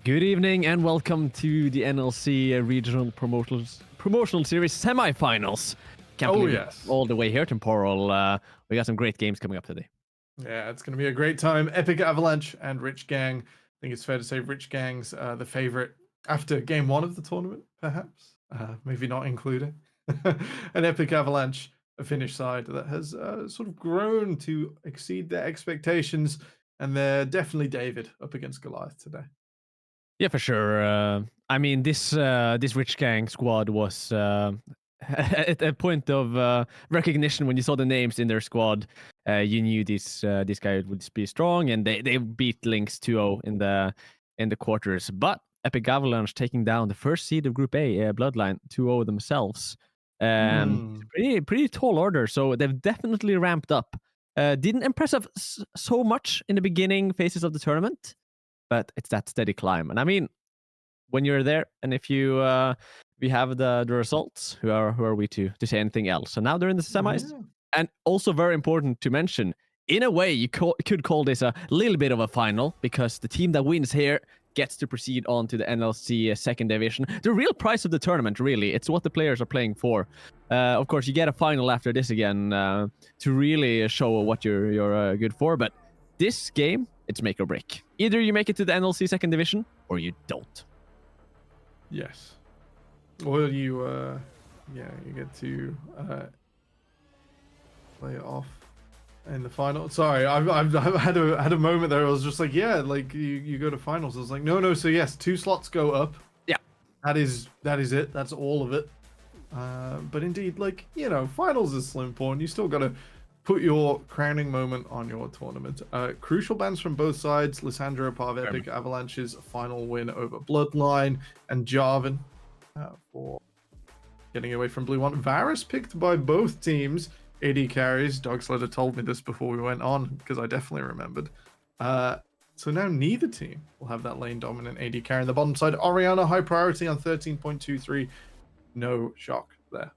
Good evening and welcome to the NLC Regional Promotional Series Semifinals. Can't believe yes. all the way here, Temporal. We got some great games coming up today. Yeah, it's going to be a great time. Epic Avalanche and Rich Gang. I think it's fair to say Rich Gang's the favorite after game one of the tournament, perhaps. Maybe not including. An Epic Avalanche, a Finnish side that has sort of grown to exceed their expectations. And they're definitely David up against Goliath today. Yeah, for sure. I mean, this Rich Gang squad was at a point of recognition when you saw the names in their squad. You knew this guy would be strong, and they beat Lynx 2-0 in the quarters. But Epic Avalanche taking down the first seed of Group A, Bloodline, 2-0 themselves. Pretty tall order, so they've definitely ramped up. Didn't impress us so much in the beginning phases of the tournament, but it's that steady climb. And I mean, when you're there, and if you we have the results, who are we to say anything else? So now they're in the semis, and also very important to mention, in a way, you could call this a little bit of a final, because the team that wins here gets to proceed on to the NLC second division. The real prize of the tournament, really, it's what the players are playing for. Of course, you get a final after this again to really show what you're good for. But this game, it's make or break. Either you make it to the NLC second division, or you don't. Yes. Or you, you get to play it off in the final. Sorry, I've had a moment there. I was just like, yeah, like you go to finals. I was like, no. So yes, 2 slots go up. Yeah, that is it. That's all of it. But indeed, like, you know, finals is still important. You still got to put your crowning moment on your tournament. Crucial bans from both sides. Lissandro part of Epic Avalanche's final win over Bloodline, and Jarvan for getting away from Blue One. Varus picked by both teams. AD carries. Dogslater told me this before we went on, because I definitely remembered. So now neither team will have that lane dominant AD carry on the bottom side. Orianna high priority on 13.23. No shock there.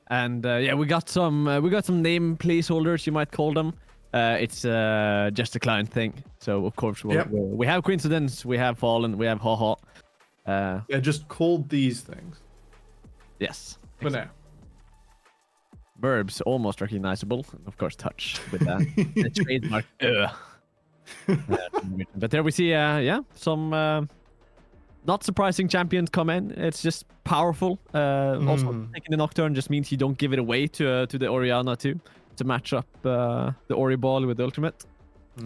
And yeah, we got some name placeholders, you might call them. It's just a client thing. So of course we have Coincidence, we have Fallen, we have Haha. Yeah, just called these things. Yes. For now. Verbs almost recognizable. Of course, touch with that. The trademark. But there we see, some not surprising champions come in. It's just powerful. Also, taking the Nocturne just means you don't give it away to the Orianna too, to match up the Ori ball with the ultimate.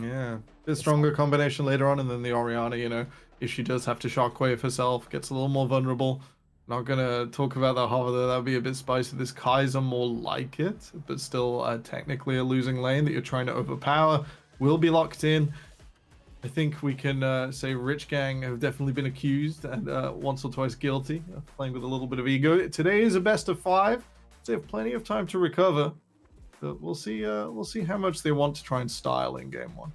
Yeah, a stronger combination later on, and then the Orianna, you know, if she does have to shockwave herself, gets a little more vulnerable. Not gonna talk about that hover though, that'd be a bit spicy. This Kaiser more like it, but still technically a losing lane that you're trying to overpower. Will be locked in. I think we can say Rich Gang have definitely been accused and once or twice guilty of playing with a little bit of ego. Today is a best of 5. They have plenty of time to recover, but we'll see how much they want to try and style in game 1.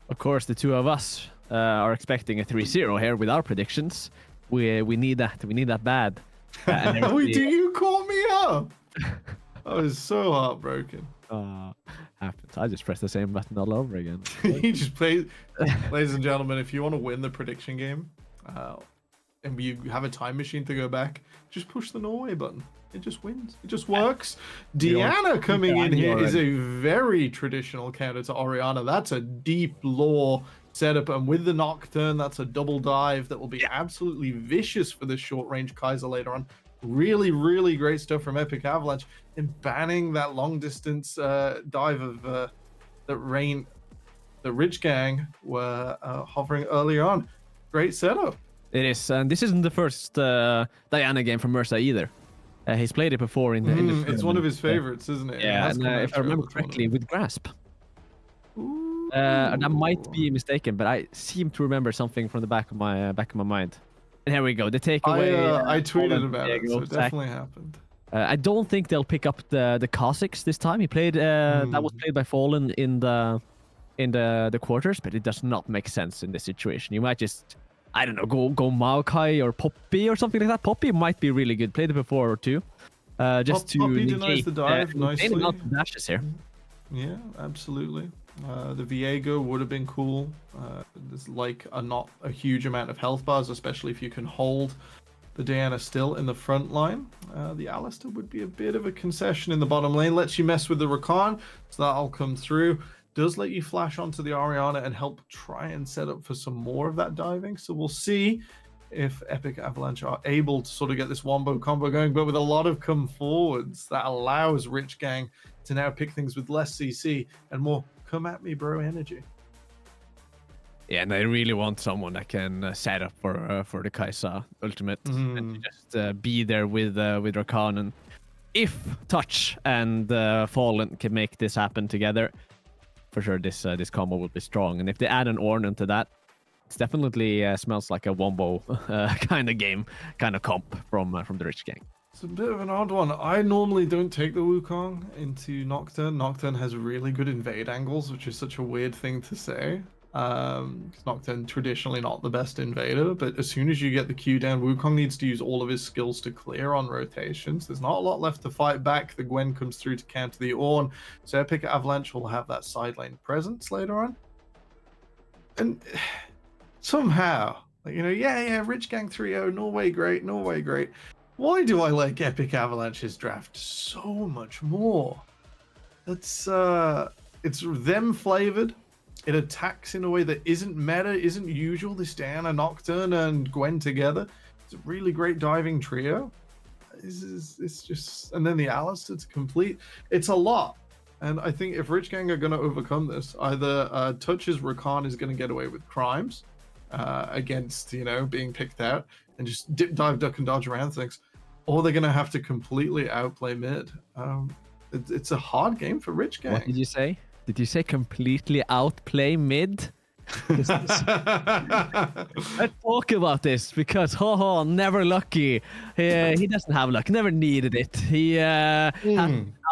Of course, the two of us are expecting a 3-0 here with our predictions. We need that. We need that bad. Wait, do you call me up? I was so heartbroken. Happens. I just press the same button all over again. You just play, ladies and gentlemen. If you want to win the prediction game, and you have a time machine to go back, just push the Norway button. It just wins. It just works. Diana coming in here is a very traditional counter to Orianna. That's a deep lore setup, and with the Nocturne, that's a double dive that will be absolutely vicious for this short range Kaiser later on. Really, really great stuff from Epic Avalanche, and banning that long distance dive of the Rich Gang were hovering earlier on. Great setup. It is, and this isn't the first Diana game from Mersa either. He's played it before in the it's one of his favorites, isn't it? Yeah, and if I remember correctly, with Grasp. That might be mistaken, but I seem to remember something from the back of my mind. And here we go. The takeaway. I tweeted about it, so it definitely happened. I don't think they'll pick up the Kha'Zix this time. He played that was played by Fallen in the quarters, but it does not make sense in this situation. You might just, I don't know, go Maokai or Poppy or something like that. Poppy might be really good. Played it before or two. Just to Poppy denies the dive nicely. Not the dashes here. Yeah, absolutely. The Viego would have been cool. There's like not a huge amount of health bars, especially if you can hold the Diana still in the front line. The Alistair would be a bit of a concession in the bottom lane. Lets you mess with the Rakan, so that'll come through. Does let you flash onto the Orianna and help try and set up for some more of that diving. So we'll see if Epic Avalanche are able to sort of get this wombo combo going, but with a lot of come forwards that allows Rich Gang to now pick things with less CC and more come at me bro energy. Yeah, and I really want someone that can set up for the Kai'Sa ultimate and just be there with Rakan. And if Touch and Fallen can make this happen together, for sure this combo will be strong. And if they add an Ornn to that, it definitely smells like a wombo kind of game, kind of comp from the Rich Gang. It's a bit of an odd one. I normally don't take the Wukong into Nocturne. Nocturne has really good invade angles, which is such a weird thing to say. Nocturne traditionally not the best invader, but as soon as you get the Q down, Wukong needs to use all of his skills to clear on rotations. There's not a lot left to fight back. The Gwen comes through to counter the Ornn, so Epic Avalanche will have that side lane presence later on. And somehow, Rich Gang 3-0, Norway great. Why do I like Epic Avalanche's draft so much more? It's them flavored. It attacks in a way that isn't meta, isn't usual. This Diana, Nocturne, and Gwen together. It's a really great diving trio. It's just, and then the Alistair to complete. It's a lot. And I think if Rich Gang are going to overcome this, either Touch's Rakan is going to get away with crimes against, being picked out and just dip, dive, duck, and dodge around things, or they're going to have to completely outplay mid. It's a hard game for Rich Gang. What did you say? Did you say completely outplay mid? Let's talk about this because never lucky. He doesn't have luck. Never needed it. He has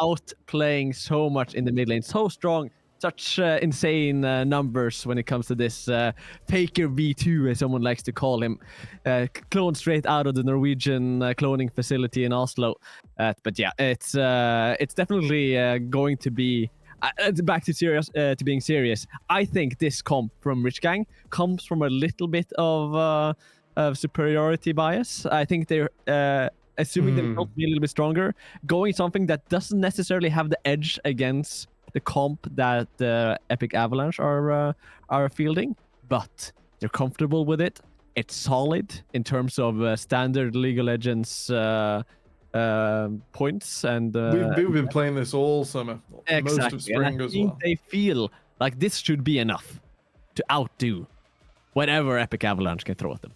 outplaying so much in the mid lane. So strong. Such insane numbers when it comes to this Faker V2, as someone likes to call him. Cloned straight out of the Norwegian cloning facility in Oslo. But yeah, it's definitely going to be... back to being serious. I think this comp from Rich Gang comes from a little bit of superiority bias. I think they're assuming themselves to be a little bit stronger, going something that doesn't necessarily have the edge against the comp that Epic Avalanche are fielding, but they're comfortable with it. It's solid in terms of standard League of Legends points, and we've been playing this all summer, exactly. most of spring as well. They feel like this should be enough to outdo whatever Epic Avalanche can throw at them.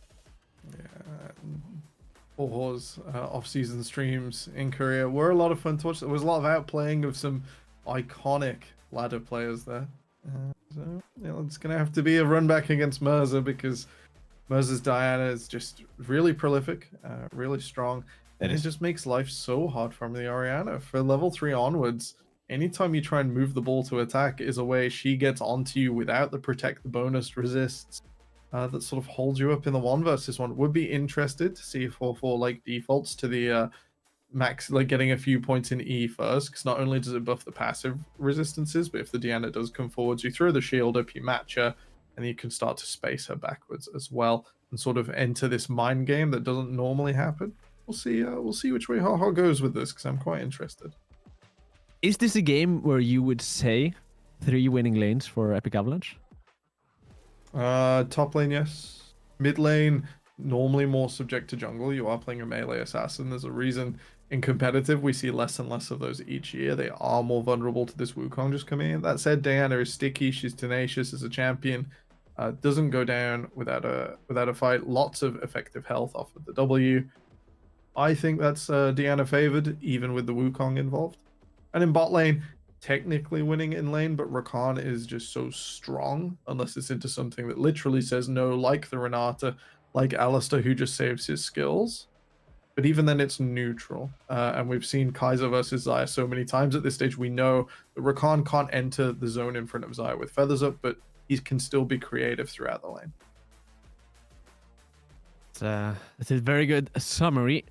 Oho's off-season streams in Korea were a lot of fun to watch. There was a lot of outplaying of some iconic ladder players there. So it's gonna have to be a run back against Mirza, because Mirza's Diana is just really prolific, really strong. And it just makes life so hard from the Orianna. For level 3 onwards, anytime you try and move the ball to attack is a way she gets onto you without the protect the bonus resists that sort of holds you up in the 1 versus 1. Would be interested to see if 4-4 like defaults to the max, like getting a few points in E first, because not only does it buff the passive resistances, but if the Diana does come forwards, you throw the shield up, you match her, and you can start to space her backwards as well and sort of enter this mind game that doesn't normally happen. We'll see which way Haha goes with this, because I'm quite interested. Is this a game where you would say 3 winning lanes for Epic Avalanche? Top lane, yes. Mid lane, normally more subject to jungle. You are playing a melee assassin. There's a reason in competitive we see less and less of those each year. They are more vulnerable to this Wukong just coming in. That said, Diana is sticky. She's tenacious as a champion. Doesn't go down without a fight. Lots of effective health off of the W. I think that's Diana favored, even with the Wukong involved. And in bot lane, technically winning in lane, but Rakan is just so strong, unless it's into something that literally says no, like the Renata, like Alistair, who just saves his skills. But even then, it's neutral. And we've seen Kai'Sa versus Xayah so many times at this stage. We know that Rakan can't enter the zone in front of Xayah with feathers up, but he can still be creative throughout the lane. That's a very good summary.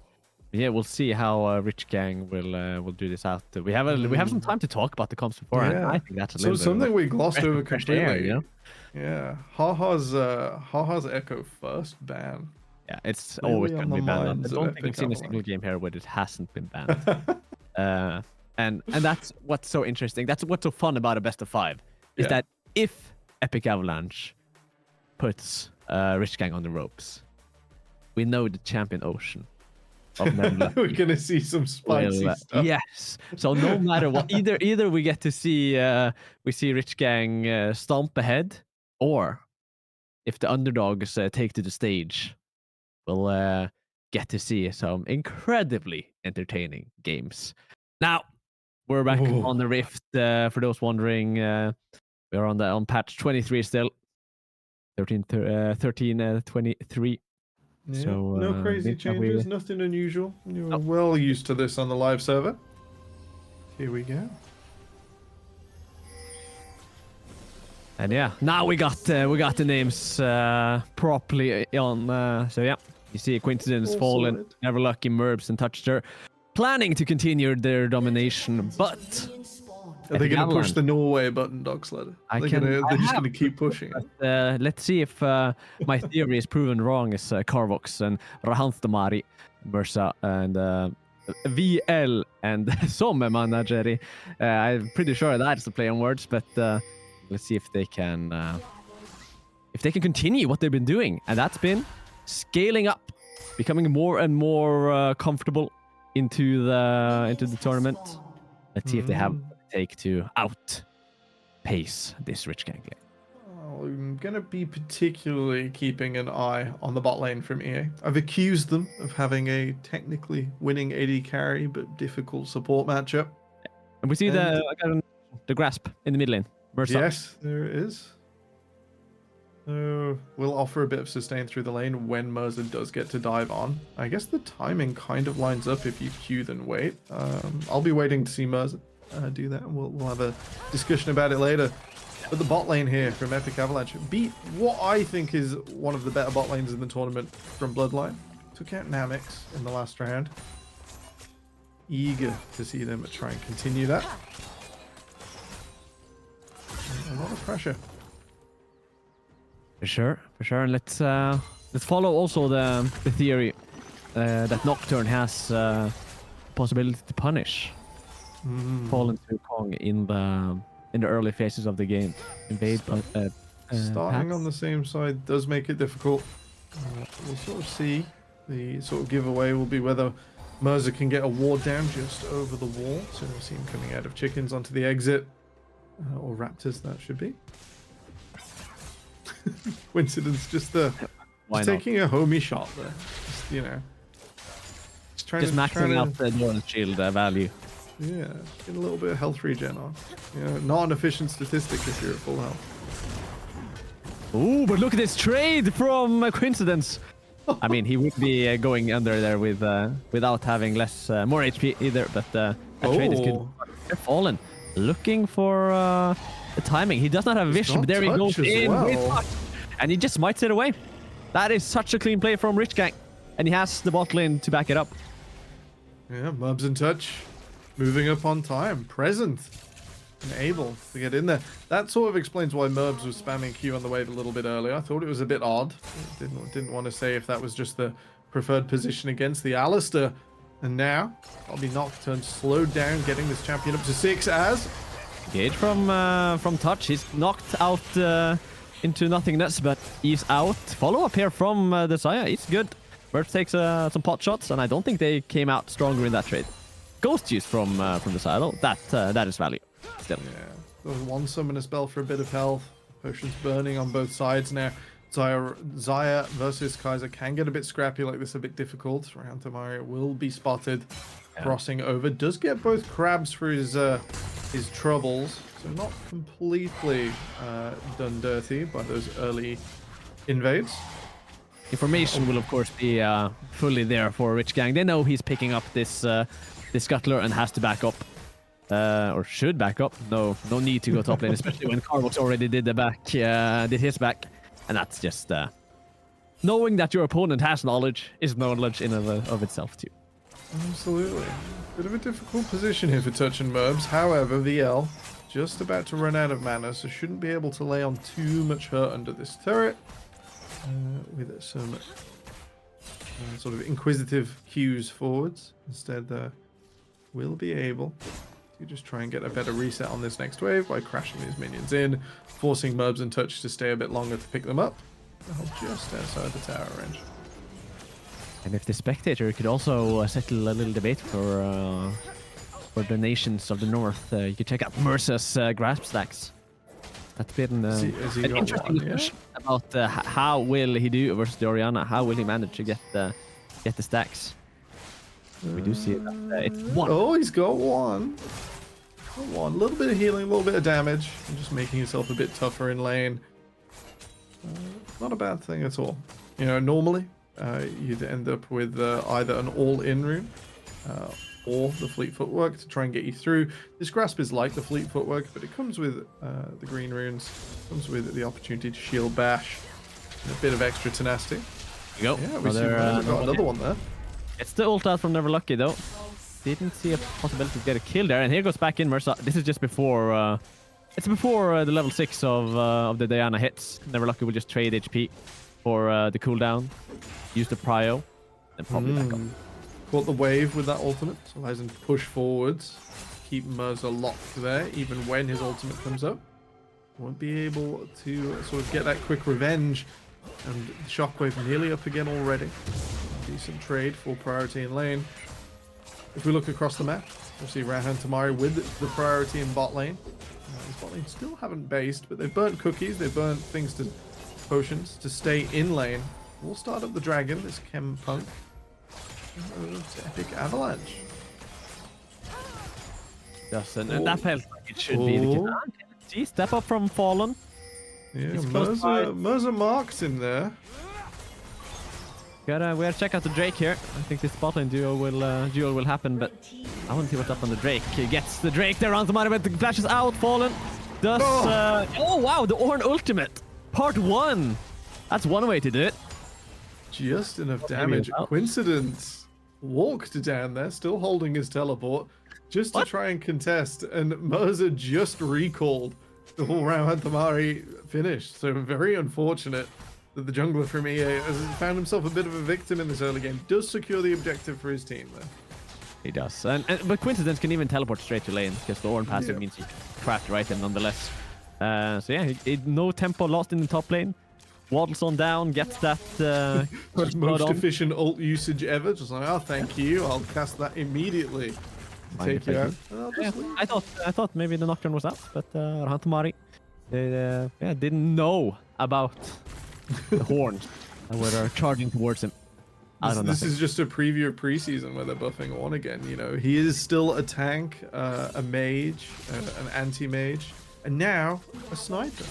Yeah, we'll see how Rich Gang will do this out. We have some time to talk about the comps before, and I think that's a little something bit we glossed over completely. air, you know? Yeah, Haha's Echo first ban. Yeah, it's Clearly always on going to the be banned. I minds of don't think Epic I've seen a single Avalanche. game here where it hasn't been banned. And that's what's so interesting. That's what's so fun about a best of 5 is Yeah. that if Epic Avalanche puts Rich Gang on the ropes, we know the champion ocean of We're gonna see some spicy stuff. yes. So no matter what, either we get to see Rich Gang stomp ahead, or if the underdogs take to the stage, we'll get to see some incredibly entertaining games. Now we're back on the Rift. For those wondering, we're on patch 23 still. 13, 23. Yeah, So no crazy changes, nothing unusual. You were well used to this on the live server. Here we go. And yeah, now we got the names properly on. So yeah, you see Coincidence, Fallen, Neverlucky, Merbs, and Toucher planning to continue their domination, but are they going to push the Norway button, Dogsled? They're just going to keep pushing it. Let's see if my theory is proven wrong. As Carvox and Rahantamari, Mursa, and VL and some manageri. I'm pretty sure that's the play on words, but let's see if they can continue what they've been doing, and that's been scaling up, becoming more and more comfortable into the tournament. Let's see if they have what it take to outpace this Rich Gang game. I'm going to be particularly keeping an eye on the bot lane from EA. I've accused them of having a technically winning AD carry but difficult support matchup. And we see the grasp in the mid lane. Mersa. Yes, there it is. We'll offer a bit of sustain through the lane when Merza does get to dive on. I guess the timing kind of lines up if you queue then wait. I'll be waiting to see Merza do that, and we'll have a discussion about it later. But the bot lane here from Epic Avalanche beat what I think is one of the better bot lanes in the tournament from Bloodline. Took out Namix in the last round. Eager to see them try and continue that. A lot of pressure. For sure. And let's follow also the theory that Nocturne has possibility to punish Fallen to Kong in the early phases of the game. Invade, starting on the same side does make it difficult. We'll sort of see. The sort of giveaway will be whether Merza can get a ward down just over the wall. So we'll see him coming out of chickens onto the exit. Or raptors, that should be. Coincidence, just taking a homie shot there. Just, you know. Just maxing out the Northern Shield value. Yeah, get a little bit of health regen on. You know, not an efficient statistic if you're at full health. Ooh, but look at this trade from Coincidence. I mean, he would be going under there without having more HP either, but that trade is good. Fallen, looking for the timing. He does not have vision, but there he goes in with touch. And he just smites it away. That is such a clean play from Rich Gang. And he has the bot lane to back it up. Yeah, Mubs in touch. Moving up on time. Present. And able to get in there. That sort of explains why Merbs was spamming Q on the wave a little bit earlier. I thought it was a bit odd. Didn't want to say if that was just the preferred position against the Alistair. And now, that'll be Nocturne slowed down, getting this champion up to 6 as... Gage from touch. He's knocked out into nothingness, but he's out. Follow up here from the Saya. It's good. Merbs takes some pot shots, and I don't think they came out stronger in that trade. Ghost use from the side, though. That is value. Still. Yeah. There's one summon a spell for a bit of health. Potions burning on both sides now. Zaya versus Kaiser can get a bit scrappy like this, a bit difficult. Rahantamari will be spotted. Yeah. Crossing over. Does get both crabs for his troubles. So not completely done dirty by those early invades. Information will of course be fully there for Rich Gang. They know he's picking up this scuttler and has to back up. Or should back up. No need to go top lane, especially when Carvox already did his back. And that's just knowing that your opponent has knowledge is knowledge in of itself too. Absolutely. Bit of a difficult position here for Touch and Merbs. However, VL just about to run out of mana, so shouldn't be able to lay on too much hurt under this turret. With some sort of inquisitive cues forwards. Instead, will be able to just try and get a better reset on this next wave by crashing these minions in, forcing Merbs and Touch to stay a bit longer to pick them up. Just outside the tower range. And if the spectator could also settle a little debate for the nations of the north, you could check out Mercer's grasp stacks. That's been an interesting discussion about how will he do versus the Orianna. How will he manage to get the stacks? We do see that it's one. Oh, he's got one. A little bit of healing, a little bit of damage, and just making himself a bit tougher in lane. Not a bad thing at all. You know, normally you'd end up with either an all-in rune or the fleet footwork to try and get you through. This grasp is like the fleet footwork, but it comes with the green runes, comes with the opportunity to shield bash, and a bit of extra tenacity. There you go. Yeah, we got another one there. It's the ult out from Never Lucky though. Didn't see a possibility to get a kill there, and here goes back in Mercer. This is just before. It's before the level 6 of the Diana hits. Never Lucky will just trade HP for the cooldown, use the prio, and probably back up. Caught the wave with that ultimate, so allows him to push forwards, keep Mercer locked there, even when his ultimate comes up. Won't be able to sort of get that quick revenge, and the shockwave nearly up again already. Decent trade, full priority in lane. If we look across the map, we'll see Rahan Tamari with the priority in bot lane. His bot lane still haven't based, but they've burnt cookies, they've burnt things to potions to stay in lane. We'll start up the dragon, this Chem Punk. To Epic Avalanche. Yes, and that felt like it should be the case. See, step up from Fallen. Yeah, Mercer marked him there. We gotta check out the Drake here. I think this botlane duel will happen, but I want to see what's up on the Drake. He gets the Drake there on the money, but the flashes out. Fallen does. Oh wow, the Ornn ultimate, part 1. That's one way to do it. Just enough damage. Coincidence. Walked down there, still holding his teleport, just to try and contest, and Mercer just recalled the whole round Thamari finished. So very unfortunate that the jungler from EA has found himself a bit of a victim in this early game. Does secure the objective for his team though. He does, but Coincidence can even teleport straight to lane because the Ornn passive means he craft right in nonetheless. So yeah, no tempo lost in the top lane. Waddles on down, gets that most efficient ult usage ever. Just like, oh, thank you. I'll cast that immediately. Take you out. Yeah, I thought maybe the Nocturne was out, but Rahan Tamari didn't know about the horns that were charging towards him. This is just a preview of preseason where they're buffing Ornn again. You know, he is still a tank, a mage, an anti-mage, and now a sniper.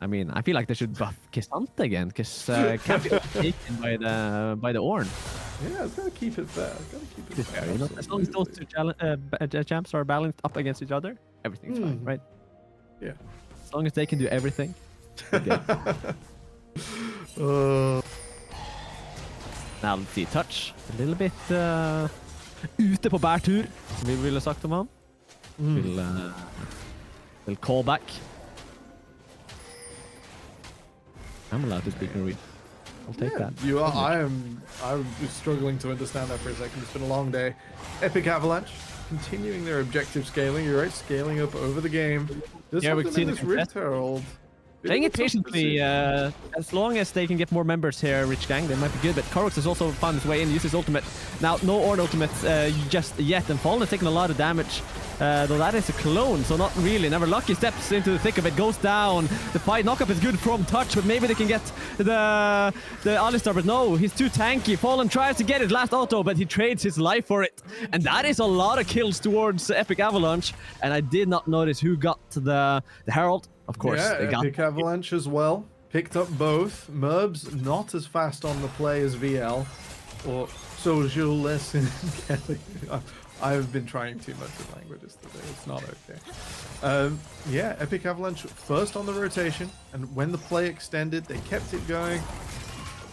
I mean, I feel like they should buff Kissant again, because can't be taken by the Ornn. Yeah, it's gotta keep it fair. Fair, you know? As long as those two champs are balanced up against each other, everything's fine, right? Yeah. As long as they can do everything. Now let's see, Touch. A little bit ute på bærtur, som vi ville sagt om han. Will call back. I'm allowed to speak Norwegian. I'll take that. You are. I'm struggling to understand that for a second. It's been a long day. Epic Avalanche continuing their objective scaling. You're right, scaling up over the game. Yeah, we can see this Rift Herald. Playing it patiently, as long as they can get more members here, Rich Gang, they might be good. But Korox has also found his way in, used his ultimate. Now, no Ornn ultimate just yet, and Fallen has taken a lot of damage. Though that is a clone, so not really. Never Lucky steps into the thick of it, goes down. The fight knockup is good from Touch, but maybe they can get the Alistar, but no, he's too tanky. Fallen tries to get it, last auto, but he trades his life for it. And that is a lot of kills towards Epic Avalanche. And I did not notice who got the Herald. Of course, yeah, they got Epic Avalanche as well. Picked up both. Merbs not as fast on the play as VL or Social Lesson Kelly. I've been trying too much with languages today. It's not okay. Yeah, Epic Avalanche first on the rotation, and when the play extended, they kept it going.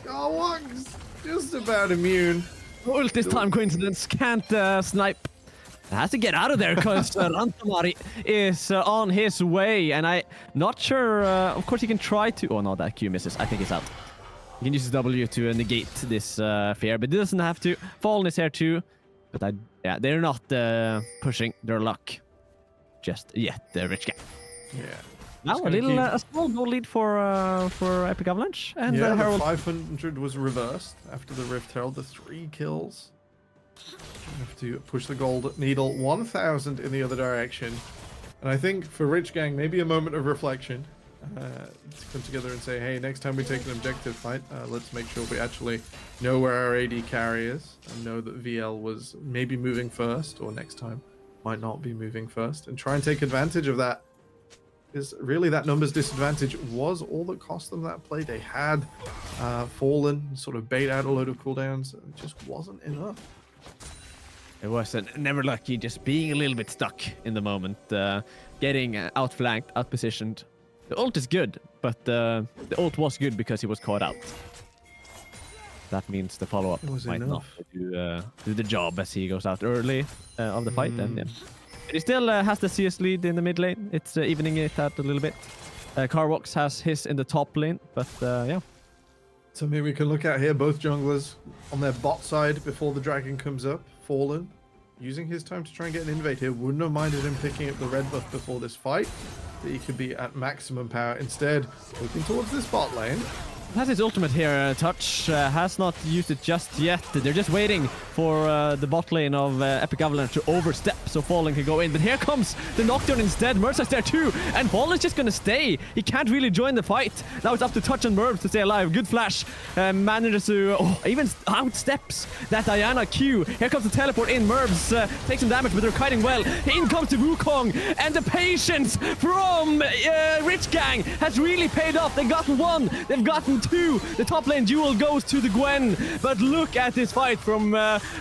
Garwog's just about immune. Ult this time, coincidence. Can't snipe. Has to get out of there because Rantamari is on his way, and I'm not sure. Of course, he can try to. Oh no, that Q misses. I think he's out. He can use his W to negate this fear, but he doesn't have to. Fallen is here too, but yeah, they're not pushing their luck just yet. The Rich Gang. Yeah. Now a small goal lead for Epic Avalanche, and yeah, Herald. The 500 was reversed after the Rift Herald. The 3 kills. Have to push the gold needle 1,000 in the other direction, and I think for Rich Gang maybe a moment of reflection to come together and say, hey, next time we take an objective fight, let's make sure we actually know where our AD carry is and know that VL was maybe moving first, or next time might not be moving first, and try and take advantage of that, because really that numbers disadvantage was all that cost them that play. They had Fallen sort of bait out a load of cooldowns, and it just wasn't enough. It wasn't never lucky, just being a little bit stuck in the moment, getting outflanked, outpositioned. The ult is good, but the ult was good because he was caught out. That means the follow-up might not do the job as he goes out early of the fight. And yeah, but he still has the CS lead in the mid lane. It's evening it out a little bit. Carvox has his in the top lane, but yeah. So maybe we can look at here both junglers on their bot side before the dragon comes up. Fallen, using his time to try and get an invade here. Wouldn't have minded him picking up the red buff before this fight, that he could be at maximum power. Instead, looking towards this bot lane. Has his ultimate here, Touch. Has not used it just yet. They're just waiting for the bot lane of Epic Avalanche to overstep so Fallen can go in. But here comes the Nocturne instead. Mercer's there too. And Fallen's just going to stay. He can't really join the fight. Now it's up to Touch and Merbs to stay alive. Good flash. Manages to even outsteps that Diana Q. Here comes the teleport in. Merbs takes some damage, but they're kiting well. In comes the Wukong. And the patience from Rich Gang has really paid off. They've gotten 1. They've gotten 2. The top lane duel goes to the Gwen, but look at this fight from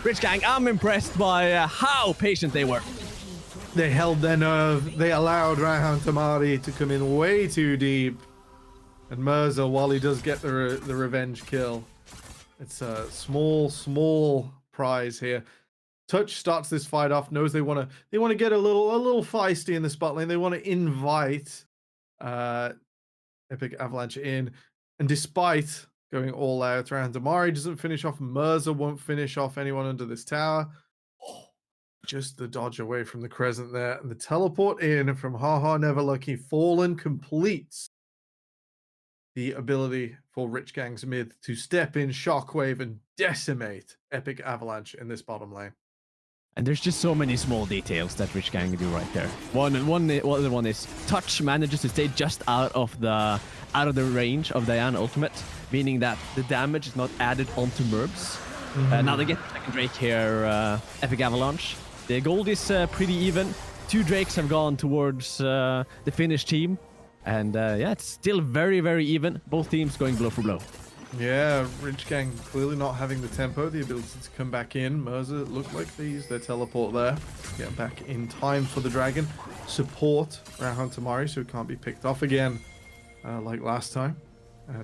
Rich Gang. I'm impressed by how patient they were. They held their nerve. They allowed Rantamari to come in way too deep, and Mirza, while he does get the revenge kill, it's a small prize here. Touch starts this fight off, knows they want to get a little feisty in the spot lane. They want to invite Epic Avalanche in. And despite going all out, Rantamari doesn't finish off. Mirza won't finish off anyone under this tower. Just the dodge away from the Crescent there. And the teleport in from Haha Never Lucky. Fallen completes the ability for Rich Gang's mid to step in, shockwave, and decimate Epic Avalanche in this bottom lane. And there's just so many small details that Rich Gang do right there. One is Touch manages to stay just out of the range of Diana ultimate, meaning that the damage is not added onto Merbs. Now they get the second Drake here, Epic Avalanche. The gold is pretty even. 2 Drakes have gone towards the Finnish team. And yeah, it's still very, very even. Both teams going blow for blow. Yeah, Rich Gang clearly not having the tempo, the ability to come back in. Mirza looked like they used their teleport there. Get back in time for the dragon. Support Rantamari so it can't be picked off again like last time.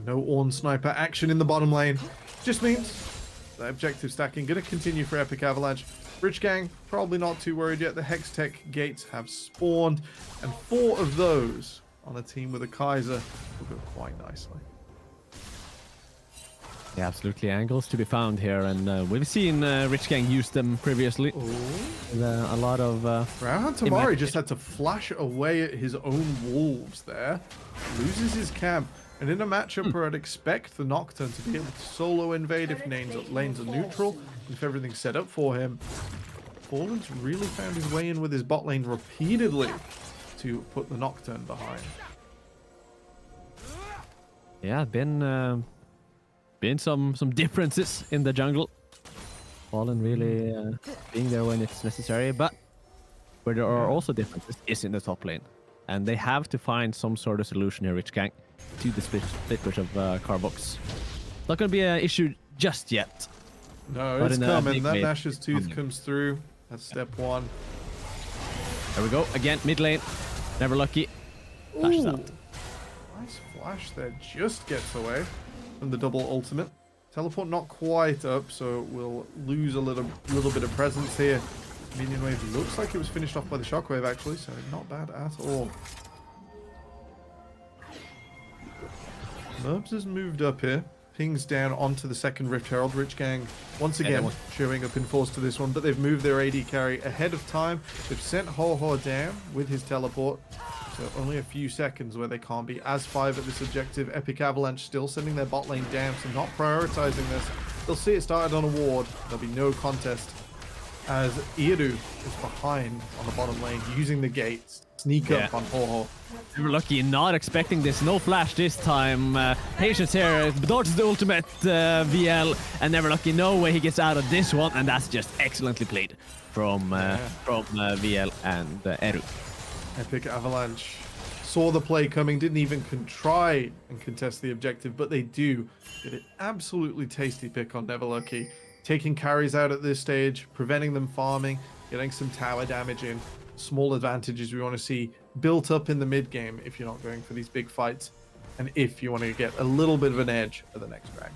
No Ornn sniper action in the bottom lane. Just means the objective stacking going to continue for Epic Avalanche. Rich Gang probably not too worried yet. The Hextech gates have spawned, and 4 of those on a team with a Kaiser will go quite nicely. Yeah, absolutely. Angles to be found here, and we've seen Rich Gang use them previously. A lot of... Rantamari just had to flash away at his own wolves there. Loses his camp. And in a matchup where I'd expect the Nocturne to be able to solo invade if lanes are neutral, if everything's set up for him, Fallen's really found his way in with his bot lane repeatedly to put the Nocturne behind. Yeah, been some differences in the jungle. Fallen really being there when it's necessary, but where there are also differences is in the top lane. And they have to find some sort of solution here, Rich Gang, to the split push of Carvox. Not going to be an issue just yet. No, it's coming. That Nash's Tooth comes through. That's step 1. There we go. Again, mid lane. Never Lucky. Flashes out. Nice flash there. Just gets away from the double ultimate. Teleport not quite up, so we'll lose a little bit of presence here. Minion wave looks like it was finished off by the shockwave actually, so not bad at all. Merbs has moved up here. Pings down onto the second Rift Herald. Rich Gang once again showing up in force to this one, but they've moved their AD carry ahead of time. They've sent Ho down with his teleport. So only a few seconds where they can't be as 5 at this objective. Epic Avalanche still sending their bot lane down, so not prioritizing this. They'll see it started on a ward. There'll be no contest as Iru is behind on the bottom lane using the gates. Sneak up on Ho. They were lucky, not expecting this. No flash this time. Patience here, dodges the ultimate VL, and Never Lucky, no way he gets out of this one, and that's just excellently played from VL and Eru. Epic Avalanche saw the play coming, didn't even try and contest the objective, but they do get an absolutely tasty pick on Never Lucky. Taking carries out at this stage, preventing them farming, getting some tower damage in. Small advantages we want to see built up in the mid game if you're not going for these big fights, and if you want to get a little bit of an edge for the next dragon.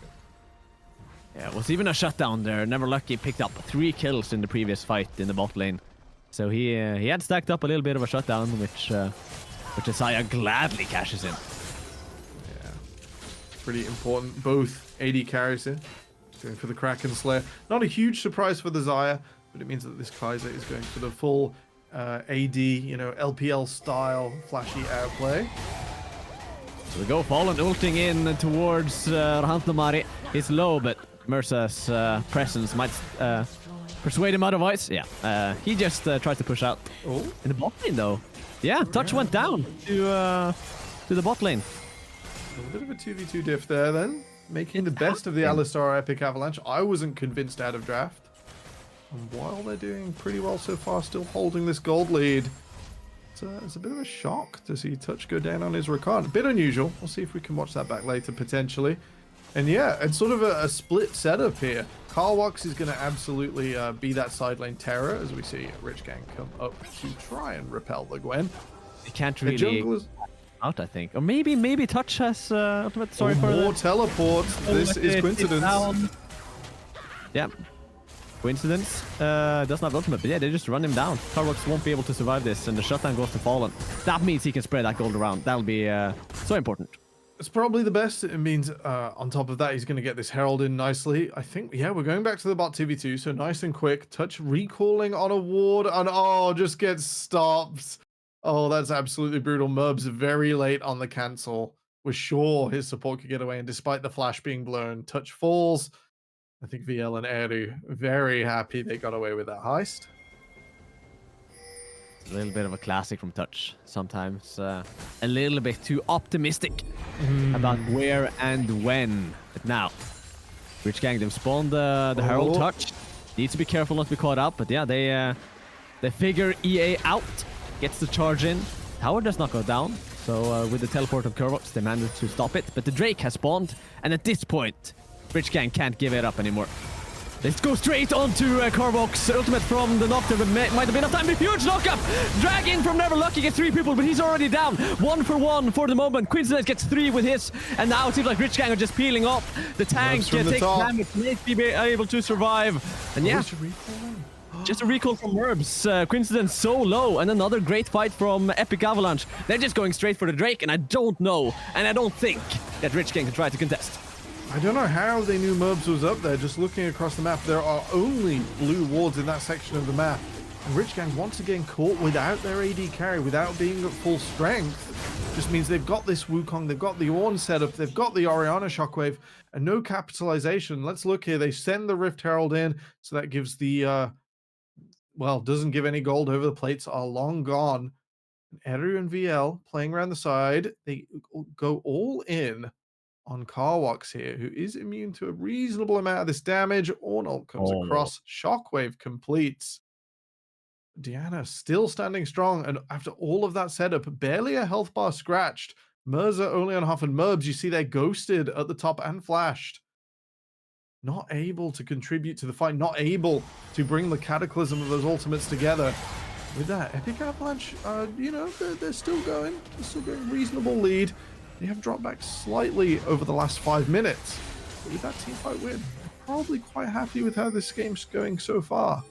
Yeah, it was even a shutdown there. Never Lucky picked up 3 kills in the previous fight in the bot lane. So he had stacked up a little bit of a shutdown, which Isaiah gladly cashes in. Yeah, pretty important. Both AD carries in, going for the Kraken Slayer. Not a huge surprise for the Xayah, but it means that this Kaiser is going for the full AD, you know, LPL style flashy outplay. So we go Fallen ulting in towards Rahantamari. He's low, but Mersa's presence might persuade him otherwise. Yeah, he just tried to push out in the bot lane though. Yeah, touch went down to the bot lane. A bit of a 2v2 diff there then. Making the best of the Alistar Epic Avalanche. I wasn't convinced out of draft. And while they're doing pretty well so far, still holding this gold lead, it's a bit of a shock to see Touch go down on his Rakan. A bit unusual. We'll see if we can watch that back later potentially. And yeah, it's sort of a split setup here. Carwox is going to absolutely be that side lane terror as we see Rich Gang come up to try and repel the Gwen. He can't really out, I think. Or maybe Touch has ultimate. Sorry for more teleports. This is coincidence. Yeah. Coincidence. Doesn't have ultimate, but yeah, they just run him down. Carwox won't be able to survive this, and the shutdown goes to Fallen. That means he can spread that gold around. That'll be so important. It's probably the best. It means on top of that, he's going to get this Herald in nicely. I think, yeah, we're going back to the bot 2v2, so nice and quick. Touch recalling on a ward, and just gets stopped. Oh, that's absolutely brutal. Merbs very late on the cancel. Was sure his support could get away, and despite the flash being blown, Touch falls. I think VL and Eru very happy they got away with that heist. A little bit of a classic from Touch. Sometimes a little bit too optimistic about where and when. But now, Rich Gang, they've spawned the Herald Touch. Needs to be careful not to be caught out. But yeah, they figure EA out. Gets the charge in. Tower does not go down. So with the teleport of Carwox, they managed to stop it. But the Drake has spawned. And at this point, Rich Gang can't give it up anymore. Let's go straight onto Carwox. Ultimate from the Nocturne, but might have been enough time. A huge knockup! Drag in from Never Lucky, gets 3 people, but he's already down. 1 for 1 for the moment. Coincidence gets 3 with his, and now it seems like Rich Gang are just peeling off. The tank takes damage, may be able to survive. And yeah, just a recall from Merbs. Coincidence so low, and another great fight from Epic Avalanche. They're just going straight for the Drake, and I don't know, and I don't think that Rich Gang can try to contest. I don't know how they knew Merbs was up there. Just looking across the map, there are only blue wards in that section of the map. And Rich Gang once again caught without their AD carry, without being at full strength. Just means they've got this Wukong, they've got the Ornn setup, they've got the Orianna Shockwave, and no capitalization. Let's look here. They send the Rift Herald in, so that gives the, doesn't give any gold over. The plates are long gone. Eru and VL playing around the side. They go all in on Carwox here, who is immune to a reasonable amount of this damage. Ornn comes across, Shockwave completes. Diana still standing strong, and after all of that setup, barely a health bar scratched. Mirza only on half, and Merbs, you see they're ghosted at the top and flashed. Not able to contribute to the fight, not able to bring the cataclysm of those ultimates together. With that, Epic Avalanche, they're still going. They're still going reasonable lead. They have dropped back slightly over the last 5 minutes. But with that teamfight win, probably quite happy with how this game's going so far.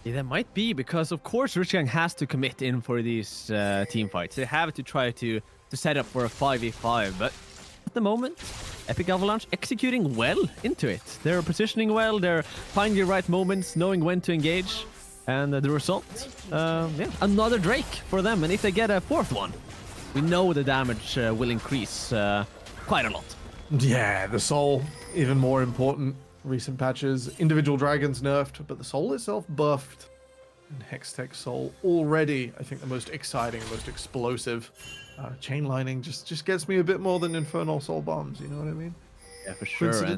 Yeah, that might be because, of course, Rich Gang has to commit in for these team fights. They have to try to set up for a 5v5, but at the moment, Epic Avalanche executing well into it. They're positioning well, they're finding the right moments, knowing when to engage, and the result, yeah, another Drake for them. And if they get a fourth one, we know the damage will increase quite a lot. Yeah, the soul, even more important. Recent patches, individual dragons nerfed, but the soul itself buffed. And Hextech soul already, I think, the most exciting, most explosive. Chain lining just gets me a bit more than infernal soul bombs. You know what I mean? Yeah, for sure.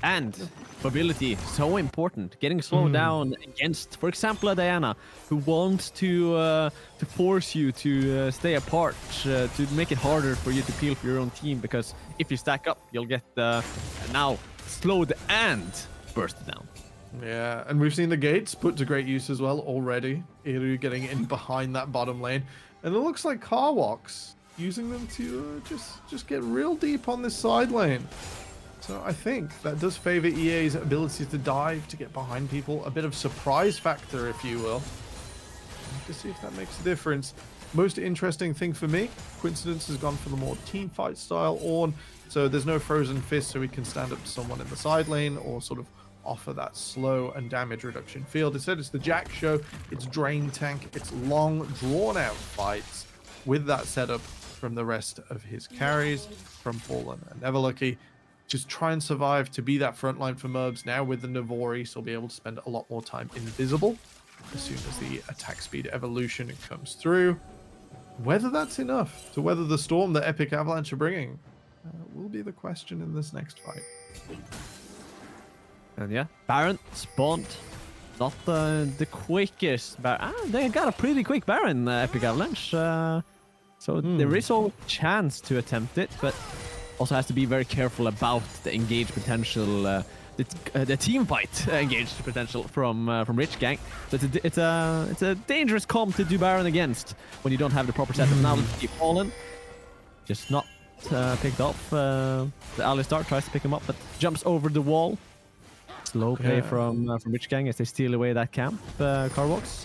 And mobility, so important. Getting slowed down against, for example, a Diana who wants to force you to stay apart, to make it harder for you to peel for your own team. Because if you stack up, you'll get now slowed and burst down. Yeah, and we've seen the gates put to great use as well already. Eru getting in behind that bottom lane, and it looks like Carwox using them to just get real deep on this side lane. So I think that does favor EA's ability to dive, to get behind people, a bit of surprise factor, if you will. To see if that makes a difference. Most interesting thing for me, Coincidence has gone for the more team fight style Ornn, so there's no frozen fist, so we can stand up to someone in the side lane or sort of offer that slow and damage reduction field. Instead, it's the Jack show, it's drain tank, it's long, drawn-out fights with that setup from the rest of his carries, from Fallen and Everlucky. Just try and survive to be that front line for Merbs. Now with the Navori, so he'll be able to spend a lot more time invisible as soon as the attack speed evolution comes through. Whether that's enough to weather the storm that Epic Avalanche are bringing will be the question in this next fight. And yeah, Baron spawned. Not the quickest Baron. They got a pretty quick Baron, Epic Avalanche. So there is a chance to attempt it, but also has to be very careful about the engage potential, the team fight engage potential from Rich Gang. So it's a dangerous comp to do Baron against when you don't have the proper setup. Now let's keep Fallen. Just not picked off. The Alistar tries to pick him up, but jumps over the wall. Slow play from Rich Gang as they steal away that camp. Carwox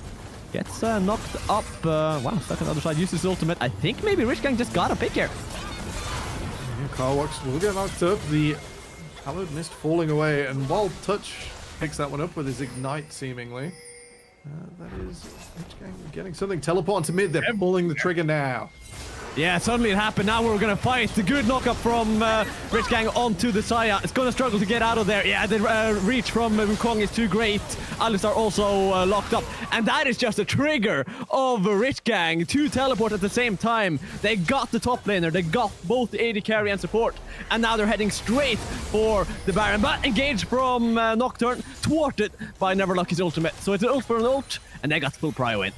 gets knocked up. Wow, stuck on the other side. Uses his ultimate. I think maybe Rich Gang just got a pick here. Carwox will get knocked up. The Hallowed Mist falling away, and while Touch picks that one up with his Ignite, seemingly, that is Rich Gang getting something. Teleport into mid. They're pulling the trigger now. Yeah, suddenly it happened. Now we're going to fight. The good knockup from Rich Gang onto the Saya. It's going to struggle to get out of there. Yeah, the reach from Wukong is too great. Alistar also locked up. And that is just a trigger of Rich Gang to teleport at the same time. They got the top laner. They got both the AD carry and support. And now they're heading straight for the Baron. But engaged from Nocturne, thwarted by Neverlucky's ultimate. So it's an ult for an ult, and they got full prio in.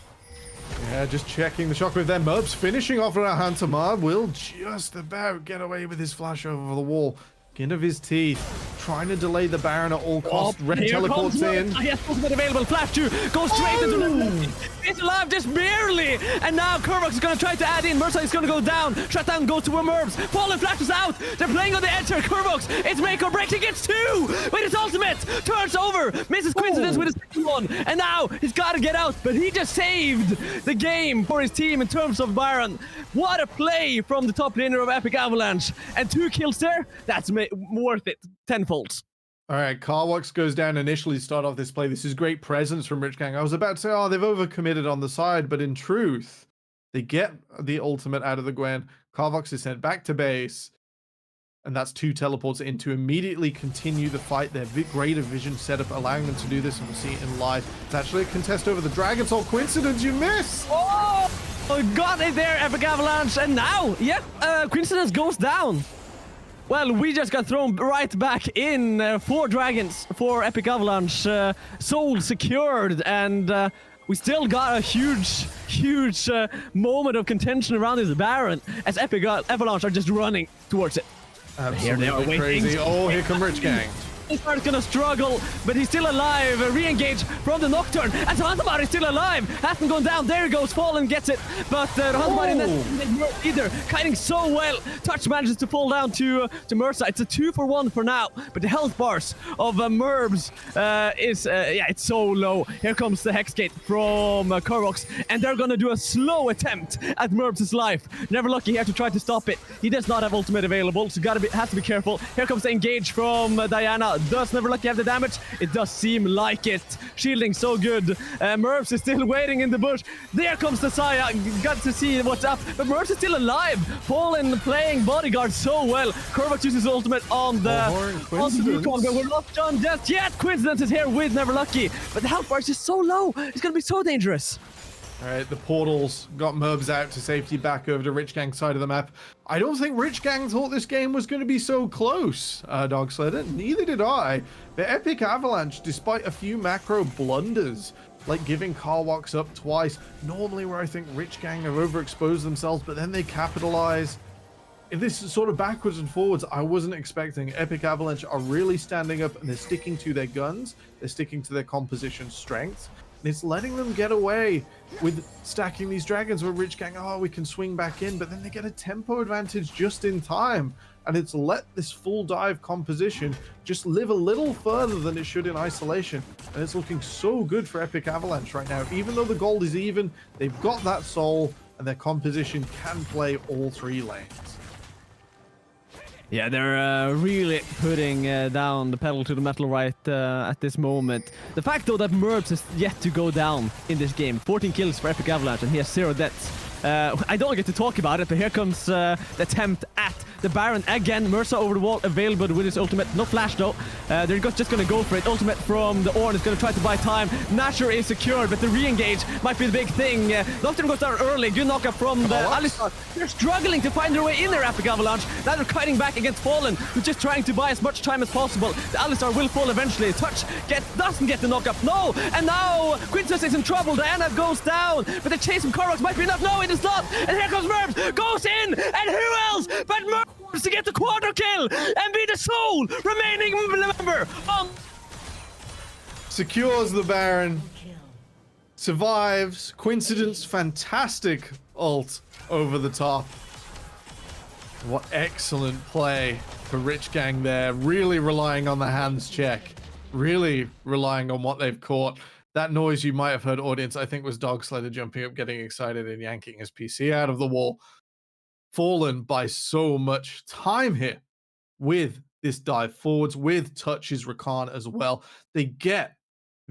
Yeah, just checking the shockwave there. Merbs finishing off our Hantamar will just about get away with his flash over the wall. Skin of his teeth, trying to delay the Baron at all costs. Red teleports in. He has ultimate available. Flash 2 goes straight into the... He's alive just barely. And now Kervox is going to try to add in. Mercy is going to go down. Shutdown goes to Merbs. Fallen flashes out. They're playing on the edge here. Kervox, it's make or break. He gets 2 with his ultimate. Turns over. Misses Coincidence with his second one. And now he's got to get out. But he just saved the game for his team in terms of Baron. What a play from the top laner of Epic Avalanche. And 2 kills there. That's worth it tenfold. All right, Carwox goes down initially to start off this play. This is great presence from Rich Gang. I was about to say, oh, they've overcommitted on the side, but in truth, they get the ultimate out of the Gwen. Carwox is sent back to base, and that's 2 teleports in to immediately continue the fight. Their greater vision setup allowing them to do this, and we'll see it in live. It's actually a contest over the Dragon Soul. Coincidence, you miss! Oh, got it there, Epic Avalanche, and now, Coincidence goes down. Well, we just got thrown right back in 4 dragons for Epic Avalanche. Soul secured, and we still got a huge moment of contention around this Baron as Epic Avalanche are just running towards it. Absolutely here they are crazy. Oh, here come Rich Gang. Alistar's gonna struggle, but he's still alive. Re-engage from the Nocturne. And Rantabar is still alive. Hasn't gone down. There he goes. Fallen gets it. But Rantabar isn't either. Kiting so well. Touch manages to fall down to Mersa. It's a 2-for-1 for now. But the health bars of Merbs is, it's so low. Here comes the Hexgate from Korvox. And they're gonna do a slow attempt at Merbs' life. Never lucky here to try to stop it. He does not have ultimate available, so has to be careful. Here comes the engage from Diana. Does Never Lucky have the damage? It does seem like it. Shielding so good. Merbs is still waiting in the bush. There comes the Saya. Got to see what's up. But Merbs is still alive. Fallen playing bodyguard so well. Korvax uses ultimate on the Wukong, but we're not done just yet. Coincidence is here with Never Lucky. But the health bar is just so low. It's going to be so dangerous. All right, the portals got Merbs out to safety back over to Rich Gang's side of the map. I don't think Rich Gang thought this game was going to be so close, Dogsledder. Neither did I. The Epic Avalanche, despite a few macro blunders, like giving Karwox up twice, normally where I think Rich Gang have overexposed themselves, but then they capitalize. In this sort of backwards and forwards, I wasn't expecting. Epic Avalanche are really standing up and they're sticking to their guns. They're sticking to their composition strengths. And it's letting them get away with stacking these dragons where Rich Gang, we can swing back in, but then they get a tempo advantage just in time. And it's let this full dive composition just live a little further than it should in isolation. And it's looking so good for Epic Avalanche right now. Even though the gold is even, they've got that soul and their composition can play all three lanes. Yeah, they're really putting down the pedal to the metal right at this moment. The fact, though, that Merbs is yet to go down in this game. 14 kills for Epic Avalanche, and he has 0 deaths. I don't get to talk about it, but here comes the attempt at the Baron again. Mersa over the wall, available with his ultimate. No flash, though. They're just going to go for it. Ultimate from the Ornn is going to try to buy time. Nashor is secured, but the re-engage might be the big thing. Nocturne goes down early. Good knockup from the Alistar. They're struggling to find their way in there, Epic Avalanche. Now they're kiting back against Fallen, who's just trying to buy as much time as possible. The Alistar will fall eventually. Touch doesn't get the knockup. No! And now Quintus is in trouble. Diana goes down, but the chase from Korvox might be enough. No, it is not. And here comes Merbs. Goes in, and who else but Merbs to get the quarter kill and be the sole remaining member. Secures the Baron. Survives. Coincidence. Fantastic ult over the top. What excellent play for Rich Gang there. Really relying on the hands check. Really relying on what they've caught. That noise you might have heard, audience, I think was Dogsledder jumping up, getting excited and yanking his PC out of the wall. Fallen by so much time here with this dive forwards, with touches Rakan as well. They get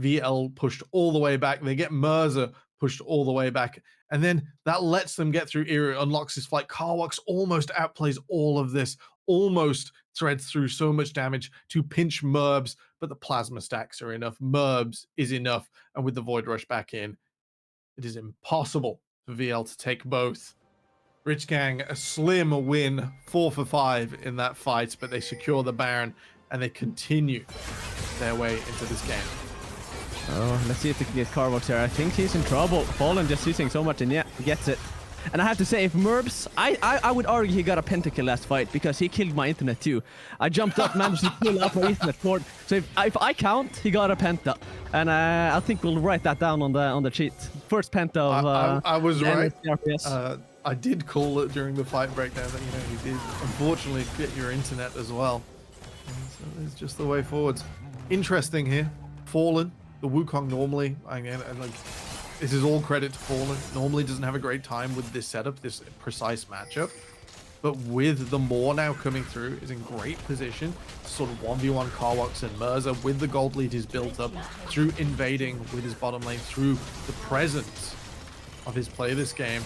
VL pushed all the way back. They get Merza pushed all the way back. And then that lets them get through Eru, unlocks his flight. Karwox almost outplays all of this, almost threads through so much damage to pinch Merbs, but the plasma stacks are enough. Merbs is enough. And with the Void Rush back in, it is impossible for VL to take both. Rich Gang, a slim win, 4 for 5 in that fight, but they secure the Baron and they continue their way into this game. Oh, let's see if they can get Karvox here. I think he's in trouble. Fallen just using so much, and yeah, he gets it. And I have to say, if Merbs, I would argue he got a pentakill last fight because he killed my internet too. I jumped up, managed to kill out my internet cord. So if I count, he got a penta, and I think we'll write that down on the cheat. First penta of I was right. RPS. I did call it during the fight breakdown that you did unfortunately get your internet as well. And so it's just the way forwards. Interesting here. Fallen, the Wukong normally again, and like. This is all credit to Fallen. Normally doesn't have a great time with this setup, this precise matchup. But with the Maw now coming through, is in great position to sort of 1v1 Karwox and Merza with the gold lead he's built up through invading with his bottom lane, through the presence of his play this game.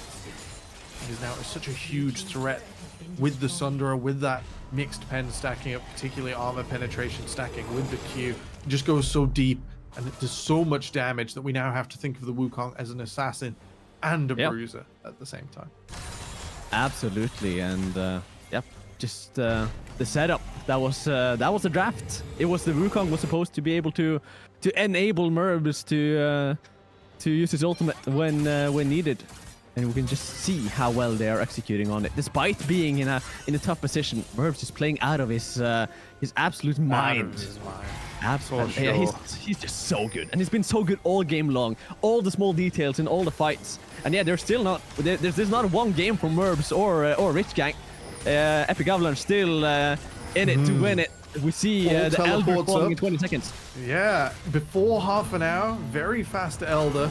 He's now such a huge threat with the Sundra, with that mixed pen stacking up, particularly armor penetration stacking with the Q. It just goes so deep. And it does so much damage that we now have to think of the Wukong as an assassin and a bruiser at the same time. Absolutely, and just the setup. That was a draft. It was the Wukong was supposed to be able to enable Merbs to use his ultimate when needed. and we can just see how well they are executing on it, despite being in a tough position. Mervs is playing out of his absolute mind. Out of his mind. Absolutely, For yeah, sure. he's just so good, and he's been so good all game long. All the small details in all the fights, and yeah, there's still not there's not one game from Mervs or Rich Gang. Epic Avalanche still in it to win it. We see All the Elder teleports falling up. in 20 seconds. Yeah, before half an hour, very fast Elder.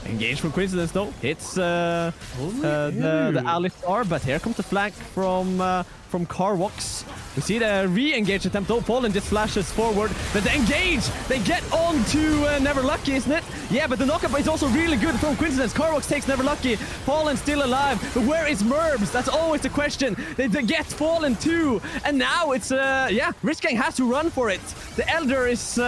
Engage from Coincidence though. Hits the Ew. Alistar, but here comes the flank from Carwox. We see the re-engage attempt though. Fallen just flashes forward, but the engage, they get on to Never Lucky, isn't it? Yeah, but the knockup is also really good from Coincidence. Carwox takes Never Lucky. Fallen still alive, but where is Merbs? That's always the question. They get Fallen too, and now it's yeah, Rich Gang has to run for it. The Elder is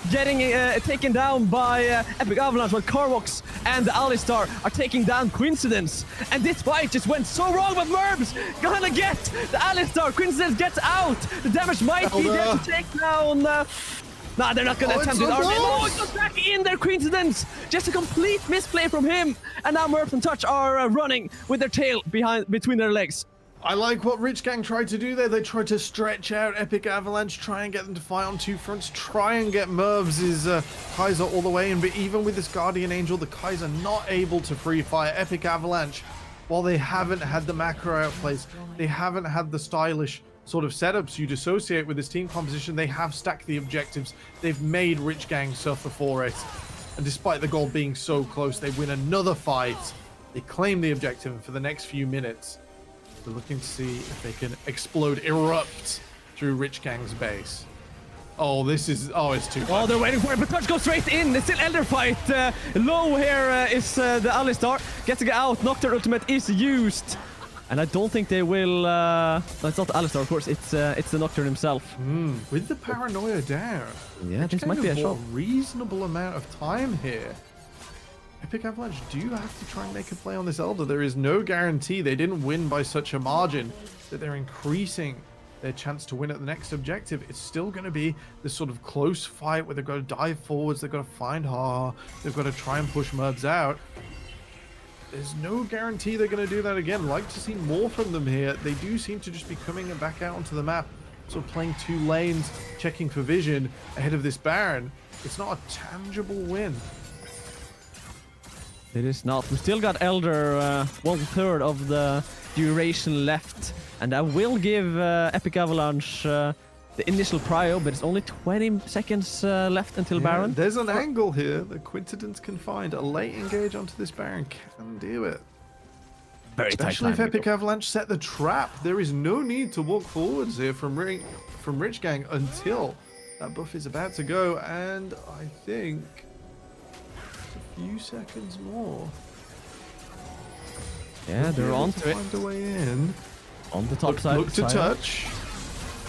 getting taken down by Epic Avalanche, while Carwox and the Alistar are taking down Coincidence. And this fight just went so wrong, but Merbs gonna get the Alistar. Coincidence gets out. The damage might be there to take down. Nah, they're not gonna attempt it. Oh, it goes back in there, Coincidence. Just a complete misplay from him. And now Merbs and Touch are running with their tail between their legs. I like what Rich Gang tried to do there. They tried to stretch out Epic Avalanche, try and get them to fight on two fronts, try and get Mervs' Kaiser all the way in. But even with this Guardian Angel, the Kaiser not able to free fire. Epic Avalanche, while they haven't had the macro outplays, they haven't had the stylish sort of setups you'd associate with this team composition, they have stacked the objectives. They've made Rich Gang suffer for it. And despite the goal being so close, they win another fight. They claim the objective, and for the next few minutes, they're looking to see if they can erupt through Rich Gang's base. Oh, this is, it's too Oh, they're waiting for it, but Touch goes straight in. It's still Elder fight. Low here is the Alistar. Gets to get out. Nocturne ultimate is used. And I don't think they will... no, it's not the Alistar, of course. It's the Nocturne himself. With the paranoia down. Yeah, Rich this Gang might be a have shot. bought a reasonable amount of time here. Epic Avalanche do have to try and make a play on this Elder. There is no guarantee they didn't win by such a margin that they're increasing their chance to win at the next objective. It's still going to be this sort of close fight where they've got to dive forwards, they've got to find Ha, they've got to try and push Merbs out. There's no guarantee they're going to do that again. Like to see more from them here. They do seem to just be coming back out onto the map, sort of playing two lanes, checking for vision ahead of this Baron. It's not a tangible win. It is not. We still got Elder 1/3 of the duration left. And I will give Epic Avalanche the initial prio, but it's only 20 seconds left until Baron. There's an angle here that Coincidence can find. A late engage onto this Baron can do it. Very Especially if tight Epic Avalanche set the trap. There is no need to walk forwards here from Rich Gang until that buff is about to go. And I think a few seconds more. Yeah, they're on to it. Find a way in. On the top side. Look to touch.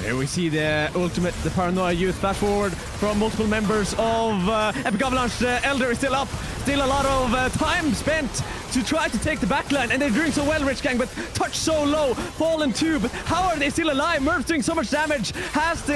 Here we see the ultimate, the Paranoia youth flash forward from multiple members of Epic Avalanche. The Elder is still up. Still a lot of time spent to try to take the backline, and they're doing so well, Rich Gang, but Touch so low. Fallen too, but how are they still alive? Merv's doing so much damage. Has the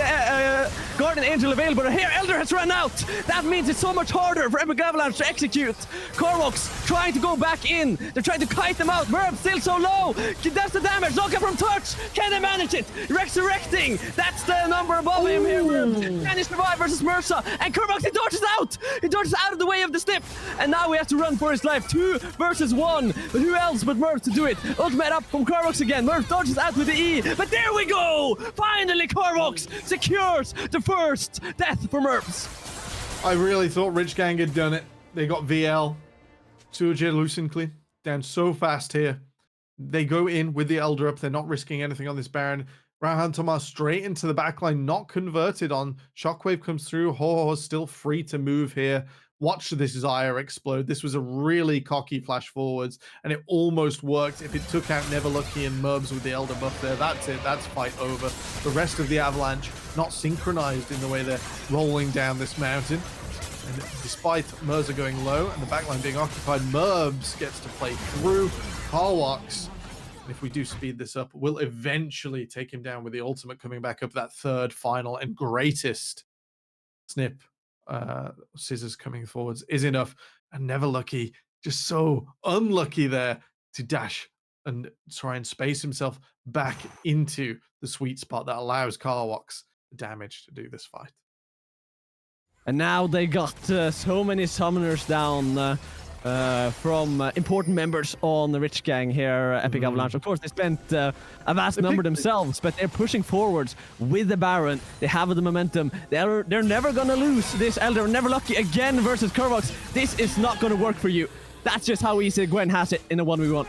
Guardian Angel available. Here, Elder has run out. That means it's so much harder for Epic Avalanche to execute. Corvox trying to go back in. They're trying to kite them out. Merv still so low. That's the damage. Knockout from Touch. Can they manage it? Resurrecting. That's the number above him here. Merv. Can he survive versus Mersa? And Corvox, he dodges out. He dodges out of the way of the snip. And now we have to run for his life. 2 versus 1. But who else but Merv to do it? Ultimate up from Corvox again. Merv dodges out with the E. But there we go. Finally, Corvox secures the first death for Mervs. I really thought Rich Gang had done it. They got VL. Suja Lucincly down so fast here. They go in with the Elder up. They're not risking anything on this Baron. Rahan Tomas straight into the backline, not converted on. Shockwave comes through. Ho still free to move here. Watch this Zyre explode. This was a really cocky flash forwards, and it almost worked. If it took out Never Lucky and Merbs with the Elder buff there, that's it. That's fight over. The rest of the Avalanche not synchronized in the way they're rolling down this mountain. And despite Merza going low and the backline being occupied, Merbs gets to play through. Carwox, if we do speed this up, will eventually take him down with the ultimate coming back up, that third, final, and greatest snip. Scissors coming forwards is enough, and Never Lucky just so unlucky there to dash and try and space himself back into the sweet spot that allows Carwox damage to do this fight. And now they got so many summoners down from important members on the Rich Gang here, Epic Avalanche. Of course, they spent a vast number themselves, but they're pushing forwards with the Baron. They have the momentum. They're never gonna lose this Elder. Never lucky again versus Carwox. This is not gonna work for you. That's just how easy Gwen has it in a 1v1.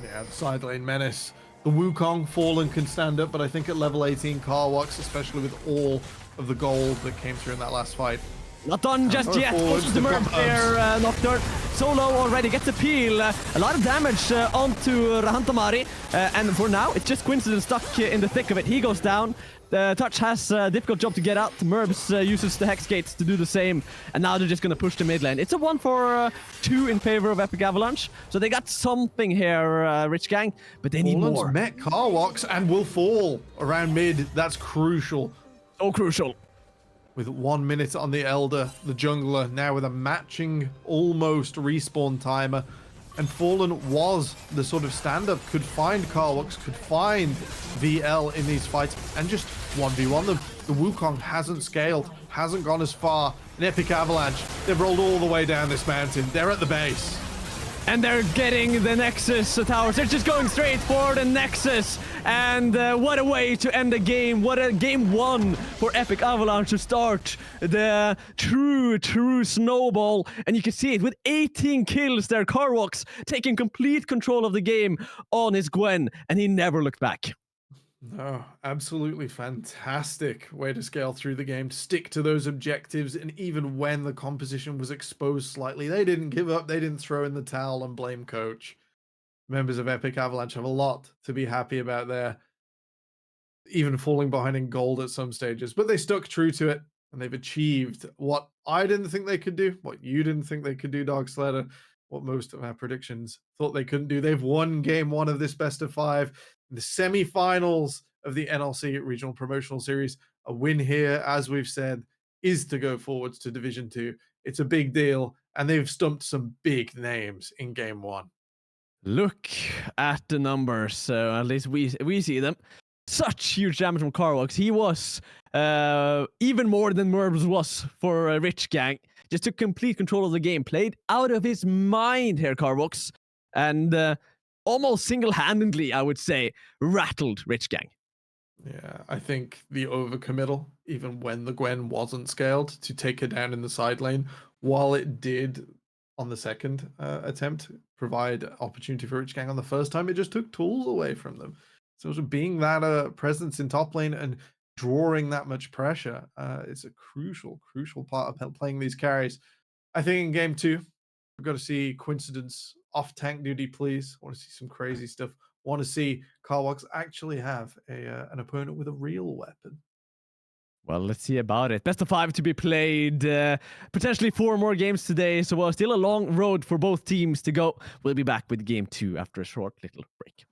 Yeah, the side lane menace. The Wukong Fallen can stand up, but I think at level 18, Carwox, especially with all of the gold that came through in that last fight. Not done just yet. Pushes the Merc there, Nocturne. Solo already gets a peel. A lot of damage onto Rahantamari. And for now, it's just Coincidence stuck in the thick of it. He goes down. Touch has a difficult job to get out. Merbs uses the Hex Gates to do the same. And now they're just going to push the mid lane. It's a 1-for-2 in favor of Epic Avalanche. So they got something here, Rich Gang. But they need more. Met Carwox and will fall around mid. That's crucial. So crucial. With 1 minute on the Elder, the jungler, now with a matching almost respawn timer. And Fallen was the sort of stand-up, could find Carwox, could find VL in these fights, and just 1v1 them. The Wukong hasn't scaled, hasn't gone as far. An Epic Avalanche, they've rolled all the way down this mountain. They're at the base. And they're getting the Nexus towers. They're just going straight for the Nexus. And what a way to end the game. What a game one for Epic Avalanche to start the true snowball. And you can see it with 18 kills there. Carwox taking complete control of the game on his Gwen. And he never looked back. No, absolutely fantastic way to scale through the game, to stick to those objectives, and even when the composition was exposed slightly, they didn't give up, they didn't throw in the towel and blame coach. Members of Epic Avalanche have a lot to be happy about there, even falling behind in gold at some stages, but they stuck true to it, and they've achieved what I didn't think they could do, what you didn't think they could do, Dog Slater, what most of our predictions thought they couldn't do. They've won game one of this best of 5. The semifinals of the NLC Regional Promotional Series. A win here, as we've said, is to go forwards to Division 2. It's a big deal, and they've stumped some big names in game one. Look at the numbers, so at least we see them. Such huge damage from Carwox. He was even more than Merbs was for Rich Gang. Just took complete control of the game. Played out of his mind here, Carwox. And almost single-handedly, I would say, rattled Rich Gang. Yeah, I think the overcommittal, even when the Gwen wasn't scaled, to take her down in the side lane, while it did on the second attempt provide opportunity for Rich Gang on the first time, it just took tools away from them. So being that presence in top lane and drawing that much pressure is a crucial part of playing these carries. I think in game 2, we've got to see Coincidence off tank duty, please. I want to see some crazy stuff. Want to see Carwox actually have an opponent with a real weapon. Well, let's see about it. Best of 5 to be played. Potentially 4 more games today, so still a long road for both teams to go. We'll be back with game 2 after a short little break.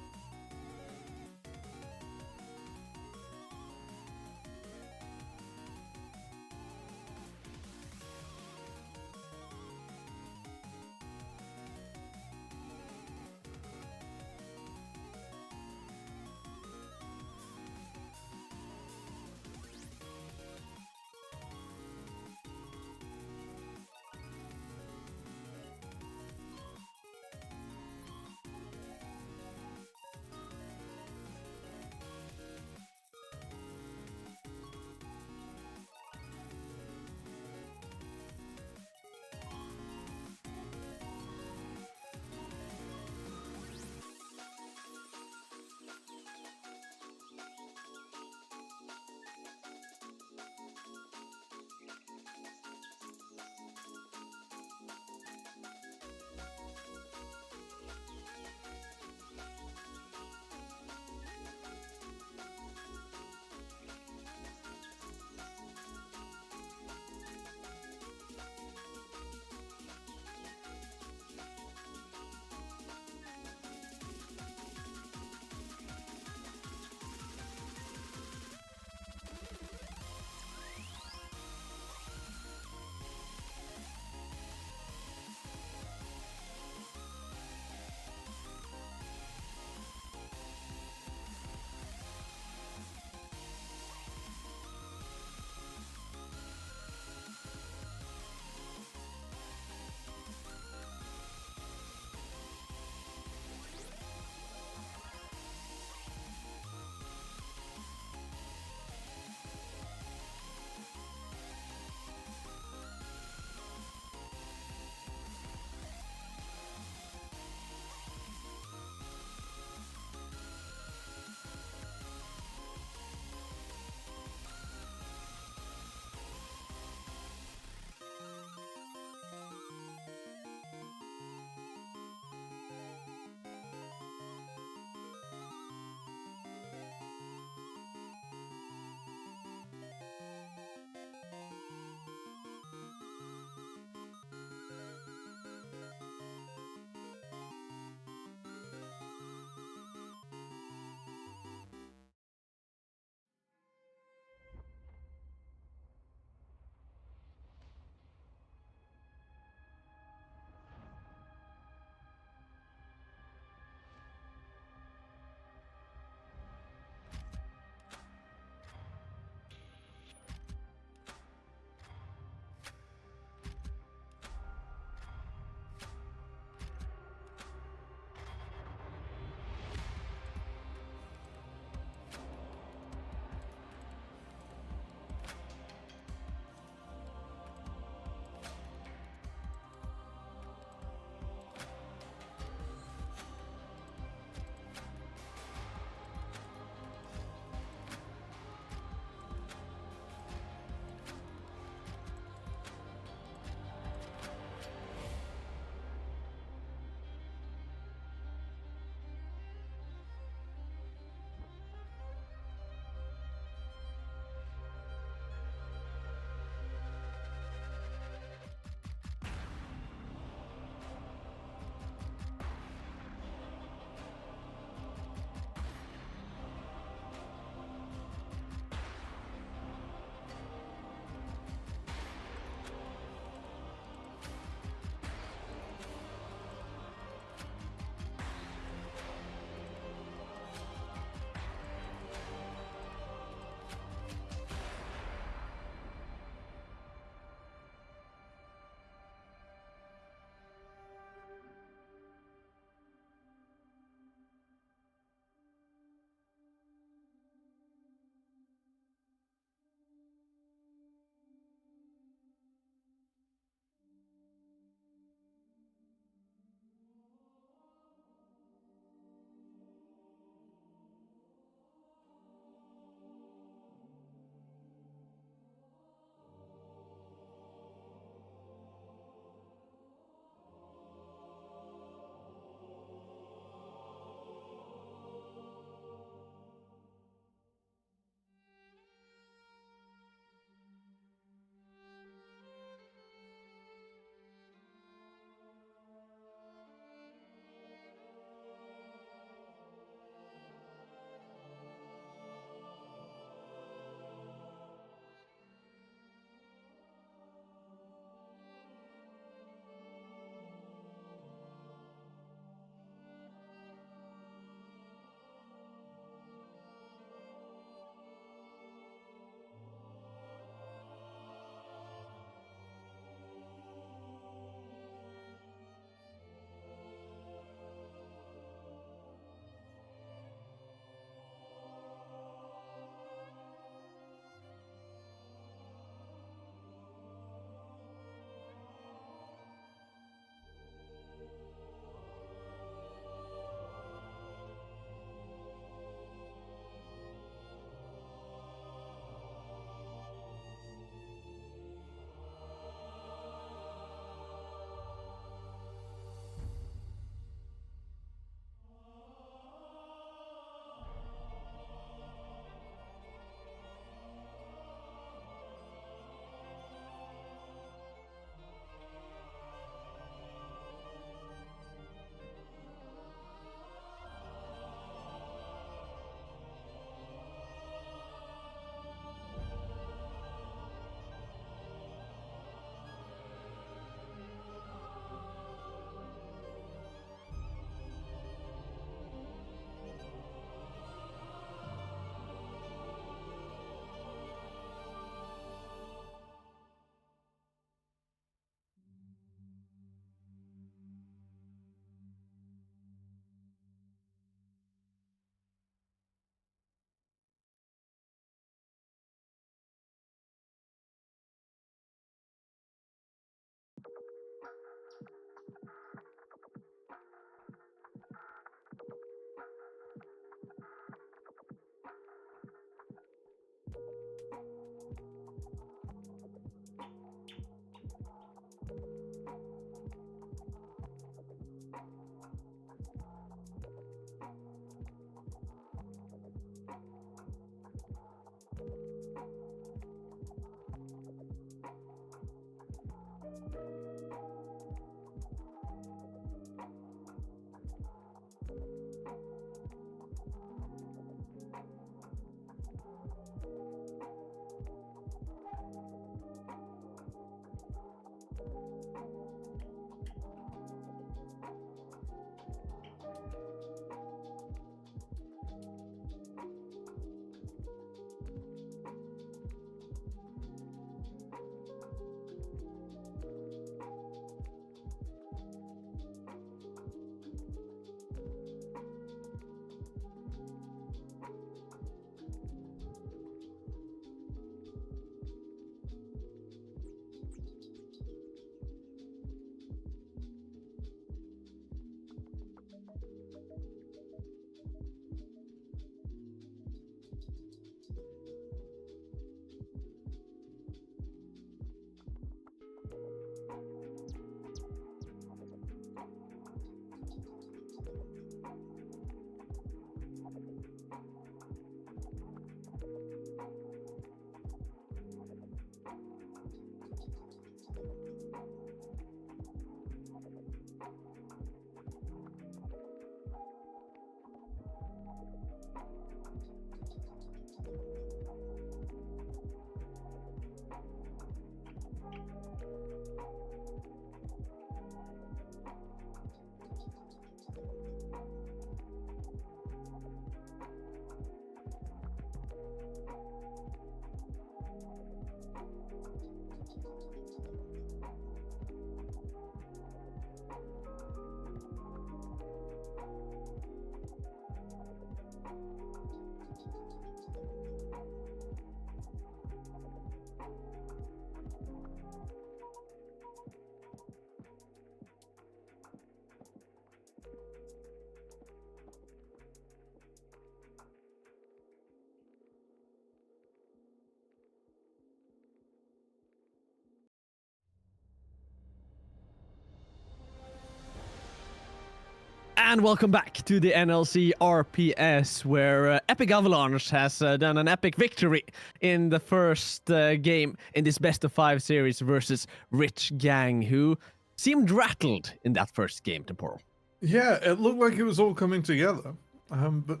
And welcome back to the NLC RPS, where Epic Avalanche has done an epic victory in the first game in this best of 5 series versus Rich Gang, who seemed rattled in that first game, Temporal. Yeah, it looked like it was all coming together. But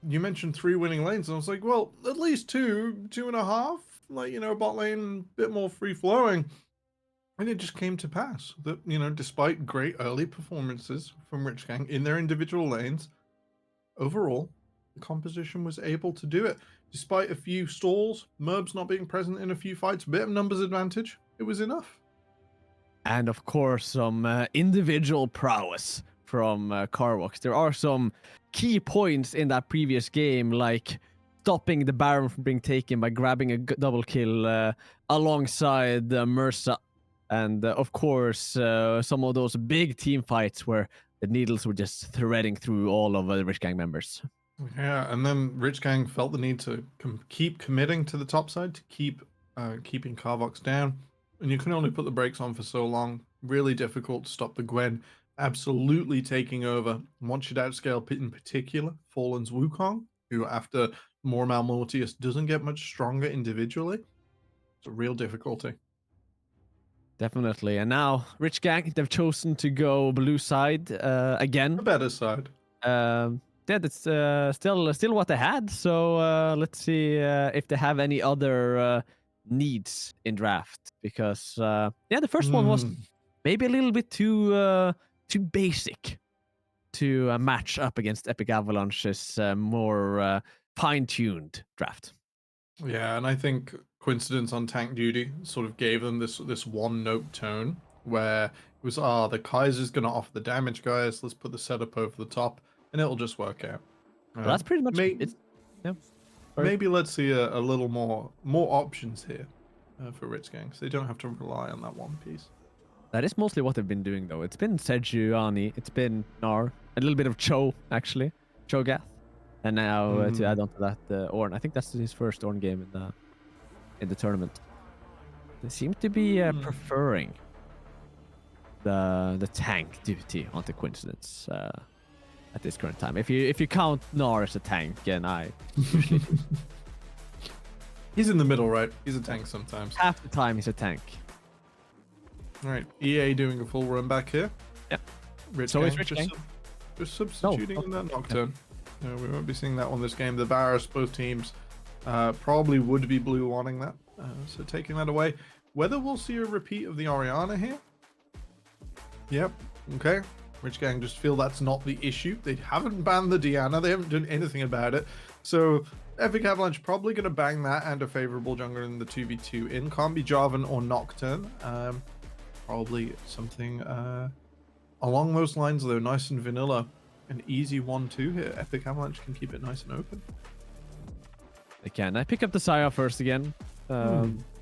you mentioned 3 winning lanes, and I was like, well, at least 2.5. Like, bot lane, a bit more free flowing. And it just came to pass that, despite great early performances from Rich Gang in their individual lanes, overall, the composition was able to do it. Despite a few stalls, Merbs not being present in a few fights, a bit of numbers advantage, it was enough. And of course, some individual prowess from Carvox. There are some key points in that previous game, like stopping the Baron from being taken by grabbing a double kill alongside Mursa. And of course, some of those big team fights where the needles were just threading through all of the Rich Gang members. Yeah, and then Rich Gang felt the need to keep committing to the top side, to keep keeping Carvox down. And you can only put the brakes on for so long. Really difficult to stop the Gwen absolutely taking over. And once you'd outscale, in particular, Fallen's Wukong, who after Mormal Mortius doesn't get much stronger individually. It's a real difficulty. Definitely. And now, Rich Gang, they've chosen to go blue side again. The better side. Yeah, that's still what they had. So let's see if they have any other needs in draft. Because, the first one was maybe a little bit too basic to match up against Epic Avalanche's more fine-tuned draft. Yeah, and I think coincidence on tank duty sort of gave them this one note tone where it was the Kaiser's gonna offer the damage, guys, let's put the setup over the top and it'll just work out. Well, that's pretty much it. Yeah. Maybe let's see a little more options here for Rich Gang, so they don't have to rely on that one piece. That is mostly what they've been doing, though. It's been Sejuani, it's been Gnar, a little bit of Cho, actually, Cho'Gath, and now to add on to that, Ornn. I think that's his first Ornn game in the tournament. They seem to be preferring the tank duty onto Coincidence at this current time. If you count Gnar as a tank, and I usually do. He's in the middle, right? He's a tank sometimes. Half the time he's a tank. All right, EA doing a full run back here. Yeah. Rich so Gang, is Rich Gang. Just substituting in that Nocturne. No, we won't be seeing that one this game. The Varus, both teams probably would be blue wanting that. So taking that away. Whether we'll see a repeat of the Orianna here? Yep. Okay. Rich Gang just feel that's not the issue. They haven't banned the Diana. They haven't done anything about it. So Epic Avalanche probably going to bang that and a favorable jungler in the 2v2 in. Can't be Jarvan or Nocturne. Probably something along those lines, though. Nice and vanilla. An easy 1-2 here. Epic Avalanche can keep it nice and open. They can. I pick up the Saya first again.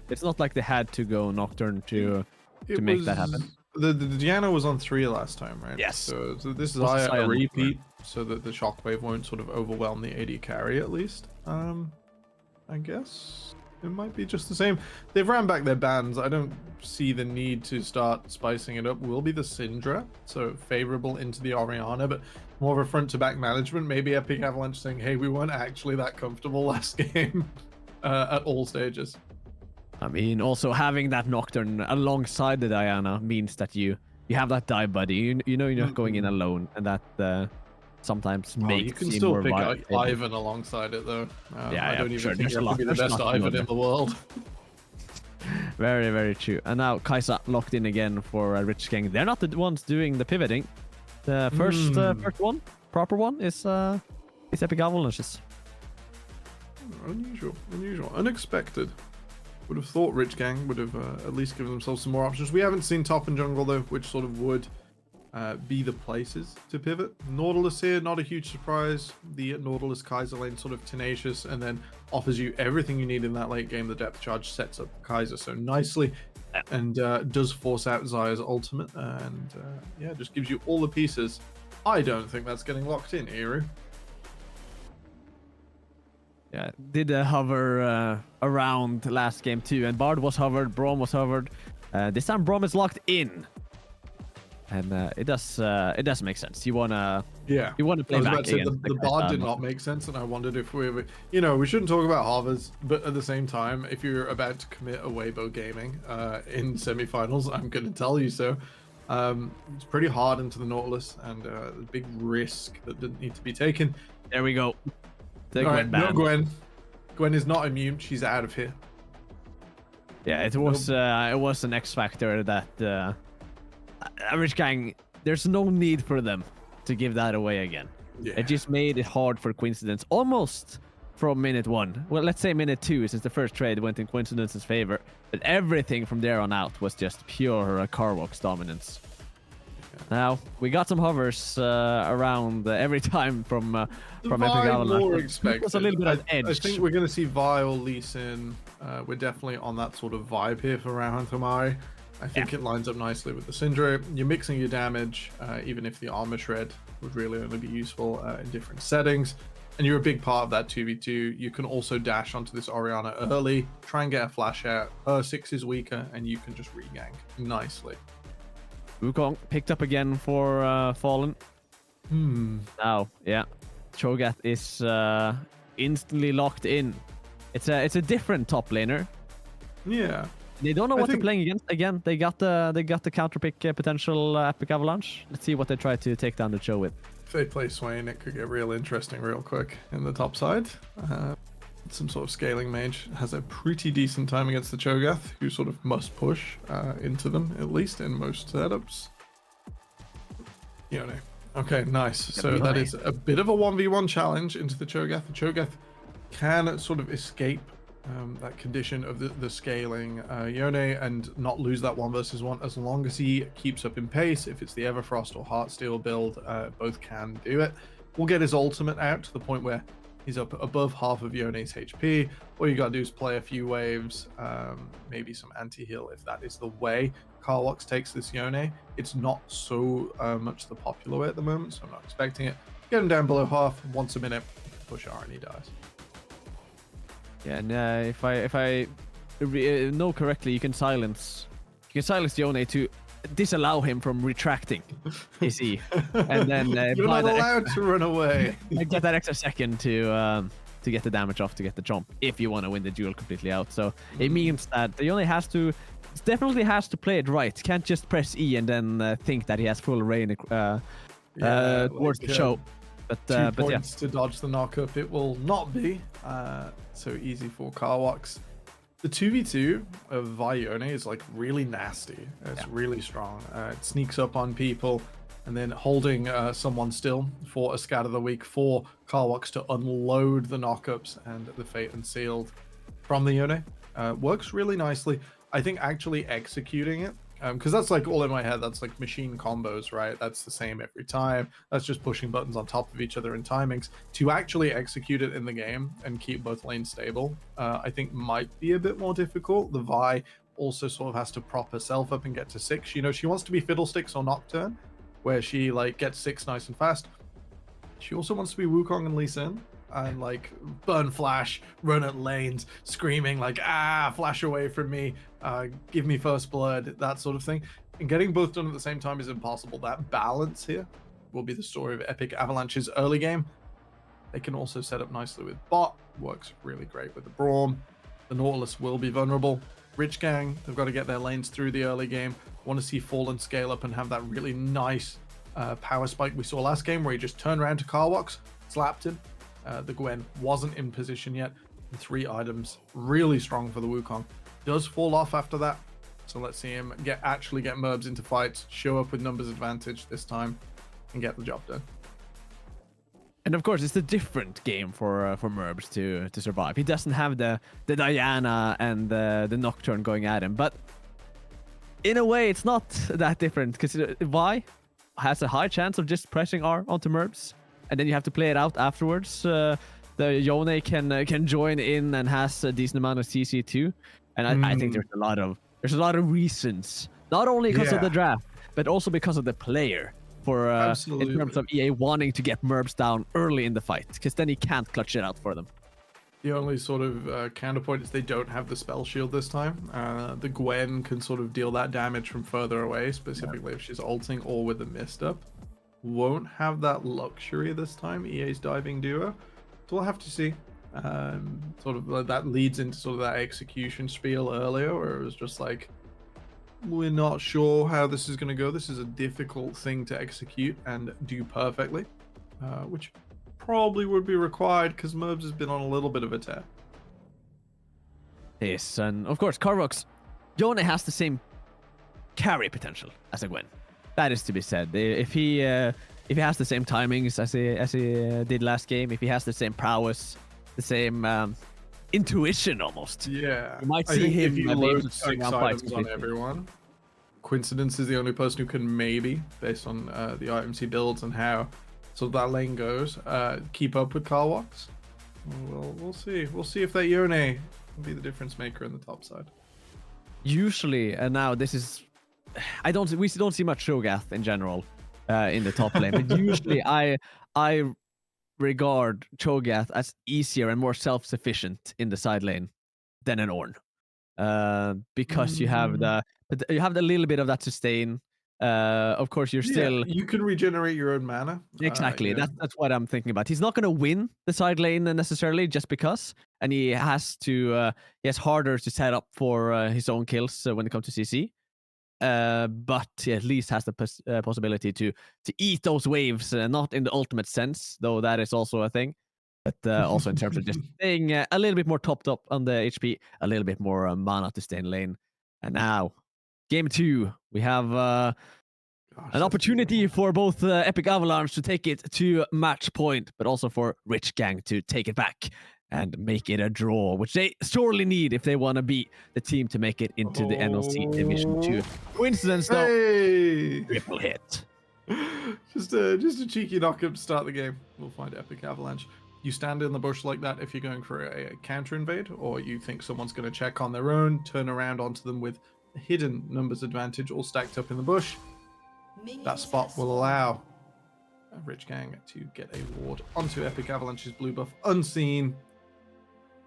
It's not like they had to go Nocturne to make that happen. The Diana was on 3 last time, right? Yes. So this is a repeat, so that the shockwave won't sort of overwhelm the AD carry at least. I guess it might be just the same. They've ran back their bans. I don't see the need to start spicing it up. Will be the Syndra, so favorable into the Orianna, but more of a front-to-back management. Maybe Epic Avalanche saying, hey, we weren't actually that comfortable last game at all stages. I mean, also having that Nocturne alongside the Diana means that you have that dive buddy. You know you're not going in alone, and that sometimes makes you can it still more pick viable. Ivan alongside it though. I don't even think there's it could be the best Ivan in the world. Very, very true. And now Kai'Sa locked in again for Rich Gang. They're not the ones doing the pivoting. The first one, proper one, is Epic Avalanche's. Unusual, unexpected. Would have thought Rich Gang would have at least given themselves some more options. We haven't seen top and jungle though, which sort of would be the places to pivot. Nautilus here, not a huge surprise. The Nautilus Kaiser lane sort of tenacious and then offers you everything you need in that late game. The depth charge sets up Kaiser so nicely and does force out Zaya's ultimate and just gives you all the pieces. I don't think that's getting locked in, Eru. Yeah, did hover around last game too, and Bard was hovered, Braum was hovered. This time Braum is locked in, and it does make sense. You wanna Yeah. You want to I play was about back to say against the bard did not make sense, and I wondered if we were, we shouldn't talk about Harvard's, but at the same time, if you're about to commit a Weibo gaming in semifinals, I'm going to tell you so. It's pretty hard into the Nautilus, and a big risk that didn't need to be taken. There we go. The All Gwen right, no ban. Gwen. Gwen is not immune. She's out of here. Yeah, it was an X factor that Rich Gang. There's no need for them to give that away again. Yeah. It just made it hard for Coincidence almost from minute 1. Well, let's say minute 2, since the first trade went in Coincidence's favor. But everything from there on out was just pure Carwox dominance. Now we got some hovers around every time from Epic Avalanche. More expected. It was a little bit of edge. I think we're going to see Vile, Lee Sin. We're definitely on that sort of vibe here for Rauhan Tamari. I think it lines up nicely with the Syndra. You're mixing your damage, even if the Armor Shred would really only be useful in different settings. And you're a big part of that 2v2. You can also dash onto this Orianna early, try and get a flash out. Her 6 is weaker, and you can just regank nicely. Wukong picked up again for Fallen. Now, yeah, Cho'Gath is instantly locked in. It's a different top laner. Yeah. They don't know what they're playing against. Again, they got the counter pick potential Epic Avalanche. Let's see what they try to take down the Cho with. If they play Swain, it could get real interesting real quick in the top side. Some sort of scaling mage has a pretty decent time against the Cho'Gath, who sort of must push into them, at least in most setups. Yone. Okay, nice. So that is a bit of a 1v1 challenge into the Cho'Gath. The Cho'Gath can sort of escape that condition of the scaling Yone and not lose that 1 versus 1 as long as he keeps up in pace. If it's the Everfrost or Heartsteel build, both can do it. We'll get his ultimate out to the point where he's up above half of Yone's HP. All you gotta do is play a few waves, maybe some anti-heal if that is the way Carwox takes this Yone. It's not so much the popular way at the moment, so I'm not expecting it. Get him down below half, once a minute, push R and he dies. Yeah, and if I know correctly, you can silence Yone to disallow him from retracting his E, and then you're not allowed to run away. Get that extra second to get the damage off to get the jump if you want to win the duel completely out. So it means that Yone definitely has to play it right. Can't just press E and then think that he has full reign towards the show. But 2 points to dodge the knockup. It will not be so easy for Carwox. The 2v2 of Vione is like really nasty. It's really strong. It sneaks up on people and then holding someone still for a scat of the week for Carwox to unload the knockups and the Fate Unsealed from the Yone. Works really nicely. I think actually executing it, because that's like all in my head, that's like machine combos, right? That's the same every time. That's just pushing buttons on top of each other in timings. To actually execute it in the game and keep both lanes stable, I think might be a bit more difficult. The Vi also sort of has to prop herself up and get to 6. You know, she wants to be Fiddlesticks or Nocturne, where she like gets 6 nice and fast. She also wants to be Wukong and Lee Sin and like burn flash, run at lanes, screaming like, flash away from me, give me first blood, that sort of thing. And getting both done at the same time is impossible. That balance here will be the story of Epic Avalanche's early game. They can also set up nicely with bot, works really great with the Braum. The Nautilus will be vulnerable. Rich Gang, they've got to get their lanes through the early game. Want to see Fallen scale up and have that really nice power spike we saw last game where he just turned around to Carwox, slapped him. The Gwen wasn't in position yet. And 3 items, really strong for the Wukong. Does fall off after that. So let's see him actually get Merbs into fights, show up with numbers advantage this time, and get the job done. And of course, it's a different game for Merbs to survive. He doesn't have the Diana and the Nocturne going at him, but in a way, it's not that different because Vi has a high chance of just pressing R onto Merbs, and then you have to play it out afterwards. The Yone can join in and has a decent amount of CC too, and I think there's a lot of reasons, not only because of the draft, but also because of the player. In terms of EA wanting to get Merbs down early in the fight, because then he can't clutch it out for them. The only sort of counterpoint is they don't have the spell shield this time. The Gwen can sort of deal that damage from further away, specifically if she's ulting or with a mist up. won't have that luxury this time, EA's diving duo. So we'll have to see. Sort of that leads into sort of that execution spiel earlier, where it was just like, we're not sure how this is going to go. This is a difficult thing to execute and do perfectly, which probably would be required because Merbs has been on a little bit of a tear. Yes, and of course, Carvox, Yone has the same carry potential as a Gwen. That is to be said. If he has the same timings as he did last game, if he has the same prowess, the same intuition almost. Yeah, you might I see think him if you be able load to 6 turn around fights items on completely. everyone, Coincidence is the only person who can maybe, based on the items he builds and how sort of that lane goes, keep up with Carvox. We'll see. We'll see if that Yone can be the difference maker in the top side. Usually, and now this is, we don't see much Shogath in general in the top lane, but usually I regard Cho'Gath as easier and more self-sufficient in the side lane than an Ornn, because you have the little bit of that sustain. Of course, you're still you can regenerate your own mana. exactly. That's what I'm thinking about. He's not going to win the side lane necessarily just because, and he has harder to set up for his own kills when it comes to CC. But he at least has the possibility to eat those waves, not in the ultimate sense, though that is also a thing, but also in terms of just staying a little bit more topped up on the HP, a little bit more mana to stay in lane. And now, game 2, we have an opportunity for both Epic Avalanche to take it to match point, but also for Rich Gang to take it back and make it a draw, which they sorely need if they want to beat the team to make it into the NLC Division 2. Coincidence, though. Hey! Triple hit. just a cheeky knock-up to start the game. We'll find Epic Avalanche. You stand in the bush like that if you're going for a counter invade, or you think someone's going to check on their own, turn around onto them with a hidden numbers advantage all stacked up in the bush. That spot will allow Rich Gang to get a ward onto Epic Avalanche's blue buff unseen.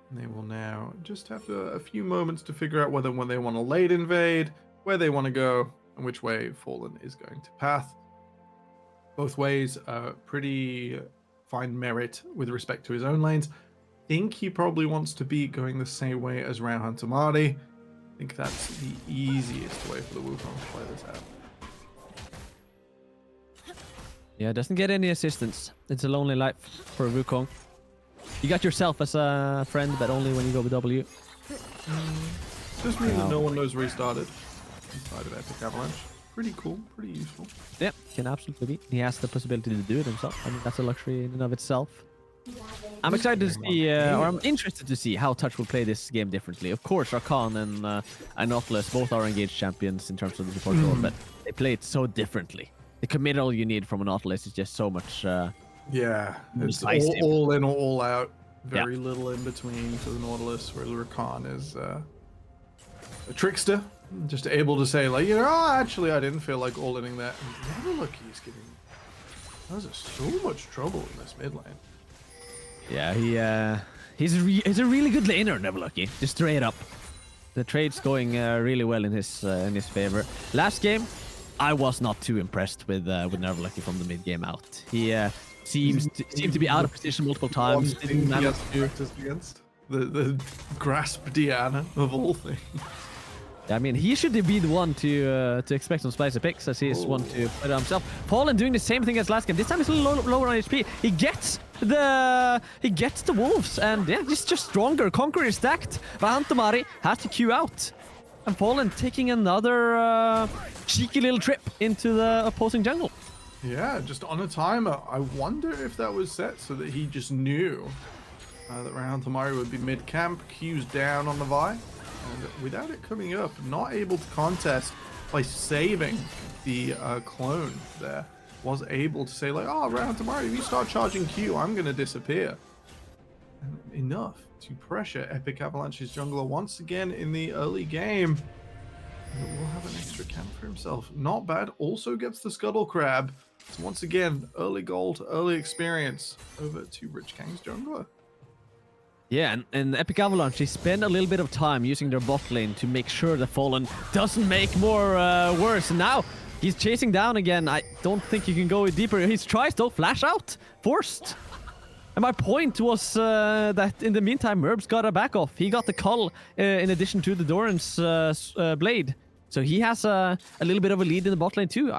And they will now just have a few moments to figure out whether when they want to late invade, where they want to go, and which way Fallen is going to path. Both ways pretty fine merit with respect to his own lanes. I think he probably wants to be going the same way as Rauhan Tamari. I think that's the easiest way for the Wukong to play this out. Yeah, doesn't get any assistance. It's a lonely life for Wukong. You got yourself as a friend, but only when you go with W. Just means that no one knows where he started inside of Epic Avalanche. Pretty cool, pretty useful. Yeah, can absolutely be. He has the possibility to do it himself. I mean, that's a luxury in and of itself. I'm excited to see, or I'm interested to see how Touch will play this game differently. Of course, Rakan and Nautilus both are engaged champions in terms of the support role, but they play it so differently. The committal you need from a Nautilus is just so much. Yeah, it's all in or all out. Very little in between for the Nautilus, where Rakan is a trickster, just able to say like, actually I didn't feel like all-inning that. And Neverlucky is giving so much trouble in this mid lane. Yeah, he's a really good laner, Neverlucky. Just straight up. The trade's going really well in his favor. Last game, I was not too impressed with Neverlucky from the mid game out. He seemed to be out of position multiple times. Didn't manage to against the grasp Diana of all things. I mean, he should be the one to expect some spicy picks, as he is one to put it himself. Fallen doing the same thing as last game. This time he's a little lower on HP. He gets the wolves, and yeah, just stronger. Conqueror is stacked. Rauhan Tamari has to queue out, and Fallen taking another cheeky little trip into the opposing jungle. Yeah, just on a timer. I wonder if that was set so that he just knew that Rauhan Tamari would be mid-camp, Q's down on the Vi, and without it coming up, not able to contest by saving the clone there, was able to say like, oh, Rauhan Tamari, if you start charging Q, I'm going to disappear. And enough to pressure Epic Avalanche's jungler once again in the early game. And will have an extra camp for himself. Not bad. Also gets the Scuttle Crab. So once again, early gold, early experience over to Rich Gang's jungler. Yeah, and Epic Avalanche, they spend a little bit of time using their bot lane to make sure the Fallen doesn't make more worse. And now, He's chasing down again. I don't think he can go deeper. He tries though. Flash out. Forced. And my point was that in the meantime, Merbs got a back off. He got the cull in addition to the Doran's blade. So he has a little bit of a lead in the bot lane too.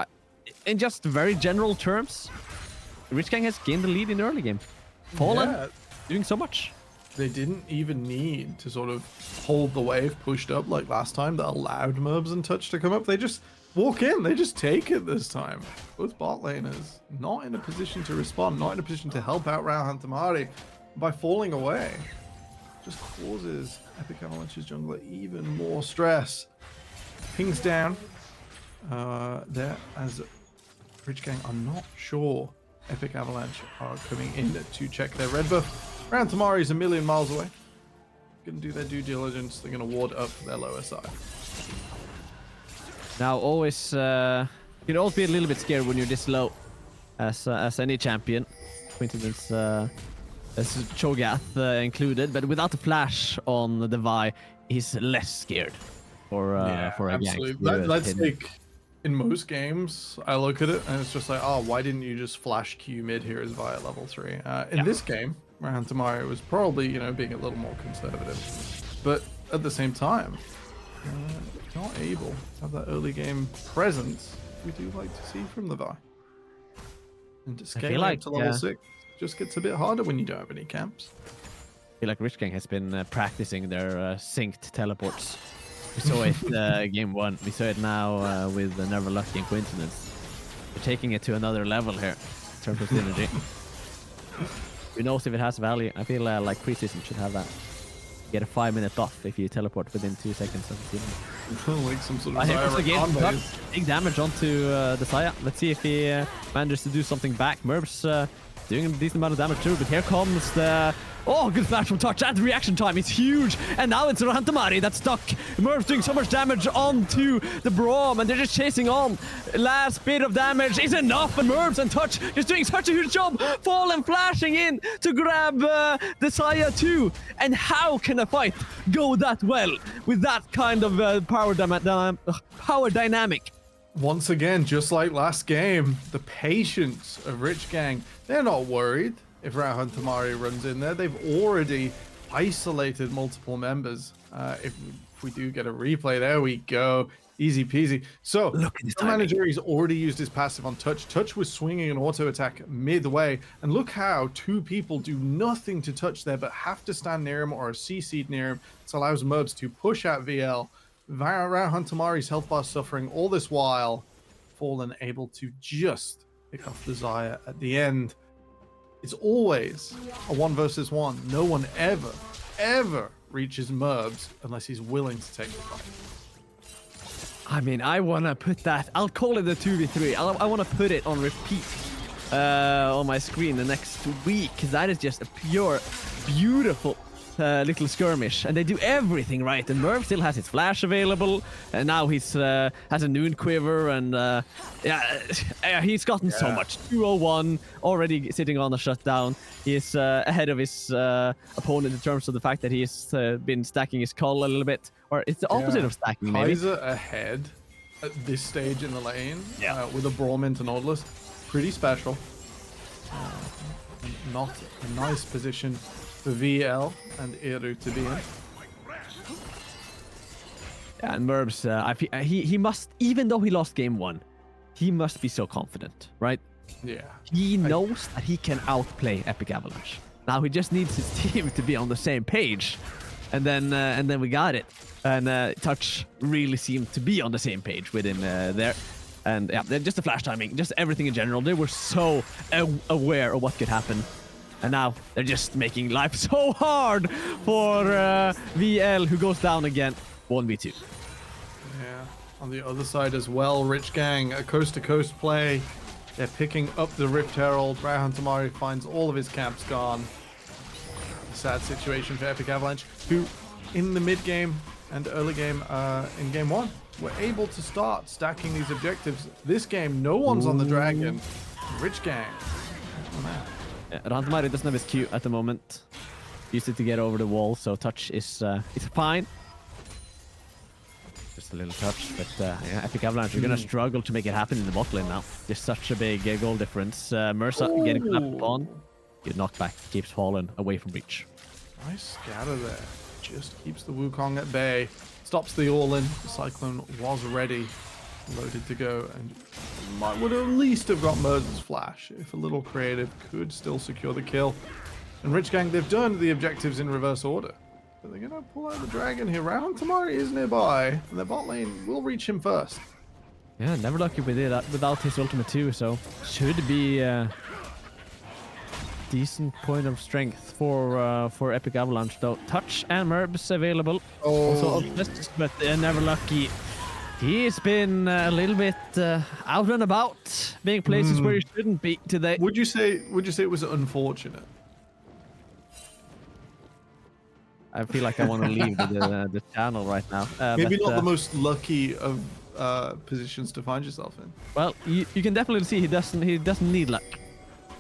In just very general terms, Rich Gang has gained the lead in the early game. Fallen doing so much. They didn't even need to sort of hold the wave pushed up like last time that allowed Merbs and Touch to come up. They just walk in. They just take it this time. Both bot laners not in a position to respond, not in a position to help out Rao Hantamari by falling away. Just causes Epic Avalanche's jungler even more stress. Pings down there as Rich Gang are not sure Epic Avalanche are coming in to check their red buff. Rao Hantamari is a million miles away. Gonna do their due diligence. They're gonna ward up their lower side. Now, always, you can always be a little bit scared when you're this low, as any champion. Coincidence, as Cho'Gath included, but without the flash on the Vi, he's less scared for a absolutely. gank. That's like in most games, I look at it and it's just like, oh, why didn't you just flash Q mid here as Vi at level 3? In this game, Rao Hantamari was probably, being a little more conservative, but at the same time, not able to have that early game presence we do like to see from the Vi. And to scale up to level 6 just gets a bit harder when you don't have any camps. I feel like Rich Gang has been practicing their synced teleports. We saw it game 1. We saw it now with Never Lucky and Coincidence. They're taking it to another level here in terms of synergy. Who knows if it has value? I feel like Preseason should have that. Get a 5-minute buff if you teleport within 2 seconds of the team. Like some sort of big damage onto the Saya. Let's see if he manages to do something back. Merbs doing a decent amount of damage too, but here comes the... Oh, good flash from Touch, and the reaction time is huge. And now it's Rao Hantamari that's stuck. Merbs doing so much damage onto the Braum, and they're just chasing on. Last bit of damage is enough, and Merbs and Touch just doing such a huge job. Fallen flashing in to grab the Saya too. And how can a fight go that well with that kind of power dynamic? Once again, just like last game, the patience of Rich Gang, they're not worried if Rao Hantamari runs in there. They've already isolated multiple members. If we do get a replay, there we go. Easy peasy. So, look at this manager, he's already used his passive on Touch. Touch was swinging an auto attack midway. And look how 2 people do nothing to Touch there, but have to stand near him or a CC near him. This allows Merbs to push out VL. Rao Hantamari's health bar suffering all this while. Fallen able to just pick off the Xayah at the end. It's always a 1 versus 1. No one ever reaches Merbs unless he's willing to take the fight. I mean, I want to put that... I'll call it a 2v3. I want to put it on repeat on my screen the next week, because that is just a pure, beautiful little skirmish, and they do everything right. And Merv still has his flash available, and now he's has a noon quiver, and he's gotten so much. 201 already sitting on a shutdown. He's ahead of his opponent in terms of the fact that he's been stacking his cull a little bit, or it's the opposite of stacking. Maybe Kaiser ahead at this stage in the lane, with a Braum into Nautilus, pretty special. Not a nice position for VL and Eru to be in. Yeah, and Merbs, he must, even though he lost game 1, he must be so confident, right? Yeah. He knows that he can outplay Epic Avalanche. Now he just needs his team to be on the same page, and then we got it. And Touch really seemed to be on the same page with him there. And yeah, just the flash timing, just everything in general. They were so aware of what could happen. And now they're just making life so hard for VL, who goes down again, 1v2. Yeah, on the other side as well, Rich Gang, a coast-to-coast play. They're picking up the Rift Herald. Rao Hantamari finds all of his camps gone. A sad situation for Epic Avalanche, who in the mid-game and early game in game 1 were able to start stacking these objectives. This game, no one's on the dragon. Rich Gang. Oh, man. Hantamari doesn't have his Q at the moment. Used it to get over the wall, so Touch is fine. Just a little touch, but yeah, Epic Avalanche, you're gonna struggle to make it happen in the bot lane now. There's such a big goal difference. Mersa getting clapped upon. Your knockback keeps falling away from reach. Nice scatter there. Just keeps the Wukong at bay. Stops the all-in. The Cyclone was ready, loaded to go, and would at least have got Moses' flash if a little creative could still secure the kill. And Rich Gang, they've done the objectives in reverse order. But they're going to pull out the dragon here. Round Tamari is nearby, and their bot lane will reach him first. Yeah, never lucky with it without his ultimate too, so should be a decent point of strength for Epic Avalanche though. Touch and Merbs available. Also ultimates, but never lucky. He's been a little bit out and about, being places where he shouldn't be today. Would you say it was unfortunate? I feel like I want to leave the channel right now. Maybe not the most lucky of positions to find yourself in. Well, you can definitely see he doesn't need luck.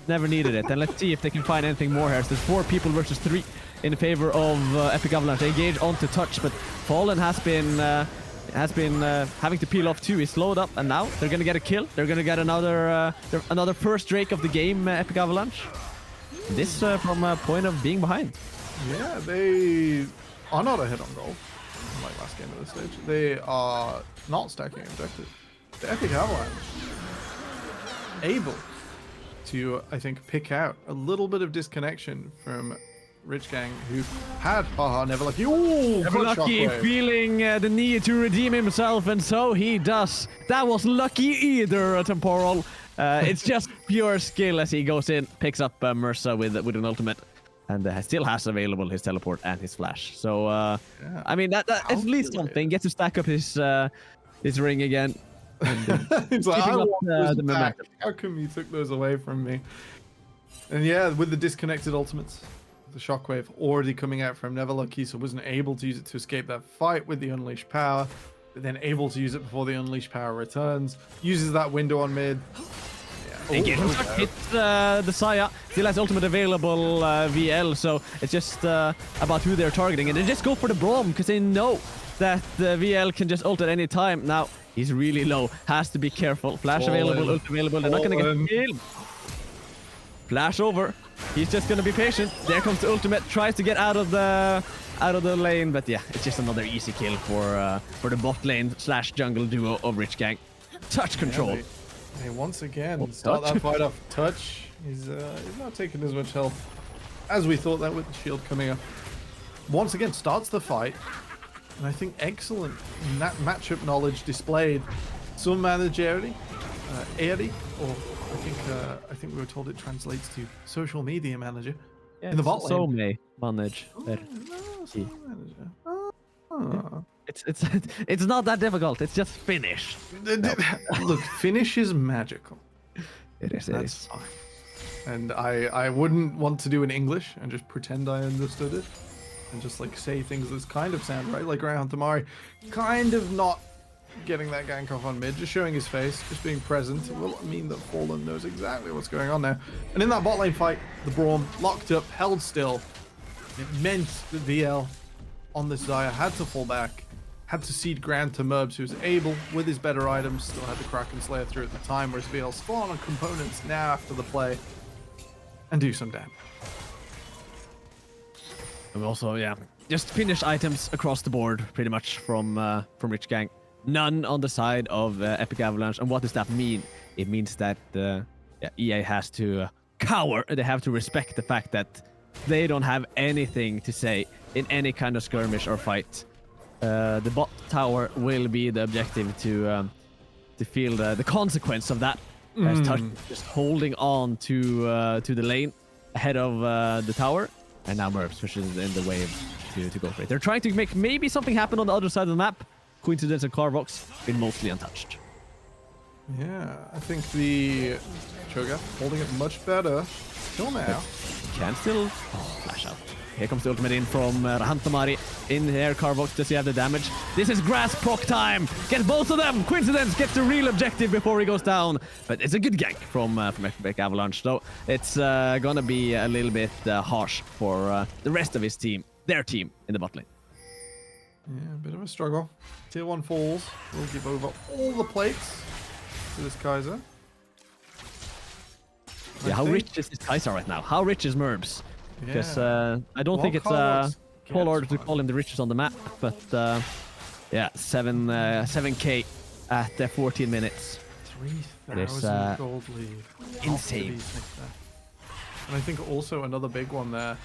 Never needed it. And let's see if they can find anything more here. So there's 4 people versus 3 in favor of Epic Avalanche. They engage onto touch, but Fallen has been having to peel off too. He's slowed up, and now they're gonna get a kill. They're gonna get another first Drake of the game, Epic Avalanche. This from a point of being behind. Yeah, they are not ahead on goal, like last game of the stage. They are not stacking objectives. The Epic Avalanche able to, I think, pick out a little bit of disconnection from Rich Gang, who had Never Lucky. Ooh, Never Lucky feeling the need to redeem himself, and so he does. That was lucky either, Temporal. It's just pure skill as he goes in, picks up Mersa with an ultimate. And still has available his teleport and his flash. So, yeah. I mean, that at least something. Get to stack up his ring again. And, it's like, I want the momentum. How come you took those away from me? And yeah, with the disconnected ultimates, the shockwave already coming out from Never Lucky, so wasn't able to use it to escape that fight with the unleashed power, but then able to use it before the unleashed power returns. Uses that window on mid. Hits the Saya, still has ultimate available VL, so it's just about who they're targeting, and they just go for the Braum because they know that the VL can just ult at any time. Now he's really low, has to be careful. Flash available, ult available. They're not gonna get killed. Flash over. He's just gonna be patient. There comes the ultimate. Tries to get out of the lane, but yeah, it's just another easy kill for the bot lane / jungle duo of Rich Gang. Touch control. Yeah, they once again start that fight off. Touch. He's not taking as much health as we thought that with the shield coming up. Once again starts the fight, and I think excellent matchup knowledge displayed. Some managerity, or I think we were told it translates to social media manager in the bot lane. So may manage. It's not that difficult. It's just finish. Look, finish is magical. It is. That's fine. And I wouldn't want to do in English and just pretend I understood it and just like say things that kind of sound right, like Ryan Tamari, kind of not getting that gank off on mid, just showing his face, just being present. Will mean that Fallen knows exactly what's going on now. And in that bot lane fight, the Braum locked up, held still. It meant that VL on this Zaya had to fall back, had to cede ground to Merbs, who was able, with his better items, still had the Kraken Slayer through at the time, whereas VL spawn on components now after the play and do some damage. And also, yeah, just finish items across the board, pretty much from Rich Gang. None on the side of Epic Avalanche. And what does that mean? It means that EA has to cower. They have to respect the fact that they don't have anything to say in any kind of skirmish or fight. The bot tower will be the objective to feel the consequence of that. As Touch just holding on to the lane ahead of the tower, and now Merbs pushes in the wave to go for it. They're trying to make maybe something happen on the other side of the map. Coincidence and Carvox been mostly untouched. Yeah, I think the Cho'Gath holding it much better till now. Can still flash out. Here comes the ultimate in from Rahantamari. In here, Carvox, does he have the damage? This is grass proc time! Get both of them! Coincidence gets the real objective before he goes down. But it's a good gank from Epic Avalanche, though. It's gonna be a little bit harsh for the rest of his team. Their team in the bot lane. Yeah, a bit of a struggle. Tier 1 falls. We'll give over all the plates to this Kaiser. Yeah, how rich is this Kaiser right now? How rich is Merbs? Because I don't think it's a tall order to call him the richest on the map, but yeah, 7k at 14 minutes. 3,000 gold lead. Insane. And I think also another big one there.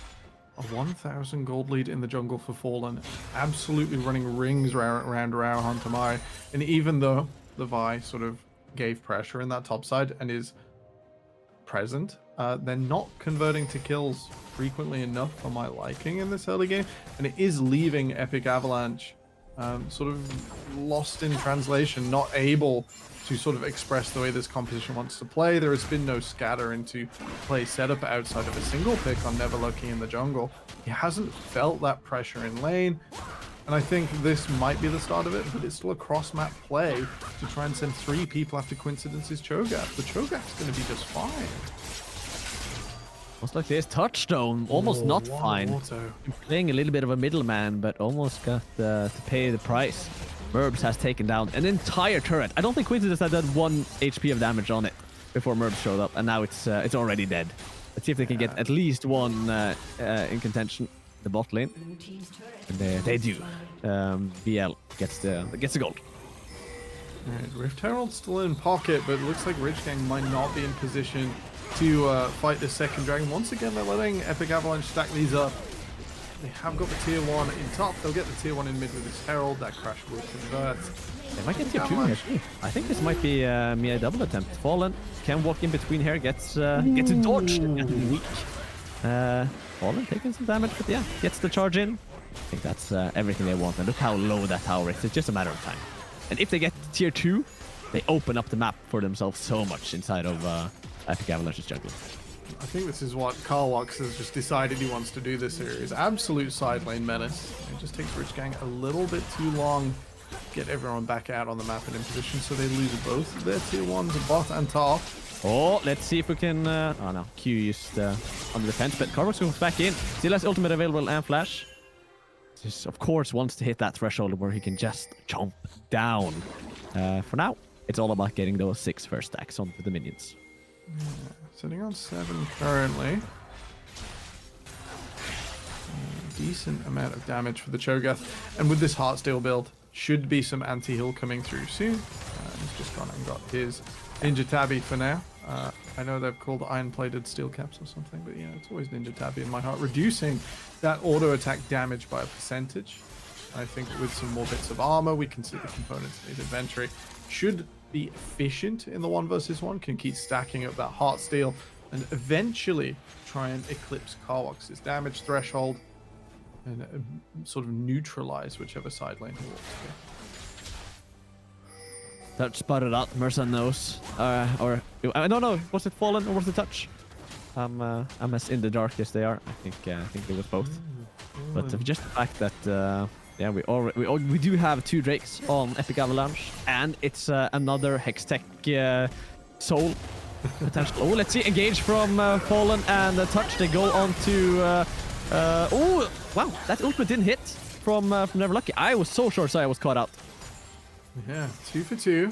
A 1,000 gold lead in the jungle for Fallen. Absolutely running rings around Rao Huntamai. And even though the Vi sort of gave pressure in that top side and is present, they're not converting to kills frequently enough for my liking in this early game. And it is leaving Epic Avalanche sort of lost in translation, not able to sort of express the way this composition wants to play. There has been no scatter into play setup outside of a single pick on Never Lucky in the jungle. He hasn't felt that pressure in lane, and I think this might be the start of it, but it's still a cross-map play to try and send 3 people after Coincidence's Cho'Gath. The Cho'Gath's going to be just fine. Most like this touchstone, almost not fine. Playing a little bit of a middleman, but almost got to pay the price. Merbs has taken down an entire turret. I don't think Coincidence had done 1 HP of damage on it before Merbs showed up, and now it's already dead. Let's see if they can get at least one in contention. The bot lane, and they do. BL gets the gold. Right, Rift Herald still in pocket, but it looks like Rich Gang might not be in position to fight the second dragon. Once again, they're letting Epic Avalanche stack these up. They have got the tier 1 in top. They'll get the tier 1 in mid with this Herald. That crash will convert. They might get tier 2 here too. I think this might be a double attempt. Fallen can walk in between here, gets a dodge and weak. Fallen taking some damage, but yeah, gets the charge in. I think that's everything they want. And look how low that tower is. It's just a matter of time. And if they get tier 2, they open up the map for themselves so much inside of Epic Avalanche's jungle. I think this is what Carlwox has just decided he wants to do this series. Absolute side lane menace. It just takes Rich Gang a little bit too long to get everyone back out on the map and in position, so they lose both of their tier 1s, bot and top. Oh, let's see if we can... oh no, Q used on the defense, but Carlwox goes back in. Still has ultimate available and flash. Just, of course, wants to hit that threshold where he can just jump down. For now, it's all about getting those 6 first stacks onto the minions. Yeah, sitting on 7 currently. Decent amount of damage for the Cho'Gath. And with this Heartsteel build, should be some anti-heal coming through soon. He's just gone and got his Ninja Tabby for now. I know they've called iron-plated steel caps or something, but yeah, it's always Ninja Tabby in my heart. Reducing that auto-attack damage by a percentage. I think with some more bits of armor, we can see the components in inventory. Should be efficient in the 1 versus 1, can keep stacking up that Heartsteel and eventually try and eclipse Carlwox's damage threshold and sort of neutralize whichever side lane he walks to. Touch spotted out, Mercer knows. Or I don't know, was it Fallen or was it Touch? I'm as in the dark as they are. I think it was both. But just the fact that yeah, we do have 2 Drakes on Epic Avalanche, and it's another Hextech soul potential. Oh, let's see, engage from Fallen and Touch. They go on to oh wow, that ultimate didn't hit from Never Lucky. I was so sure I was caught out. Yeah, 2 for 2.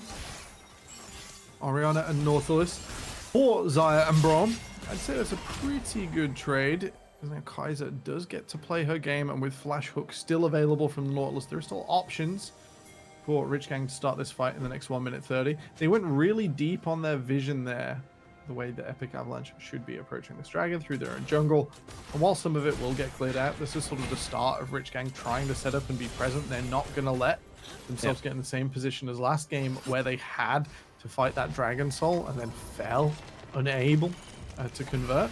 Orianna and Nautilus for Xayah and Braum. I'd say that's a pretty good trade. Now Kaiser does get to play her game, and with Flash Hook still available from the Nautilus, there are still options for Rich Gang to start this fight in the next 1 minute 30. They went really deep on their vision there, the way the Epic Avalanche should be approaching this dragon through their own jungle. And while some of it will get cleared out, this is sort of the start of Rich Gang trying to set up and be present. They're not going to let themselves get in the same position as last game, where they had to fight that Dragon Soul and then fell unable to convert.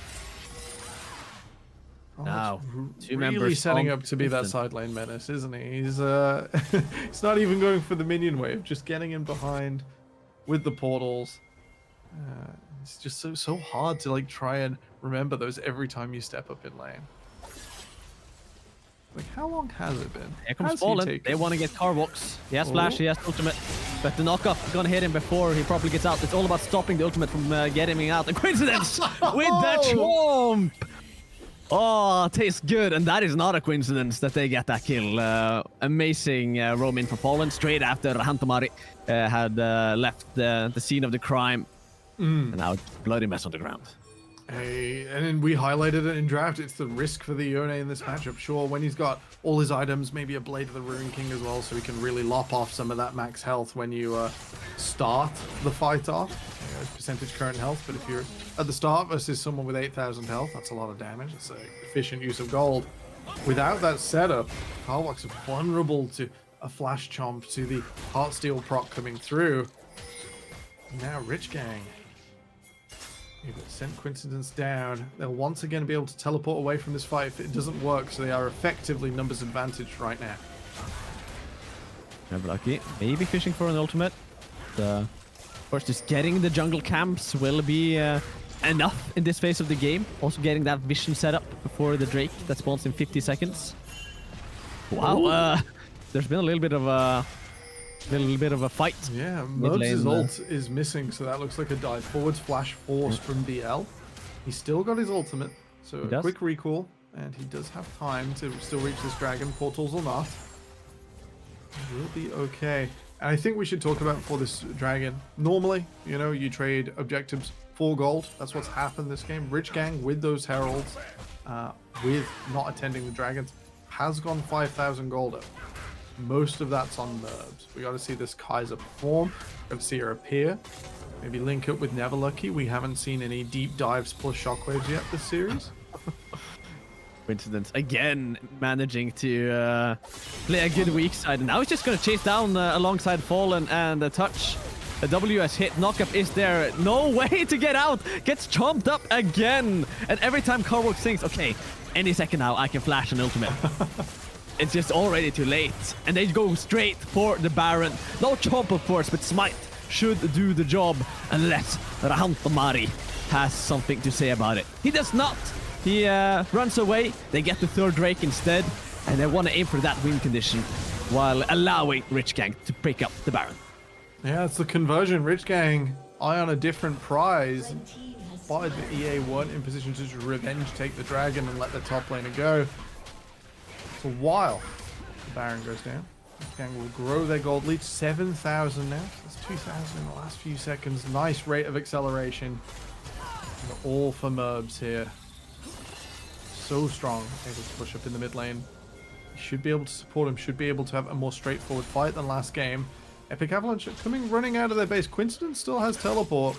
Oh, now, 2 really members setting up to be that side lane menace, isn't he? He's he's not even going for the minion wave, just getting in behind with the portals. It's just so hard to like try and remember those every time you step up in lane. Like, how long has it been? Here comes Fallen. They want to get Carlwox. He has flash, he has ultimate, but the knockup is gonna hit him before he probably gets out. It's all about stopping the ultimate from getting him out. The Coincidence with the chomp. Oh, tastes good, and that is not a coincidence that they get that kill. Amazing roam-in from Poland straight after Hantamari had left the scene of the crime. And now bloody mess on the ground. Hey, and then we highlighted it in draft. It's the risk for the Yone in this matchup. Sure, when he's got all his items, maybe a Blade of the Ruin King as well, so he can really lop off some of that max health when you start the fight off. You know, percentage current health, but if you're at the start versus someone with 8,000 health, that's a lot of damage. It's an efficient use of gold. Without that setup, Carbox is vulnerable to a flash chomp, to the Heartsteel proc coming through. Now Rich Gang. If it sent Coincidence down, they'll once again be able to teleport away from this fight if it doesn't work, so they are effectively numbers advantage right now. Never lucky. Maybe fishing for an ultimate. Of course, just getting the jungle camps will be enough in this phase of the game. Also getting that vision set up before the Drake that spawns in 50 seconds. Wow, there's been a little bit of a fight. Yeah, Mobs' ult is missing, so that looks like a dive forwards flash force from DL. He's still got his ultimate, so a quick recall, and he does have time to still reach this dragon, portals or not. He'll be okay. And I think we should talk about for this dragon. Normally, you know, you trade objectives for gold. That's what's happened this game. Rich Gang with those heralds, with not attending the dragons, has gone 5,000 gold up. Most of that's on Merbs. We got to see this Kaiser perform. Got to see her appear. Maybe link up with Never Lucky. We haven't seen any deep dives plus shockwaves yet this series. Coincidence again, managing to play a good weak side. And now he's just going to chase down alongside Fallen and the touch. The WS hit, knockup is there. No way to get out. Gets chomped up again. And every time Carbox thinks, okay, any second now I can flash an ultimate. It's just already too late. And they go straight for the Baron. No chomp, of course, but Smite should do the job unless Rahantamari has something to say about it. He does not. He runs away. They get the third Drake instead. And they want to aim for that win condition while allowing Rich Gang to pick up the Baron. Yeah, it's the conversion. Rich Gang eye on a different prize. But the EA weren't in position to revenge take the dragon and let the top laner go. So while the Baron goes down, Rich Gang will grow their gold lead. 7,000 now. That's 2,000 in the last few seconds. Nice rate of acceleration. All for Merbs here. So strong, able to push up in the mid lane. Should be able to support him, should be able to have a more straightforward fight than last game. Epic Avalanche running out of their base. Coincidence still has teleport.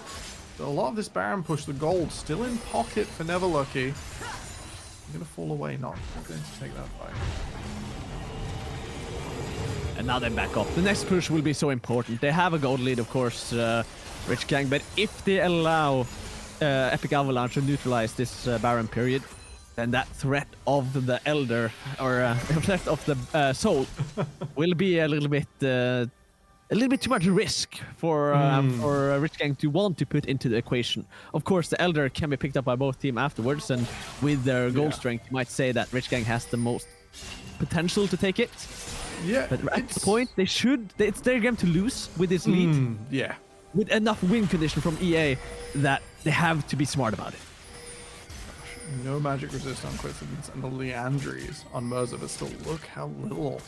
But a lot of this Baron push, the gold still in pocket for Never Lucky. I'm gonna fall away, not going to take that fight. And now they back up. The next push will be so important. They have a gold lead, of course, Rich Gang, but if they allow Epic Avalanche to neutralize this Baron period, then that threat of the Elder, or threat of the Soul, will be a little bit too much risk for Rich Gang to want to put into the equation. Of course, the Elder can be picked up by both teams afterwards, and with their gold strength, you might say that Rich Gang has the most potential to take it. Yeah, but at the point, it's their game to lose with this lead. Yeah. With enough win condition from EA that they have to be smart about it. No magic resist on Coincidence, and the Leandries on Merza, but still look how little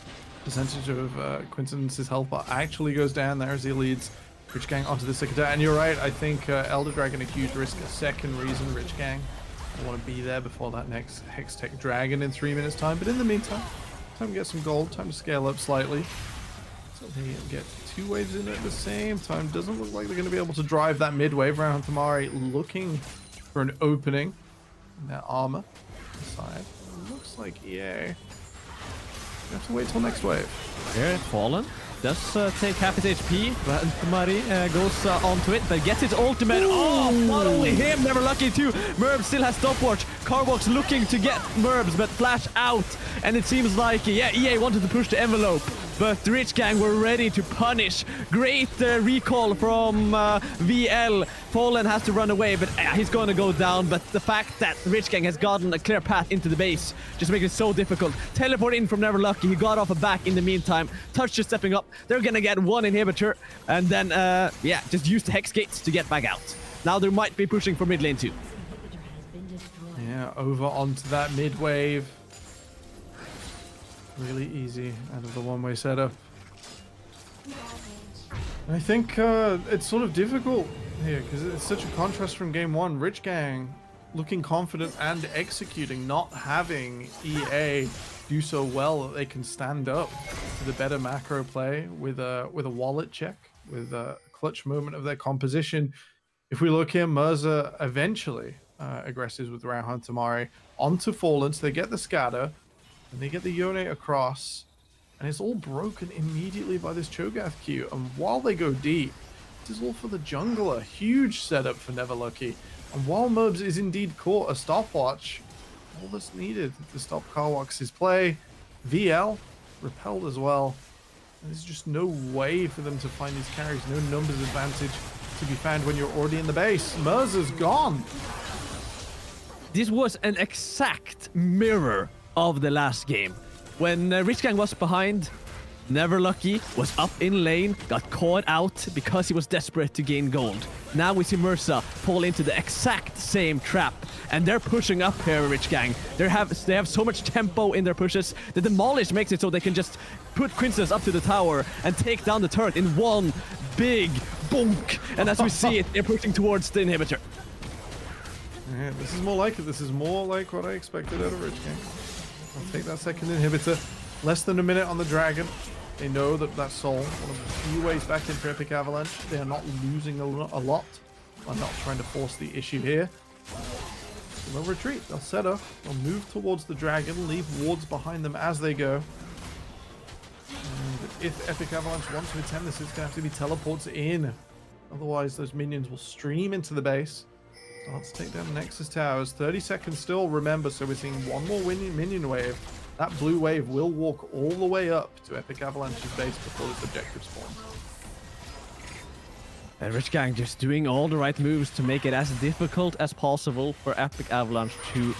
percentage of Coincidence's health bar actually goes down there as he leads Rich Gang onto the Cicada. And you're right, I think Elder Dragon a huge risk. A second reason Rich Gang want to be there before that next Hextech Dragon in 3 minutes time. But in the meantime, time to get some gold, time to scale up slightly. So they get 2 waves in at the same time. Doesn't look like they're going to be able to drive that mid wave. Rahantamari looking for an opening in their armor side. Looks like EA. You have to wait till next wave. Here, Fallen does take half his HP. Rahantamari goes onto it, but gets his ultimate. Oh, not only him, Never Lucky too. Merbs still has stopwatch. Carbox looking to get Merbs, but flash out. And it seems like, yeah, EA wanted to push the envelope, but the Rich Gang were ready to punish. Great recall from VL. Fallen has to run away, but he's going to go down. But the fact that Rich Gang has gotten a clear path into the base just makes it so difficult. Teleport in from Never Lucky. He got off a back in the meantime. Touch just stepping up. They're going to get 1 inhibitor. And then, yeah, just use the Hex Gates to get back out. Now they might be pushing for mid lane too. Yeah, over onto that mid wave. Really easy out of the one-way setup. I think it's sort of difficult here because it's such a contrast from game one. Rich Gang looking confident and executing, not having EA do so well that they can stand up to the better macro play with a wallet check, with a clutch moment of their composition. If we look here, Mirza eventually aggresses with Rauhan Tamari onto Fallen, so they get the scatter and they get the Yone across, and it's all broken immediately by this Cho'Gath Q. And while they go deep, this is all for the jungler. Huge setup for Never Lucky. And while Merbs is indeed caught a stopwatch, all that's needed to stop Karwox's play. VL repelled as well. And there's just no way for them to find these carries, no numbers advantage to be found when you're already in the base. Mirza's gone. This was an exact mirror of the last game. When Rich Gang was behind, Never Lucky was up in lane, got caught out because he was desperate to gain gold. Now we see Mirza fall into the exact same trap, and they're pushing up here, Rich Gang. They have so much tempo in their pushes. The Demolish makes it so they can just put Quintus up to the tower and take down the turret in one big bonk. And as we see it, they're pushing towards the inhibitor. Yeah, this is more like it. This is more like what I expected out of Rich Gang. I'll take that second inhibitor. Less than a minute on the dragon. They know that that's Soul, one of the few ways back into Epic Avalanche. They are not losing a lot. I'm not trying to force the issue here. So they'll retreat. They'll set up. They'll move towards the dragon, leave wards behind them as they go. And if Epic Avalanche wants to attend this, it's going to have to be teleports in. Otherwise, those minions will stream into the base. So let's take down Nexus Towers. 30 seconds still, remember, so we're seeing one more minion wave. That blue wave will walk all the way up to Epic Avalanche's base before its objective spawns. And Rich Gang just doing all the right moves to make it as difficult as possible for Epic Avalanche to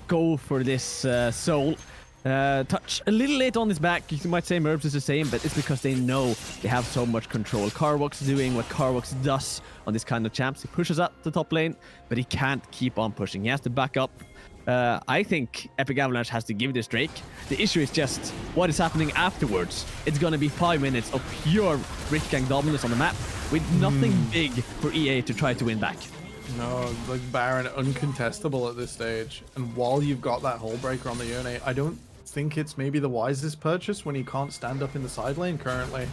go for this soul. Touch a little late on his back. You might say Merbs is the same, but it's because they know they have so much control. Karwox doing what Karwox does on this kind of champs. He pushes up the top lane, but he can't keep on pushing. He has to back up. I think Epic Avalanche has to give this Drake. The issue is just what is happening afterwards. It's gonna be 5 minutes of pure Rich Gang dominance on the map with nothing big for EA to try to win back. No, like Baron uncontestable at this stage. And while you've got that hull breaker on the Yone, I don't think it's maybe the wisest purchase when you can't stand up in the side lane currently.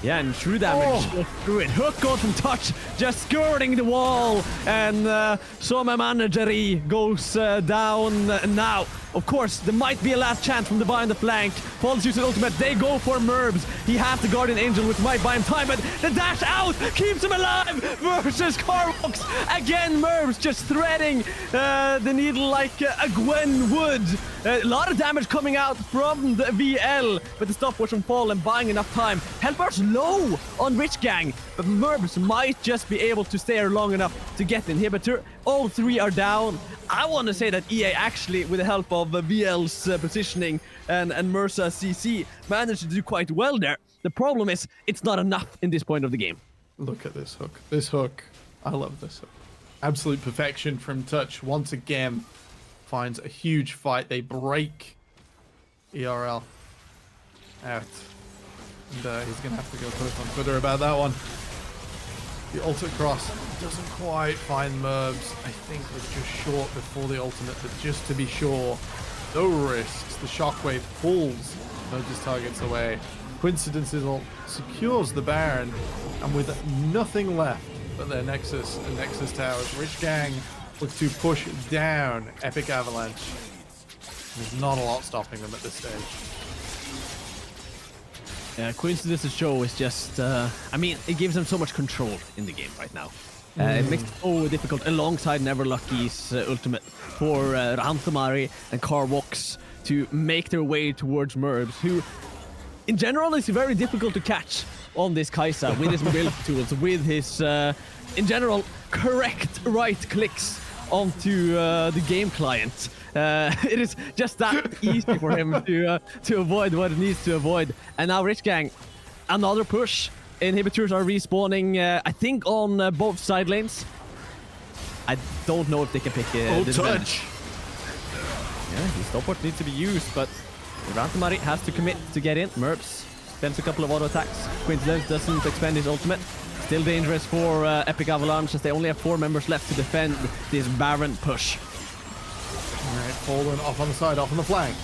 Yeah, and true damage through it. Hook goes from Touch, just skirting the wall, and Soma Managery goes down now. Of course, there might be a last chance from the behind the flank. Falls uses ultimate. They go for Merbs. He has the Guardian Angel, which might buy him time, but the dash out keeps him alive versus Karwox. Again, Merbs just threading the needle like a Gwen would. A lot of damage coming out from the VL, but the stopwatch from Fall and buying enough time. Helper's low on Rich Gang, but Merbs might just be able to stay here long enough to get the inhibitor. All three are down. I want to say that EA actually, with the help of VL's positioning and Mirza CC, managed to do quite well there. The problem is, it's not enough in this point of the game. Look at this hook. This hook. I love this hook. Absolute perfection from Touch once again. Finds a huge fight. They break ERL out. And he's going to have to go post on Twitter about that one. The ultimate cross doesn't quite find Merbs. I think was just short before the ultimate, but just to be sure, no risks. The shockwave pulls Merbs' targets away. Coincidences secures the Baron, and with nothing left but their Nexus and Nexus Towers, Rich Gang looks to push down Epic Avalanche. There's not a lot stopping them at this stage. Coincidence's show is just, I mean, it gives them so much control in the game right now. It makes it so difficult alongside Never Lucky's ultimate for Rantamari and Karwox to make their way towards Merbs, who in general is very difficult to catch on this Kai'Sa with his build tools, with his, in general, correct right clicks onto the game client. It is just that easy for him to avoid what it needs to avoid. And now Rich Gang, another push. Inhibitors are respawning, I think, on both side lanes. I don't know if they can pick Oh, the touch! Yeah, the stopwatch needs to be used, but Rantamari has to commit to get in. Merps spends a couple of auto attacks. Coincidence doesn't expend his ultimate. Still dangerous for Epic Avalanche as they only have 4 members left to defend this Baron push. Alright, Fallen off on the side, off on the flank.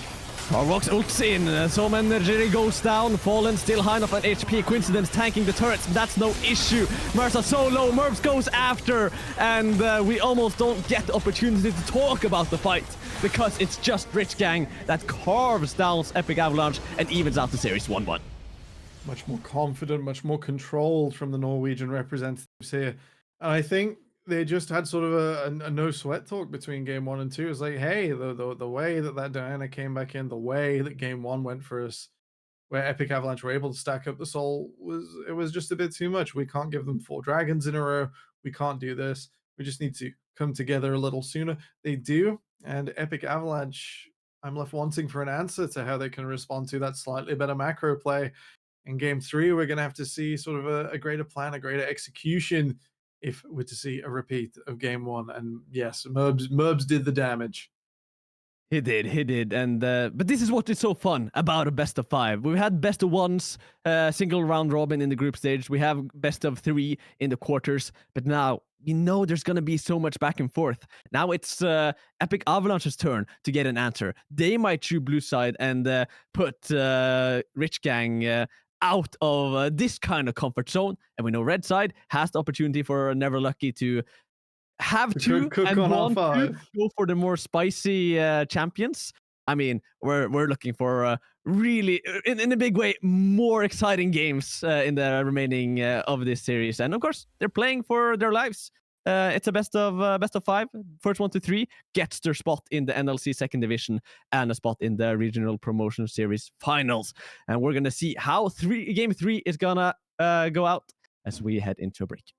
Carvox ults in, some energy goes down, Fallen still high enough on HP, Coincidence tanking the turrets, that's no issue. Mersa so low, Merps goes after, and we almost don't get the opportunity to talk about the fight, because it's just Rich Gang that carves down Epic Avalanche and evens out the series 1-1. Much more confident, much more controlled from the Norwegian representatives here. And I think they just had sort of a no sweat talk between game 1 and 2. It's like, hey, the way that Diana came back in, the way that game 1 went for us, where Epic Avalanche were able to stack up the soul, was just a bit too much. We can't give them 4 dragons in a row. We can't do this. We just need to come together a little sooner. They do, and Epic Avalanche, I'm left wanting for an answer to how they can respond to that slightly better macro play. In game 3, we're going to have to see sort of a greater plan, a greater execution if we're to see a repeat of game 1. And yes, Merbs did the damage. He did, and but this is what is so fun about a best of 5. We've had best of 1s, single round robin in the group stage. We have best of 3 in the quarters, but now you know there's gonna be so much back and forth. Now it's Epic Avalanche's turn to get an answer. They might choose blue side and put Rich Gang out of this kind of comfort zone, and we know red side has the opportunity for Never Lucky to have to cook and on want to R5. go for the more spicy champions. I mean, we're looking for really, in a big way, more exciting games in the remaining of this series. And of course, they're playing for their lives. It's a best of 5. First 1 to 3 gets their spot in the NLC second division and a spot in the regional promotion series finals. And we're gonna see how game 3 is gonna go out as we head into a break.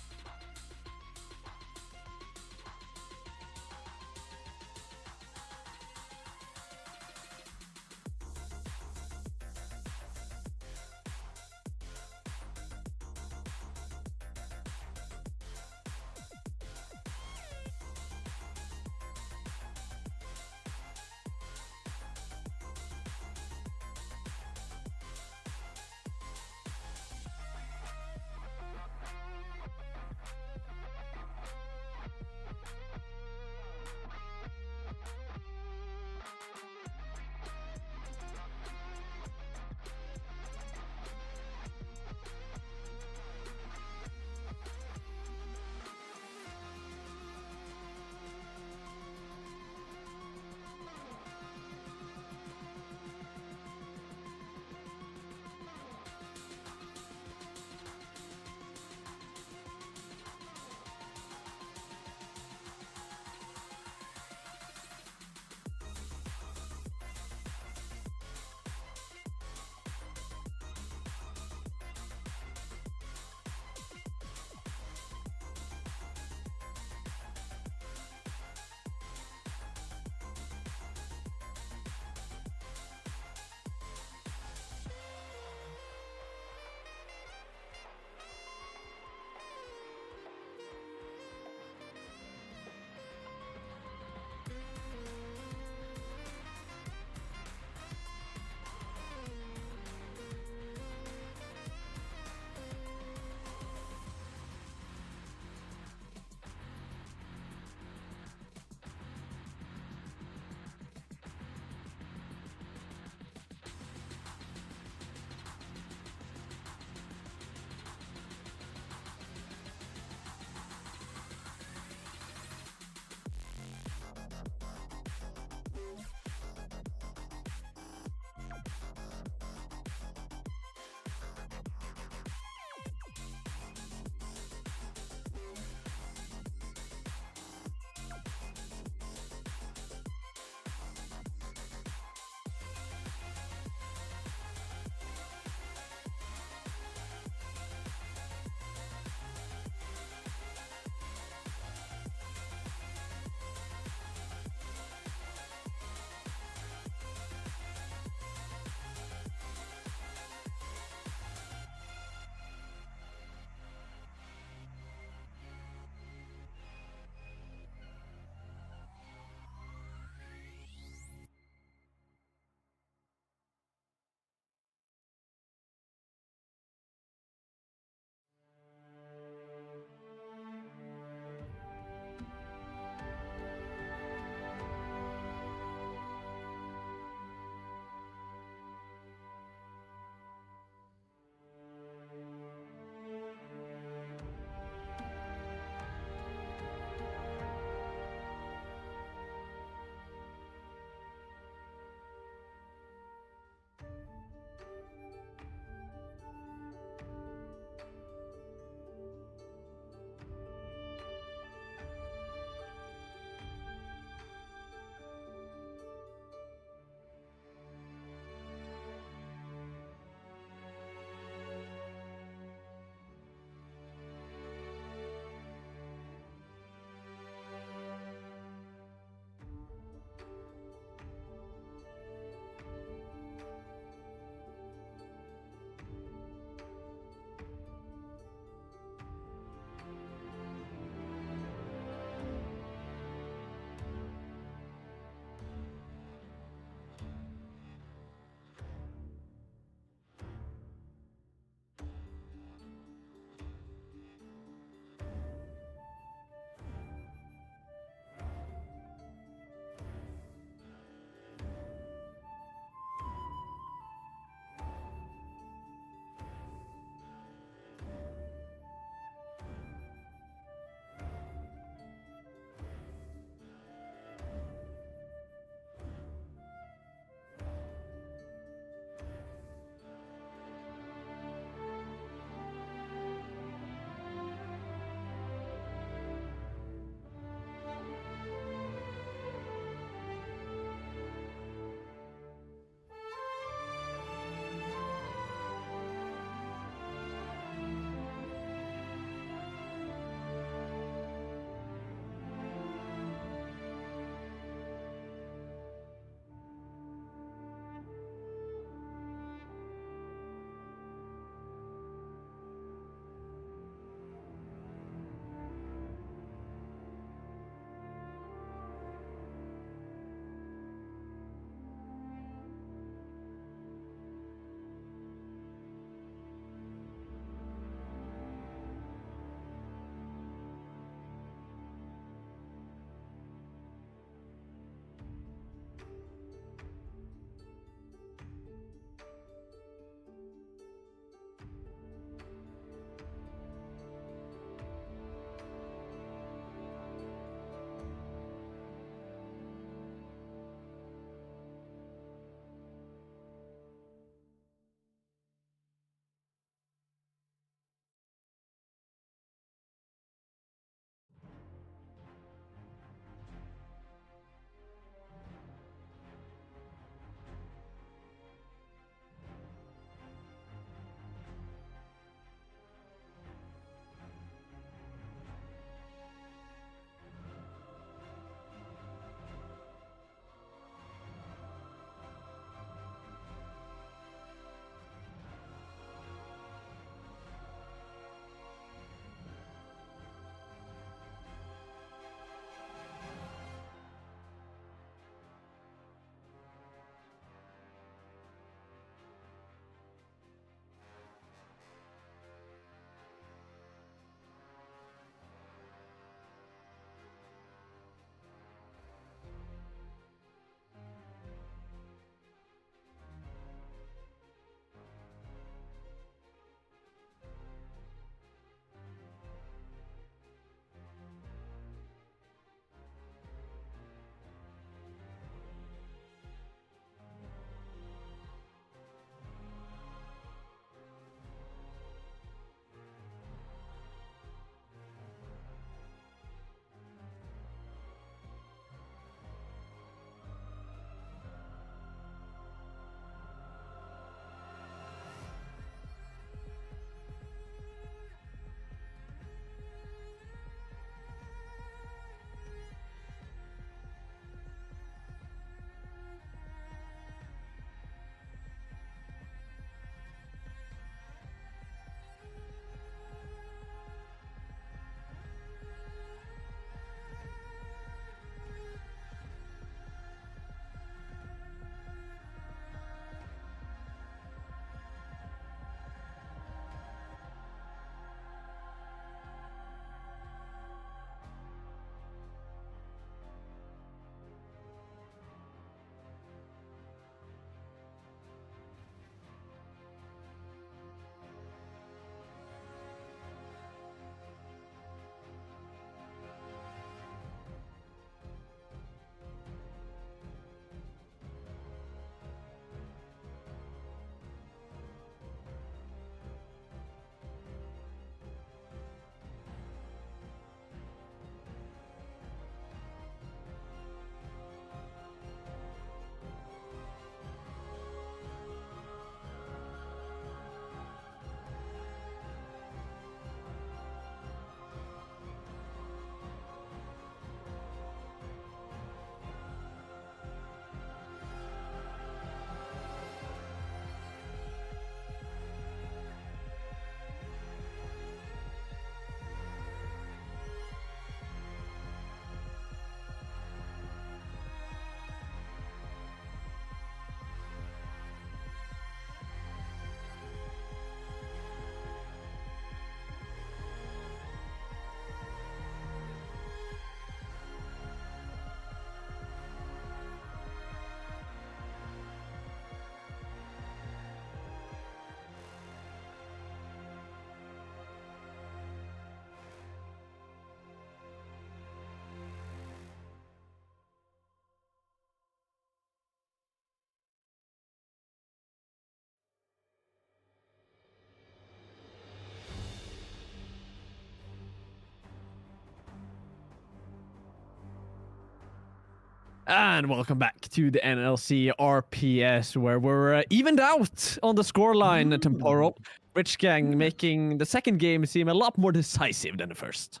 And welcome back to the NLC RPS, where we're evened out on the scoreline temporal. Rich Gang making the second game seem a lot more decisive than the first.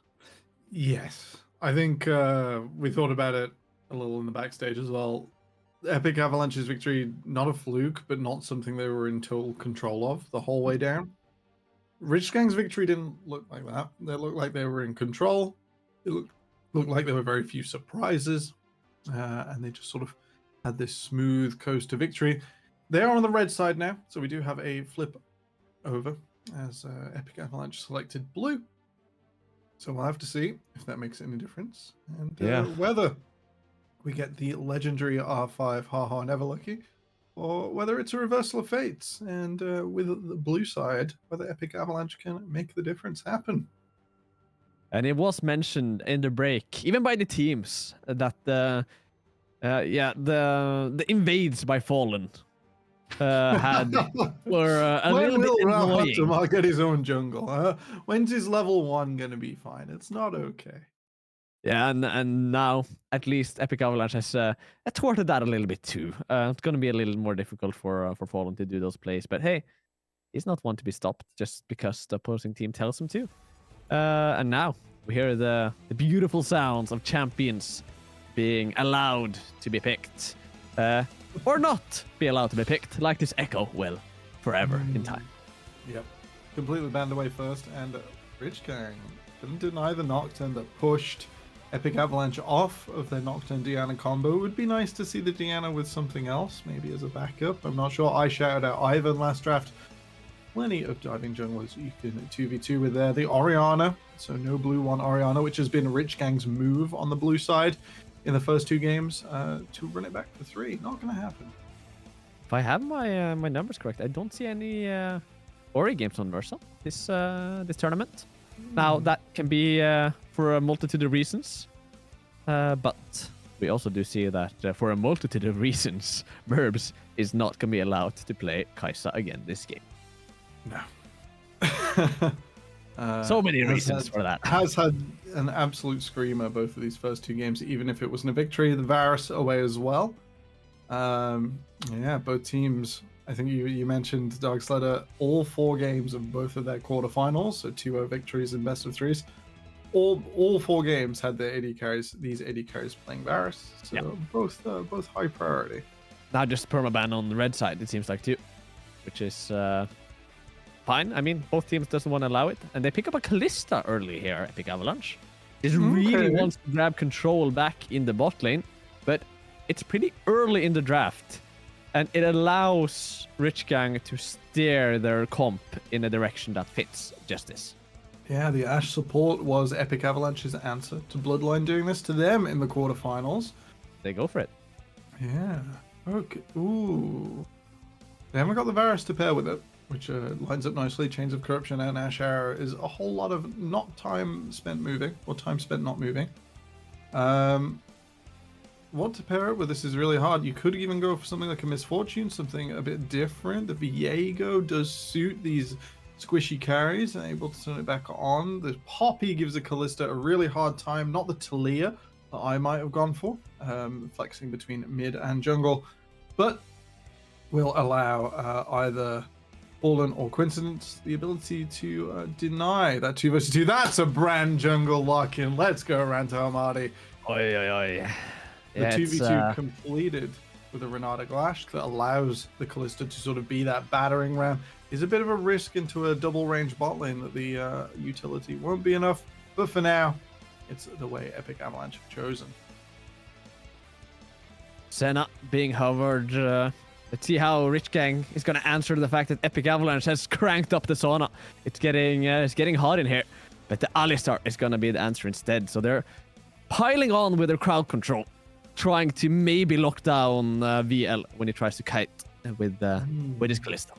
Yes, I think we thought about it a little in the backstage as well. Epic Avalanche's victory, not a fluke, but not something they were in total control of the whole way down. Rich Gang's victory didn't look like that. They looked like they were in control. It looked like there were very few surprises, and they just sort of had this smooth coast to victory. They are on the red side now, so we do have a flip over as Epic Avalanche selected blue. So we'll have to see if that makes any difference, and whether we get the legendary R5 Haha Never Lucky, or whether it's a reversal of fates, and with the blue side, whether Epic Avalanche can make the difference happen. And it was mentioned in the break, even by the teams, that the invades by Fallen were a little bit annoying. Will get his own jungle? When's his level 1 gonna be fine? It's not okay. Yeah, and now at least Epic Avalanche has thwarted that a little bit too. It's going to be a little more difficult for Fallen to do those plays, but hey, he's not one to be stopped just because the opposing team tells him to. And now we hear the beautiful sounds of champions being allowed to be picked, or not be allowed to be picked, like this Echo will forever in time. Yep, completely banned away first, and Rich Gang couldn't deny the Nocturne that pushed Epic Avalanche off of their Nocturne Diana combo. It would be nice to see the Diana with something else, maybe as a backup. I'm not sure. I shouted out Ivan last draft. Plenty of diving junglers you can 2v2 with there. The Orianna, so no blue one Orianna, which has been Rich Gang's move on the blue side in the first 2 games to run it back for 3. Not going to happen. If I have my my numbers correct, I don't see any Ori games on Versa this tournament. Now, that can be for a multitude of reasons, but we also do see that for a multitude of reasons, Merbs is not going to be allowed to play Kai'Sa again this game. No. So many reasons for that. Has had an absolute screamer both of these first 2 games, even if it wasn't a victory. The Varus away as well. Yeah, both teams... I think you mentioned Dark Sledder, all 4 games of both of their quarterfinals, so 2-0 victories and best of 3s. All 4 games had their AD carries, these AD carries playing Varus, so both high priority. Now just permaban on the red side, it seems like too, which is fine. I mean, both teams doesn't want to allow it, and they pick up a Kalista early here, Epic Avalanche. This really wants to grab control back in the bot lane, but it's pretty early in the draft. And it allows Rich Gang to steer their comp in a direction that fits Justice. Yeah, the Ashe support was Epic Avalanche's answer to Bloodline doing this to them in the quarterfinals. They go for it. Yeah. Okay. Ooh. They haven't got the Varus to pair with it, which lines up nicely. Chains of Corruption and Ashe Arrow is a whole lot of not time spent moving, or time spent not moving. What to pair it with this is really hard. You could even go for something like a Misfortune, something a bit different. The Viego does suit these squishy carries and able to turn it back on. The Poppy gives the Kalista a really hard time, not the Talia that I might have gone for, flexing between mid and jungle, but will allow either Fallen or Coincidence the ability to deny that 2 vs 2. That's a brand jungle lock-in. Let's go, Ranta Amadi. Oi, oi, oi. The 2v2 completed with a Renata Glash that allows the Kalista to sort of be that battering ram. Is a bit of a risk into a double range bot lane that the utility won't be enough, but for now, it's the way Epic Avalanche have chosen. Senna being hovered. Let's see how Rich Gang is going to answer to the fact that Epic Avalanche has cranked up the sauna. It's getting hot in here, but the Alistar is going to be the answer instead. So they're piling on with their crowd control, trying to maybe lock down VL when he tries to kite with his Kalista.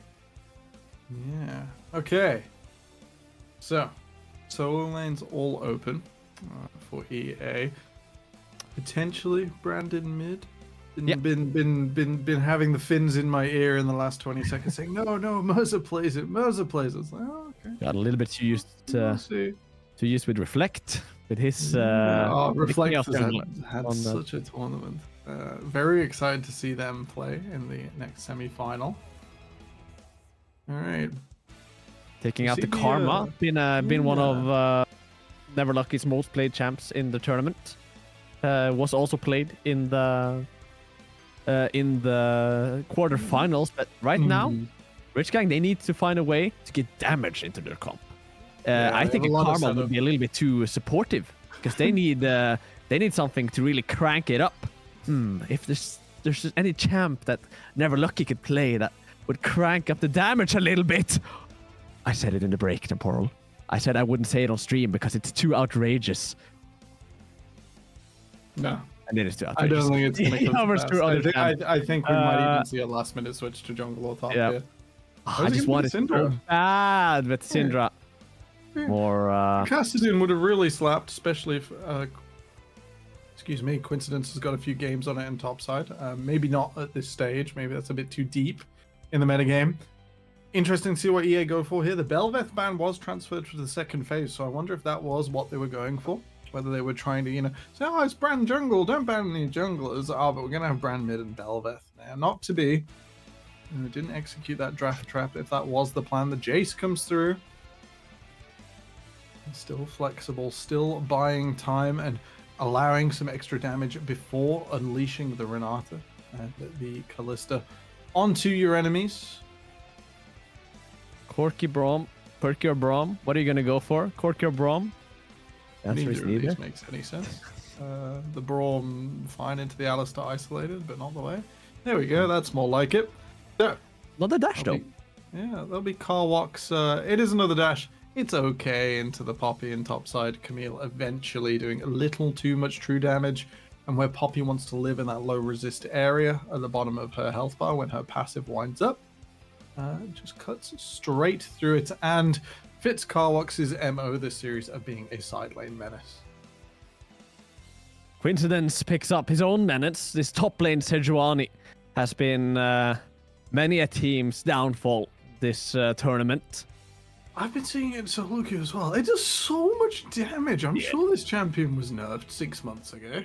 Yeah. Okay. So, solo lanes all open for EA. Potentially Brandon mid. Been having the fins in my ear in the last 20 seconds saying, no, Merza plays it. It's like, oh, okay. Got a little bit too used with Reflect. with his Reflect has picking up had on the- such a tournament. Very excited to see them play in the next semi-final. All right. taking You out the see the, Karma. Been one yeah. of Never Lucky's most played champs in the tournament. Was also played in the quarterfinals, but right now, Rich Gang, they need to find a way to get damage into their comp. Yeah, I they think have a a lot of Karma would setup. be a little bit too supportive because they need something to really crank it up. If there's any champ that Never Lucky could play that would crank up the damage a little bit. I said it in the break, Temporal. I said I wouldn't say it on stream because it's too outrageous. No, And it is too I outrageous. don't think it's going to come Hovers to through pass. other champs. I think we might even see a last-minute switch to jungle or top Yeah. here. I just wanted to go bad with Syndra. More Kassadin would have really slapped, especially if excuse me, Coincidence has got a few games on it in top side. Maybe not at this stage. Maybe that's a bit too deep in the metagame. Interesting to see what EA go for here. The Belveth ban was transferred to the second phase, so I wonder if that was what they were going for. Whether they were trying to, say, oh, it's Brand Jungle, don't ban any junglers. Oh, but we're going to have Brand Mid and Belveth now. Not to be. Didn't execute that draft trap if that was the plan. The Jace comes through. Still flexible, still buying time and allowing some extra damage before unleashing the Renata and the Callista onto your enemies. Corky Brom, Perky or Brom. What are you gonna go for? Corky or Brom? Neither of these makes any sense. The Braum fine into the Alistar isolated, but not the way. There we go. That's more like it. So, not the dash though. Yeah, there'll be car walks. It is another dash. It's okay into the Poppy and topside. Camille eventually doing a little too much true damage. And where Poppy wants to live in that low resist area at the bottom of her health bar when her passive winds up. Just cuts straight through it and fits Carwax's MO this series of being a side lane menace. Coincidence picks up his own menace. This top lane Sejuani has been many a team's downfall this tournament. I've been seeing it in solo queue as well. It does so much damage. I'm sure this champion was nerfed 6 months ago.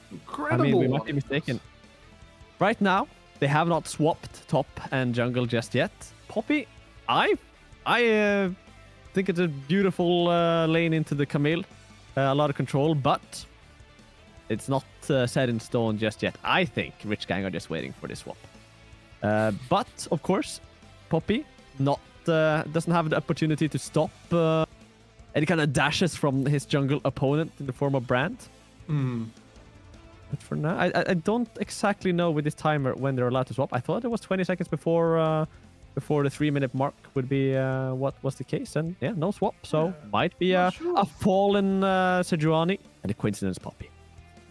Incredible. I mean, we might be mistaken. Right now, they have not swapped top and jungle just yet. Poppy, I think it's a beautiful lane into the Camille. A lot of control, but it's not set in stone just yet. I think Rich Gang are just waiting for this swap. But, of course, Poppy doesn't have the opportunity to stop any kind of dashes from his jungle opponent in the form of Brand. But for now, I don't exactly know with this timer when they're allowed to swap. I thought it was 20 seconds before the 3-minute mark would be what was the case. And yeah, no swap. So might be a fallen Sejuani and a coincidence Poppy.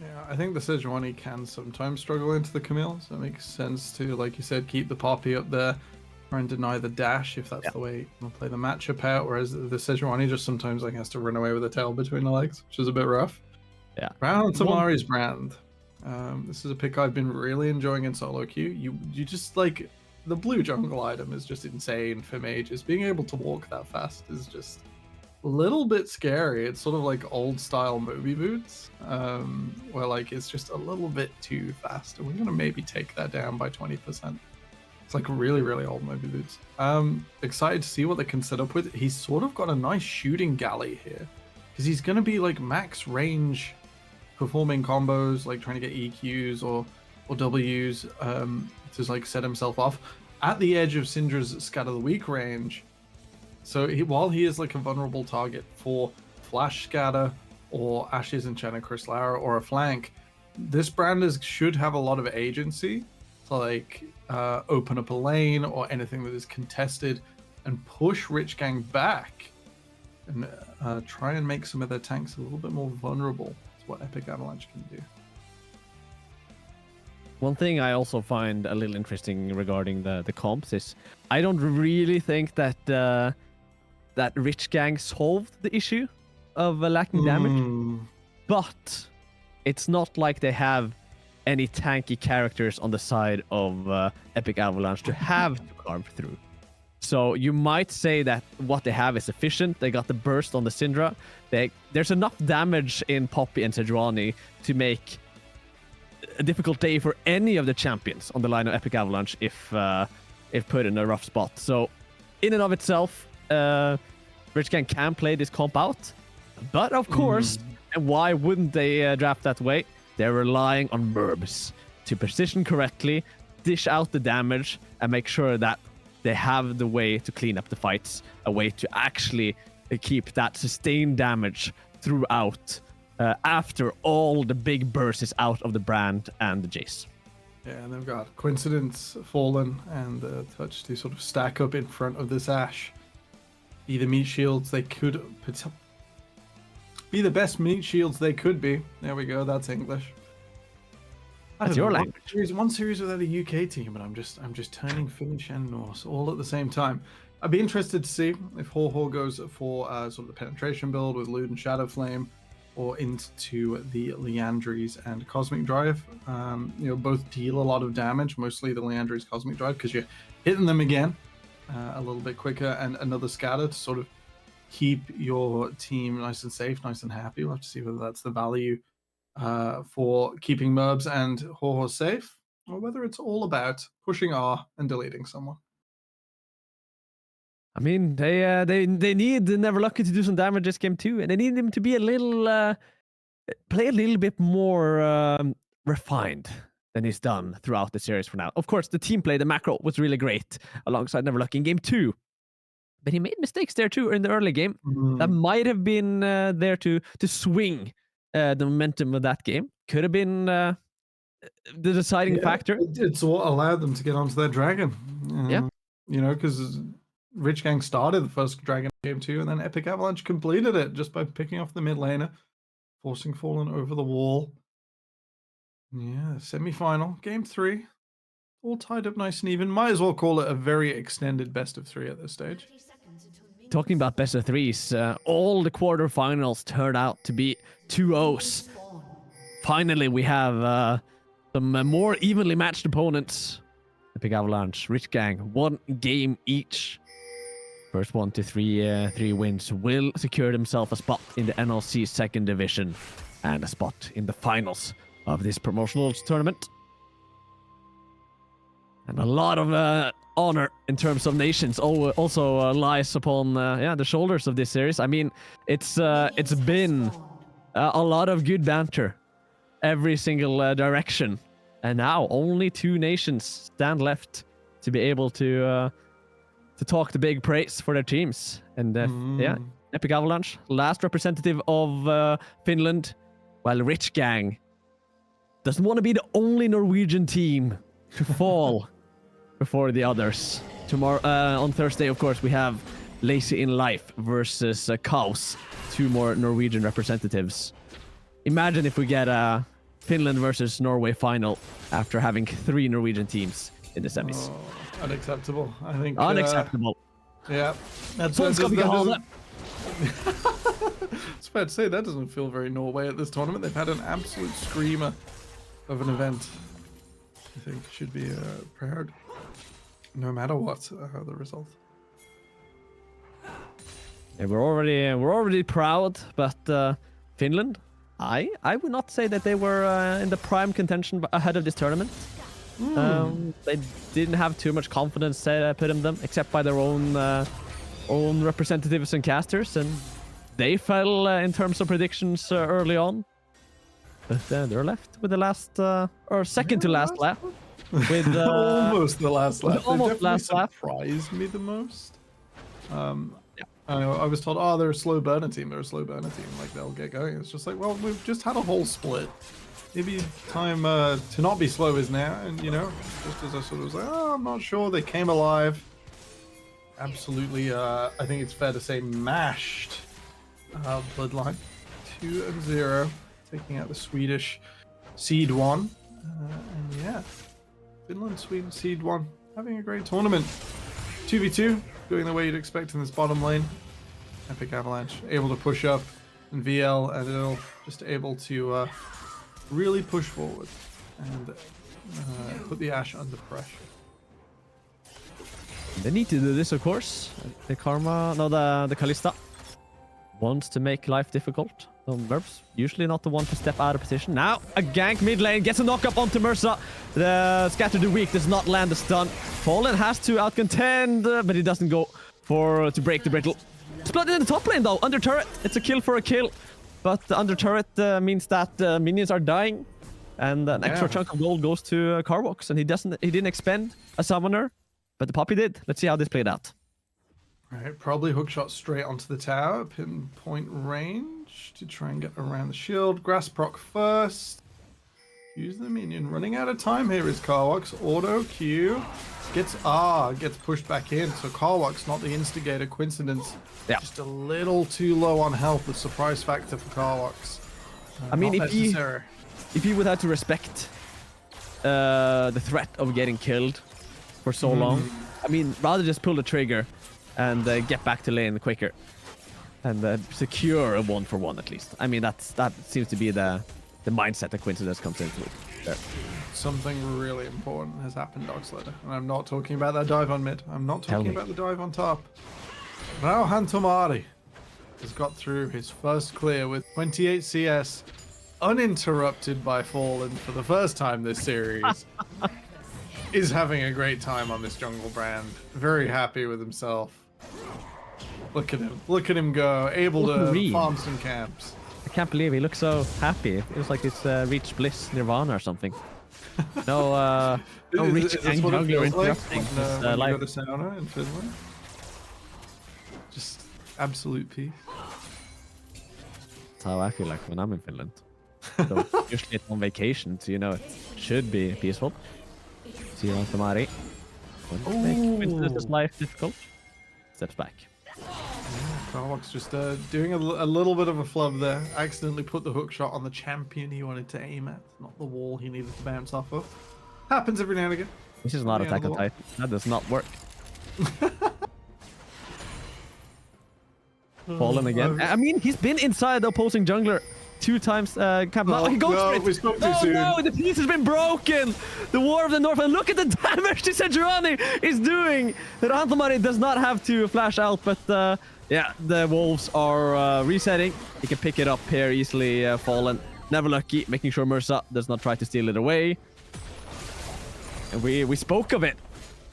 Yeah, I think the Sejuani can sometimes struggle into the Camille. So it makes sense to, like you said, keep the Poppy up there. Try and deny the dash if that's the way you want to play the matchup out. Whereas the Sejuani just sometimes has to run away with the tail between the legs, which is a bit rough. Yeah. Round Tamari's Brand. This is a pick I've been really enjoying in solo queue. You just like the blue jungle item is just insane for mages. Being able to walk that fast is just a little bit scary. It's sort of like old style Moby boots, where like it's just a little bit too fast, and we're gonna maybe take that down by 20%. It's like really, really old Moby boots. Excited to see what they can set up with. He's sort of got a nice shooting galley here, because he's gonna be like max range, performing combos, like trying to get EQs or Ws to like set himself off at the edge of Syndra's Scatter the Weak range. So while he is like a vulnerable target for Flash Scatter or Ashes Enchanted Crystallara or a flank, this Brand should have a lot of agency to like open up a lane or anything that is contested and push Rich Gang back and try and make some of their tanks a little bit more vulnerable. That's what Epic Avalanche can do. One thing I also find a little interesting regarding the comps is I don't really think that that Rich Gang solved the issue of lacking damage, but it's not like they have any tanky characters on the side of Epic Avalanche to have to carve through. So you might say that what they have is efficient. They got the burst on the Syndra. There's enough damage in Poppy and Sejuani to make a difficult day for any of the champions on the line of Epic Avalanche if put in a rough spot. So in and of itself, Rich Gang can play this comp out. But of course, and why wouldn't they draft that way? They're relying on Merbs to position correctly, dish out the damage, and make sure that they have the way to clean up the fights, a way to actually keep that sustained damage throughout after all the big bursts is out of the Brand and the Jace. Yeah, and they've got Coincidence, Fallen, and Touch to sort of stack up in front of this Ashe. Be the meat shields they could... Be the best meat shields they could be. There we go, that's English. That's your language. One series without a UK team, and I'm just turning Finnish and Norse all at the same time. I'd be interested to see if Ho goes for sort of the penetration build with Lewd and Shadow Flame, or into the Liandry's and Cosmic Drive. Both deal a lot of damage, mostly the Liandry's Cosmic Drive, because you're hitting them again a little bit quicker, and another scatter to sort of keep your team nice and safe, nice and happy. We'll have to see whether that's the value for keeping Merbs and Ho safe, or whether it's all about pushing R and deleting someone. I mean, they need Neverlucky to do some damage this game too, and they need him to be play a little bit more refined than he's done throughout the series for now. Of course, the team play, the macro was really great alongside Neverlucky in game 2, but he made mistakes there too in the early game that might have been there to swing the momentum of that game. Could have been the deciding factor. It's what allowed them to get onto their dragon. Because Rich Gang started the first dragon game 2, and then Epic Avalanche completed it just by picking off the mid laner, forcing Fallen over the wall. Yeah, semi-final, game 3, all tied up nice and even. Might as well call it a very extended best of 3 at this stage. Talking about best of 3s, all the quarterfinals turned out to be 2-0s. Finally, we have some more evenly matched opponents. Epic Avalanche, Rich Gang, 1 game each. First 1 to 3 wins will secure themselves a spot in the NLC second division and a spot in the finals of this promotional tournament. And a lot of honor in terms of nations also lies upon the shoulders of this series. I mean, it's been a lot of good banter every single direction, and now only 2 nations stand left to be able to talk the big praise for their teams. And Epic Avalanche, last representative of Finland, while Rich Gang doesn't want to be the only Norwegian team to fall before the others. Tomorrow, on Thursday, of course, we have Lazy in Life versus Chaos, 2 more Norwegian representatives. Imagine if we get a Finland versus Norway final after having 3 Norwegian teams in the semis. Unacceptable. I think unacceptable. Yeah, that's Someone's got to get hold of it. It's fair to say that doesn't feel very Norway at this tournament. They've had an absolute screamer of an event. I think should be proud, no matter what the result. Yeah, we're already proud, but Finland, I would not say that they were in the prime contention ahead of this tournament. They didn't have too much confidence put in them, except by their own representatives and casters, and they fell in terms of predictions early on. But they're left with the last or second to last lap. With almost the last lap. Almost last lap. Surprised me the most. I was told, oh, they're a slow burner team. They're a slow burner team. Like, they'll get going. It's just like, well, we've just had a whole split. Maybe time to not be slow is now. And, just as I sort of was like, oh, I'm not sure. They came alive. Absolutely, I think it's fair to say, mashed Bloodline 2-0. Taking out the Swedish Seed 1. And yeah, Finland, Sweden, Seed 1. Having a great tournament. 2v2, going the way you'd expect in this bottom lane. Epic Avalanche able to push up, and VL and it'll just able to really push forward and put the Ashe under pressure. They need to do this, of course. The Karma, no, the Kalista wants to make life difficult. So Merps, usually not the one to step out of position. Now, a gank mid lane, gets a knock up onto Mersa. The Scatter the Weak does not land a stun. Fallen has to outcontend, but he doesn't go to break the brittle. Splotted in the top lane, though, under turret. It's a kill for a kill. But the under turret means that minions are dying. And an extra chunk of gold goes to Carbox, and he didn't expend a summoner, but the Poppy did. Let's see how this played out. All right, probably hookshot straight onto the tower, pinpoint range to try and get around the shield. Grass proc first. Use the minion. Running out of time here is Carbox. Auto Q gets pushed back in. So Carbox, not the instigator. Coincidence. Yeah. Just a little too low on health. The surprise factor for Carbox. I mean, if you would have to respect the threat of getting killed for so long, I mean, rather just pull the trigger and get back to lane quicker and secure a 1-for-1 at least. I mean, that seems to be the mindset that Coincidence comes into there. Something really important has happened, Dogslider. And I'm not talking about that dive on mid. I'm not talking about the dive on top. Now Hantomari has got through his first clear with 28 CS, uninterrupted by Fallen for the first time this series. Is having a great time on this jungle brand. Very happy with himself. Look at him. Look at him go. Able to farm some camps. I can't believe he looks so happy. It was like he's reached bliss nirvana or something. No rich jungler interrupting his when life. you go to sauna in Finland. Just absolute peace. That's how I feel like when I'm in Finland. So usually it's on vacation, so you know it should be peaceful. See you on Tamari. Make his life difficult. Steps back. Carbox just doing a little bit of a flub there. Accidentally put the hook shot on the champion he wanted to aim at, not the wall he needed to bounce off of. Happens every now and again. This is not Attack on Titan. That does not work. Fallen again. I mean, he's been inside the opposing jungler 2 times. He goes we spoke too soon. No, the piece has been broken. The War of the North. And look at the damage this Sejuani is doing. Rantamari does not have to flash out, but yeah, the wolves are resetting. He can pick it up here easily. Fallen, never lucky, making sure Mursa does not try to steal it away. And we spoke of it,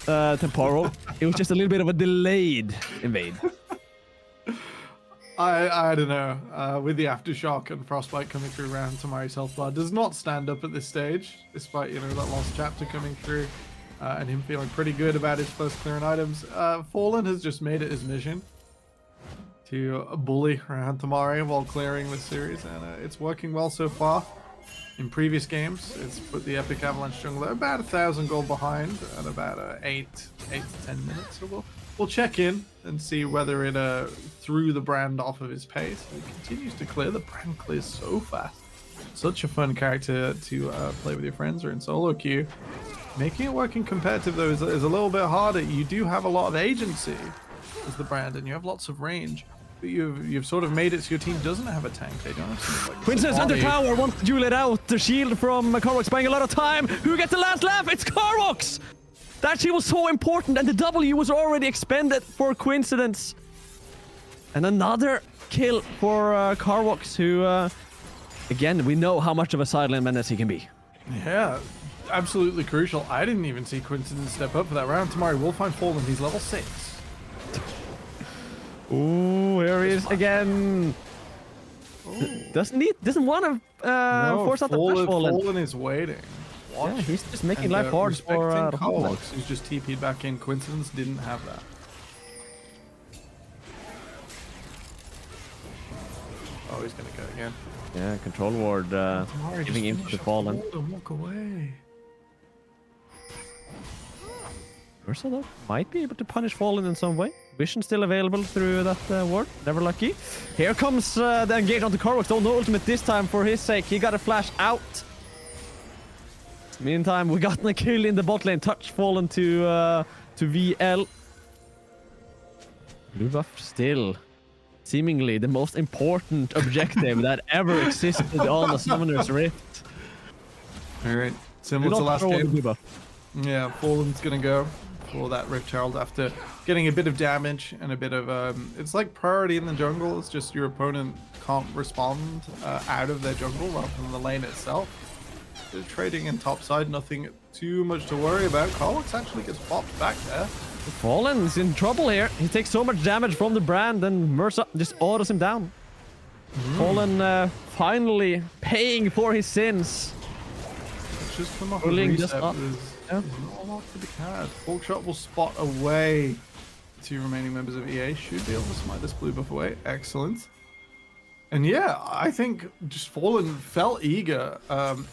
Temporo. It was just a little bit of a delayed invade. I don't know. With the aftershock and frostbite coming through around Tamari's health bar does not stand up at this stage, despite that lost chapter coming through and him feeling pretty good about his first clearing items. Fallen has just made it his mission to bully around Tamari while clearing this series, and it's working well so far. In previous games, it's put the Epic Avalanche jungler about 1,000 gold behind at about 8 to 10 minutes. So we'll check in and see whether it threw the brand off of his pace. He continues to clear. The brand clears so fast. Such a fun character to play with your friends or in solo queue. Making it working competitive though is a little bit harder. You do have a lot of agency as the brand, and you have lots of range. But you've sort of made it so your team doesn't have a tank. They don't have something like Princess under tower wants to duel it out. The shield from Carbox buying a lot of time. Who gets the last laugh? It's Carbox! That shield was so important, and the W was already expended for Coincidence. And another kill for Carbox, who, again, we know how much of a sideline menace he can be. Yeah, absolutely crucial. I didn't even see Coincidence step up for that round. Tamari will find Fallen. He's level 6. Ooh, here he is again. Doesn't want to force out the flash Fallen. Fallen is waiting. Watch. Yeah, he's just making life hard for Carbox, who's just TP'd back in. Coincidence didn't have that. Oh, he's gonna go again. Yeah, control ward giving in to Fallen. Walk away. Ursa though might be able to punish Fallen in some way. Vision still available through that ward. Never lucky. Here comes the engage onto Carbox. Though no ultimate this time for his sake. He got a flash out. Meantime, we got a kill in the bot lane. Touch Fallen to VL. Blue buff still seemingly the most important objective that ever existed on the Summoner's Rift. All right, similar to last game. Yeah, Fallen's gonna go for that Rift Herald after getting a bit of damage and a bit of it's like priority in the jungle. It's just your opponent can't respond out of their jungle rather than the lane itself. Bit of trading in topside, nothing too much to worry about. Carlux actually gets popped back there. Fallen's in trouble here. He takes so much damage from the brand, and Mercer just autos him down. Fallen finally paying for his sins. It's just come off Pulling a just reset. up. There's not a lot to be had. Forkshot will spot away the 2 remaining members of EA. Should be able to smite this blue buff away. Excellent. And yeah, I think just Fallen felt eager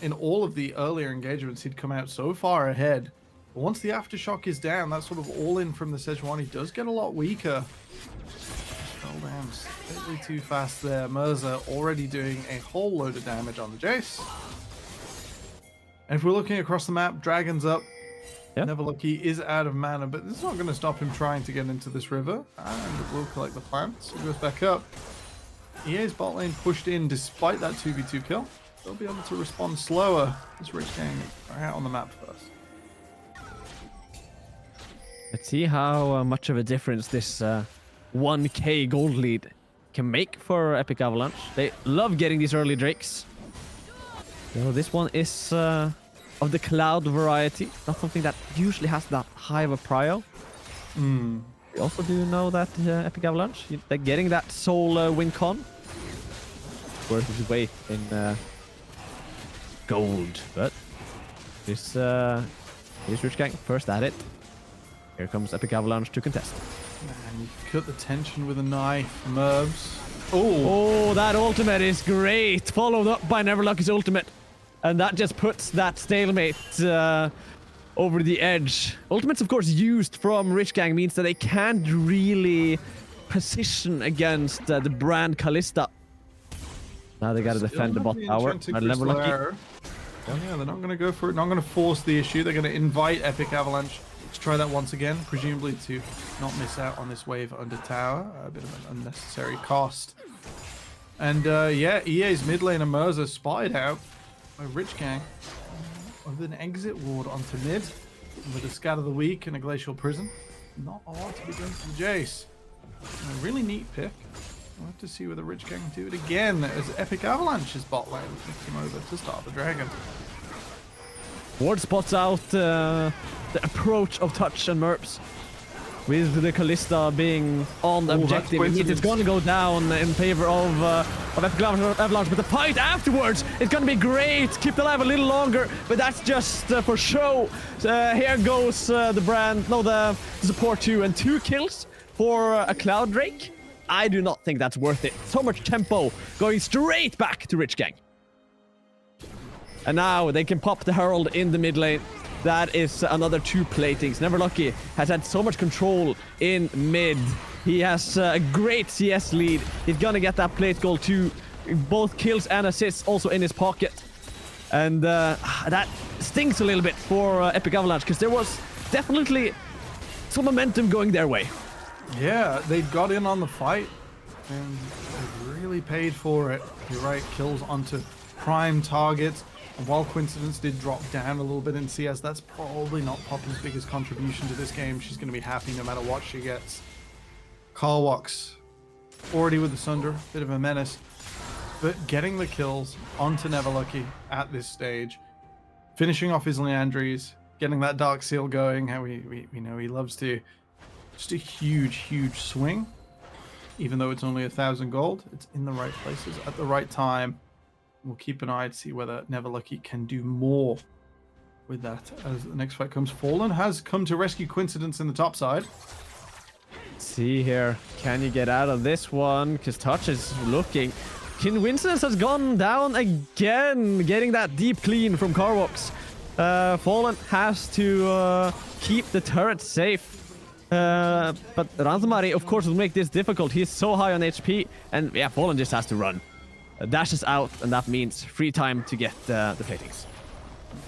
in all of the earlier engagements. He'd come out so far ahead. But once the aftershock is down, that sort of all-in from the Sejuani does get a lot weaker. Just fell down slightly too fast there. Mirza already doing a whole load of damage on the Jace. And if we're looking across the map, Dragon's up. Yep. Neverlucky is out of mana, but this is not going to stop him trying to get into this river. And it will collect the plants. It goes back up. EA's bot lane pushed in despite that 2v2 kill. They'll be able to respond slower. This Rich Gang are out on the map first. Let's see how much of a difference this 1k gold lead can make for Epic Avalanche. They love getting these early drakes. So this one is of the cloud variety, not something that usually has that high of a prio. We also do know that Epic Avalanche, they're getting that soul win con. Worth his weight in gold, but this Rich Gang first at it. Here comes Epic Avalanche to contest. Man, you cut the tension with a knife, Mervs. Oh, that ultimate is great. Followed up by Neverlucky's ultimate. And that just puts that stalemate over the edge. Ultimates, of course, used from Rich Gang means that they can't really position against the brand Kalista. Now they gotta defend the bot tower. Neverlucky. Yeah, they're not going to go for it. Not going to force the issue. They're going to invite Epic Avalanche to try that once again, presumably to not miss out on this wave under tower. A bit of an unnecessary cost. And yeah, EA's mid laner Mirza spotted out by Rich Gang with an exit ward onto mid with a Scat of the Week and a Glacial Prison. Not a lot to be done from Jace. A really neat pick. We'll have to see whether Rich Gang do it again as Epic Avalanche's bot lane came over to start the dragon. Ward spots out the approach of Touch and Merps. With the Kalista being on the objective, it's going to go down in favor of Epic Avalanche. But the fight afterwards is going to be great. Keep the life a little longer, but that's just for show. Here goes the support 2 and 2 kills for a Cloud Drake. I do not think that's worth it. So much tempo going straight back to Rich Gang. And now they can pop the Herald in the mid lane. That is another 2 platings. Neverlucky has had so much control in mid. He has a great CS lead. He's gonna get that plate goal too. Both kills and assists also in his pocket. And that stings a little bit for Epic Avalanche because there was definitely some momentum going their way. Yeah, they got in on the fight and they really paid for it. You're right, kills onto prime targets. And while Coincidence did drop down a little bit in CS, that's probably not Poppy's biggest contribution to this game. She's going to be happy no matter what she gets. Carlwox, already with the Sunder, bit of a menace. But getting the kills onto Neverlucky at this stage, finishing off his Leandries, getting that Dark Seal going, how we know he loves to. Just a huge, huge swing. Even though it's only 1,000 gold, it's in the right places at the right time. We'll keep an eye to see whether Neverlucky can do more with that as the next fight comes. Fallen has come to rescue Coincidence in the top side. Let's see here. Can you get out of this one? Because Touch is looking. Coincidence has gone down again. Getting that deep clean from Carwox. Fallen has to keep the turret safe. But Ranzamari, of course, will make this difficult. He's so high on HP. And yeah, Fallen just has to run. Dashes out, and that means free time to get the platings.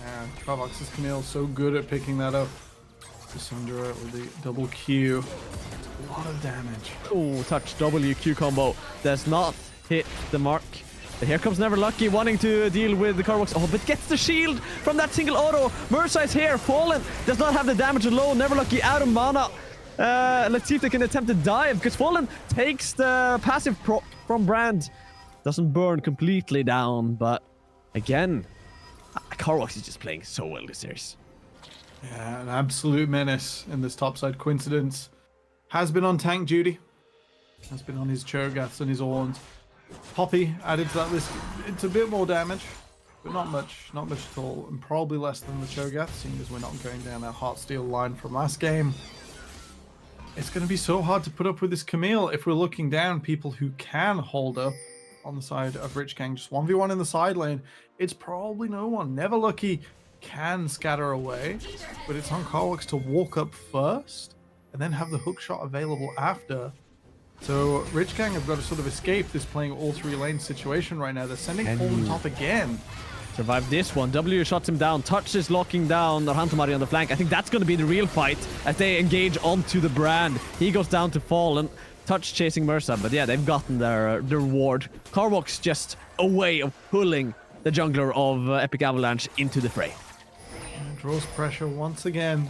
Yeah, Carvox's Camille so good at picking that up. Cassandra with the double Q. A lot of damage. Oh, Touch WQ combo does not hit the mark. But here comes Never Lucky wanting to deal with the Carbox. Oh, but gets the shield from that single auto. Mersa is here. Fallen does not have the damage alone. Never Lucky out of mana. Let's see if they can attempt to dive, because Fallen takes the passive prop from Brand. Doesn't burn completely down, but again, Carbox is just playing so well this series. Yeah, an absolute menace in this topside. Coincidence has been on tank duty. Has been on his Cho'Gaths and his Orns. Poppy added to that list. It's a bit more damage, but not much at all, and probably less than the Cho'Gath, seeing as we're not going down that Heartsteel line from last game. It's going to be so hard to put up with this Camille if we're looking down people who can hold up on the side of Rich Gang. Just 1v1 in the side lane. It's probably no one. Never Lucky can scatter away, but it's on Carbox to walk up first and then have the hook shot available after. So Rich Gang have got to sort of escape this playing all three lane situation right now. They're sending Fallen top again. Survive this one. W shuts him down. Touch is locking down Hantamari on the flank. I think that's going to be the real fight as they engage onto the Brand. He goes down to Fallen. Touch chasing Mersa, but yeah, they've gotten their reward. Carbox just a way of pulling the jungler of Epic Avalanche into the fray. And draws pressure once again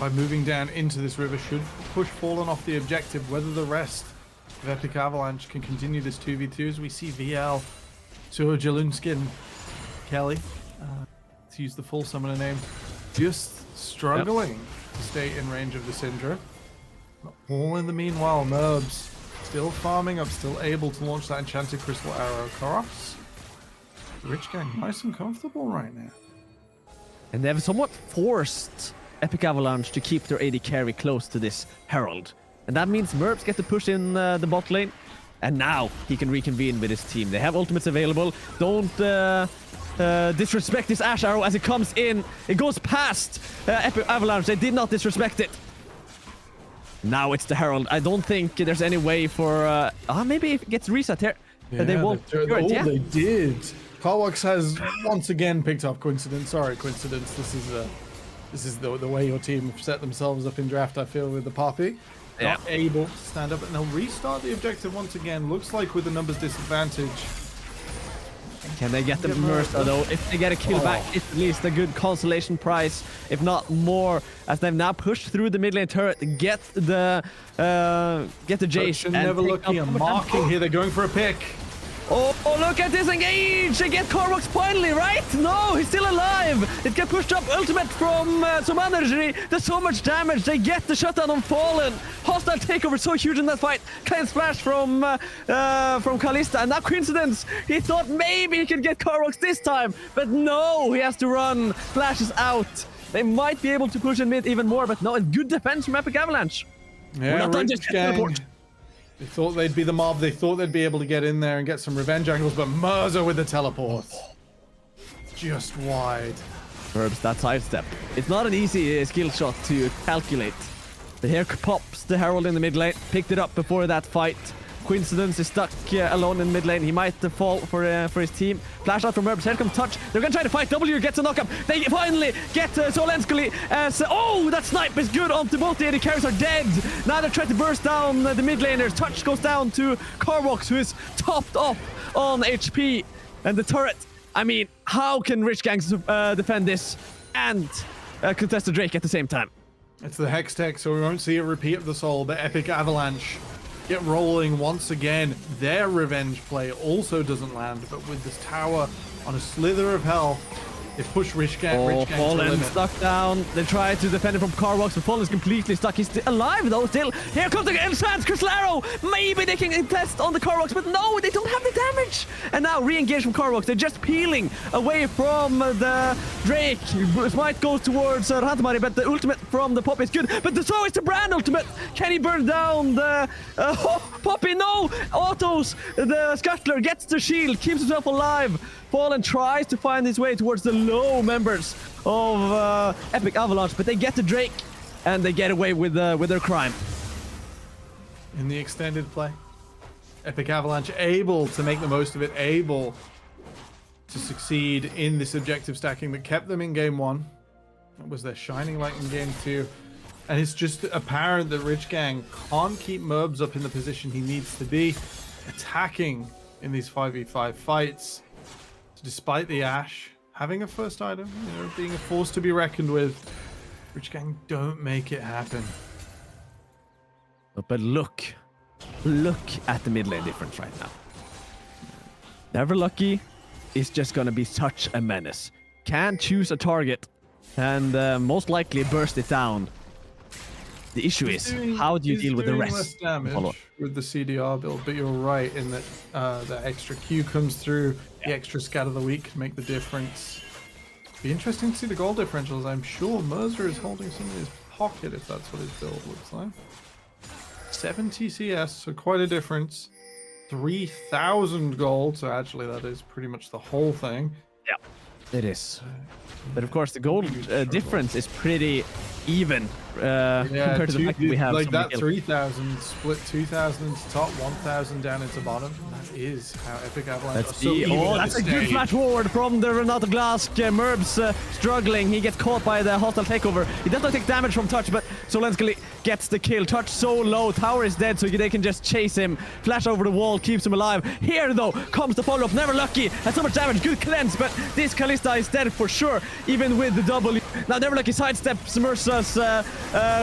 by moving down into this river. Should push Fallen off the objective. Whether the rest of Epic Avalanche can continue this 2v2 as we see VL, Sura Jalunskin, Kelly, to use the full summoner name, just struggling to stay in range of the Syndra. All in the meanwhile, Merbs still farming up, still able to launch that enchanted crystal arrow across. Rich Gang nice and comfortable right now. And they have somewhat forced Epic Avalanche to keep their AD carry close to this Herald. And that means Merbs get to push in the bot lane. And now he can reconvene with his team. They have ultimates available. Don't disrespect this Ash Arrow as it comes in. It goes past Epic Avalanche. They did not disrespect it. Now it's the Herald. I don't think there's any way for... maybe if it gets reset here, they won't... They did. Carbox has once again picked up Coincidence. Sorry, Coincidence. This is the way your team have set themselves up in draft, I feel, with the Poppy. Not able to stand up, and they'll restart the objective once again. Looks like with the numbers disadvantage. Can they get the Mersa though? If they get a kill back, it's at least a good consolation prize, if not more, as they've now pushed through the mid lane turret, get the Jace. And Never Lucky a marking here. They're going for a pick. Oh, look at this engage! They get Carbox finally, right? No, he's still alive! It get pushed up, ultimate from some energy. There's so much damage. They get the shutdown on Fallen. Hostile takeover so huge in that fight. Kind splash from Kalista. And now Coincidence. He thought maybe he could get Carbox this time, but no, he has to run. Flashes out. They might be able to push in mid even more, but no, it's good defense from Epic Avalanche. Yeah, we're not done just teleport. They thought they'd be the mob. They thought they'd be able to get in there and get some revenge angles, but Mersa with the teleport. Just wide. Herbs, that sidestep. It's not an easy skill shot to calculate. But here pops the Herald in the mid lane. Picked it up before that fight. Coincidence is stuck alone in mid lane. He might fall for his team. Flash out from Herbs. Here comes Touch. They're going to try to fight. W gets a knock-up. They finally get Solenskuli. Oh, that snipe is good onto both the AD carries are dead. Now they're trying to burst down the mid laners. Touch goes down to Carbox, who is topped off on HP. And the turret. I mean, how can Rich Gangs defend this and contest the Drake at the same time? It's the Hex Tech, so we won't see a repeat of the Soul, but Epic Avalanche get rolling once again. Their revenge play also doesn't land, but with this tower on a slither of health, they push Rich Gang. Fallen stuck down. They try to defend it from Carbox, but Fallen's completely stuck. He's still alive though, still. Here comes the Enchanted Crystal Arrow. Maybe they can contest on the Carbox, but no, they don't have the damage. And now re-engage from Carbox. They're just peeling away from the Drake. Smite goes towards Hantamari, but the ultimate from the Poppy is good. But so is the Brand ultimate. Can he burn down the Poppy? No! Autos. The Scuttler gets the shield, keeps himself alive. Fallen tries to find his way towards the low members of Epic Avalanche, but they get the Drake and they get away with their crime. In the extended play, Epic Avalanche able to make the most of it, able to succeed in this objective stacking that kept them in game one. That was their shining light in game two. And it's just apparent that Rich Gang can't keep Merbs up in the position he needs to be. Attacking in these 5v5 fights. So despite the Ash having a first item, you know, being a force to be reckoned with, Rich Gang don't make it happen. But look at the mid lane difference right now. Never Lucky is just gonna be such a menace. Can't choose a target and most likely burst it down. The issue is, how do you deal with the rest? Less damage with the CDR build, but you're right in that that extra Q comes through, the extra scat of the week can make the difference. Be interesting to see the goal differentials. I'm sure Mercer is holding some in his pocket if that's what his build looks like. 70 CS, so quite a difference. 3,000 gold, so actually that is pretty much the whole thing. Yeah, it is. But of course, the gold difference is pretty even compared to the fact that we have like that kills. 3,000 split 2,000 into top, 1,000 down into bottom. That is how Epic Avalanche. Let's see. Oh, that's a good flash forward from the Renato Glask. Merbs struggling. He gets caught by the hostile takeover. He does not take damage from Touch, but Solenskali gets the kill. Touch so low. Tower is dead, so they can just chase him. Flash over the wall, keeps him alive. Here, though, comes the follow-up. Never Lucky. Has so much damage. Good cleanse, but this Kalista is dead for sure, even with the W. Now, Never Lucky sidesteps Mercer's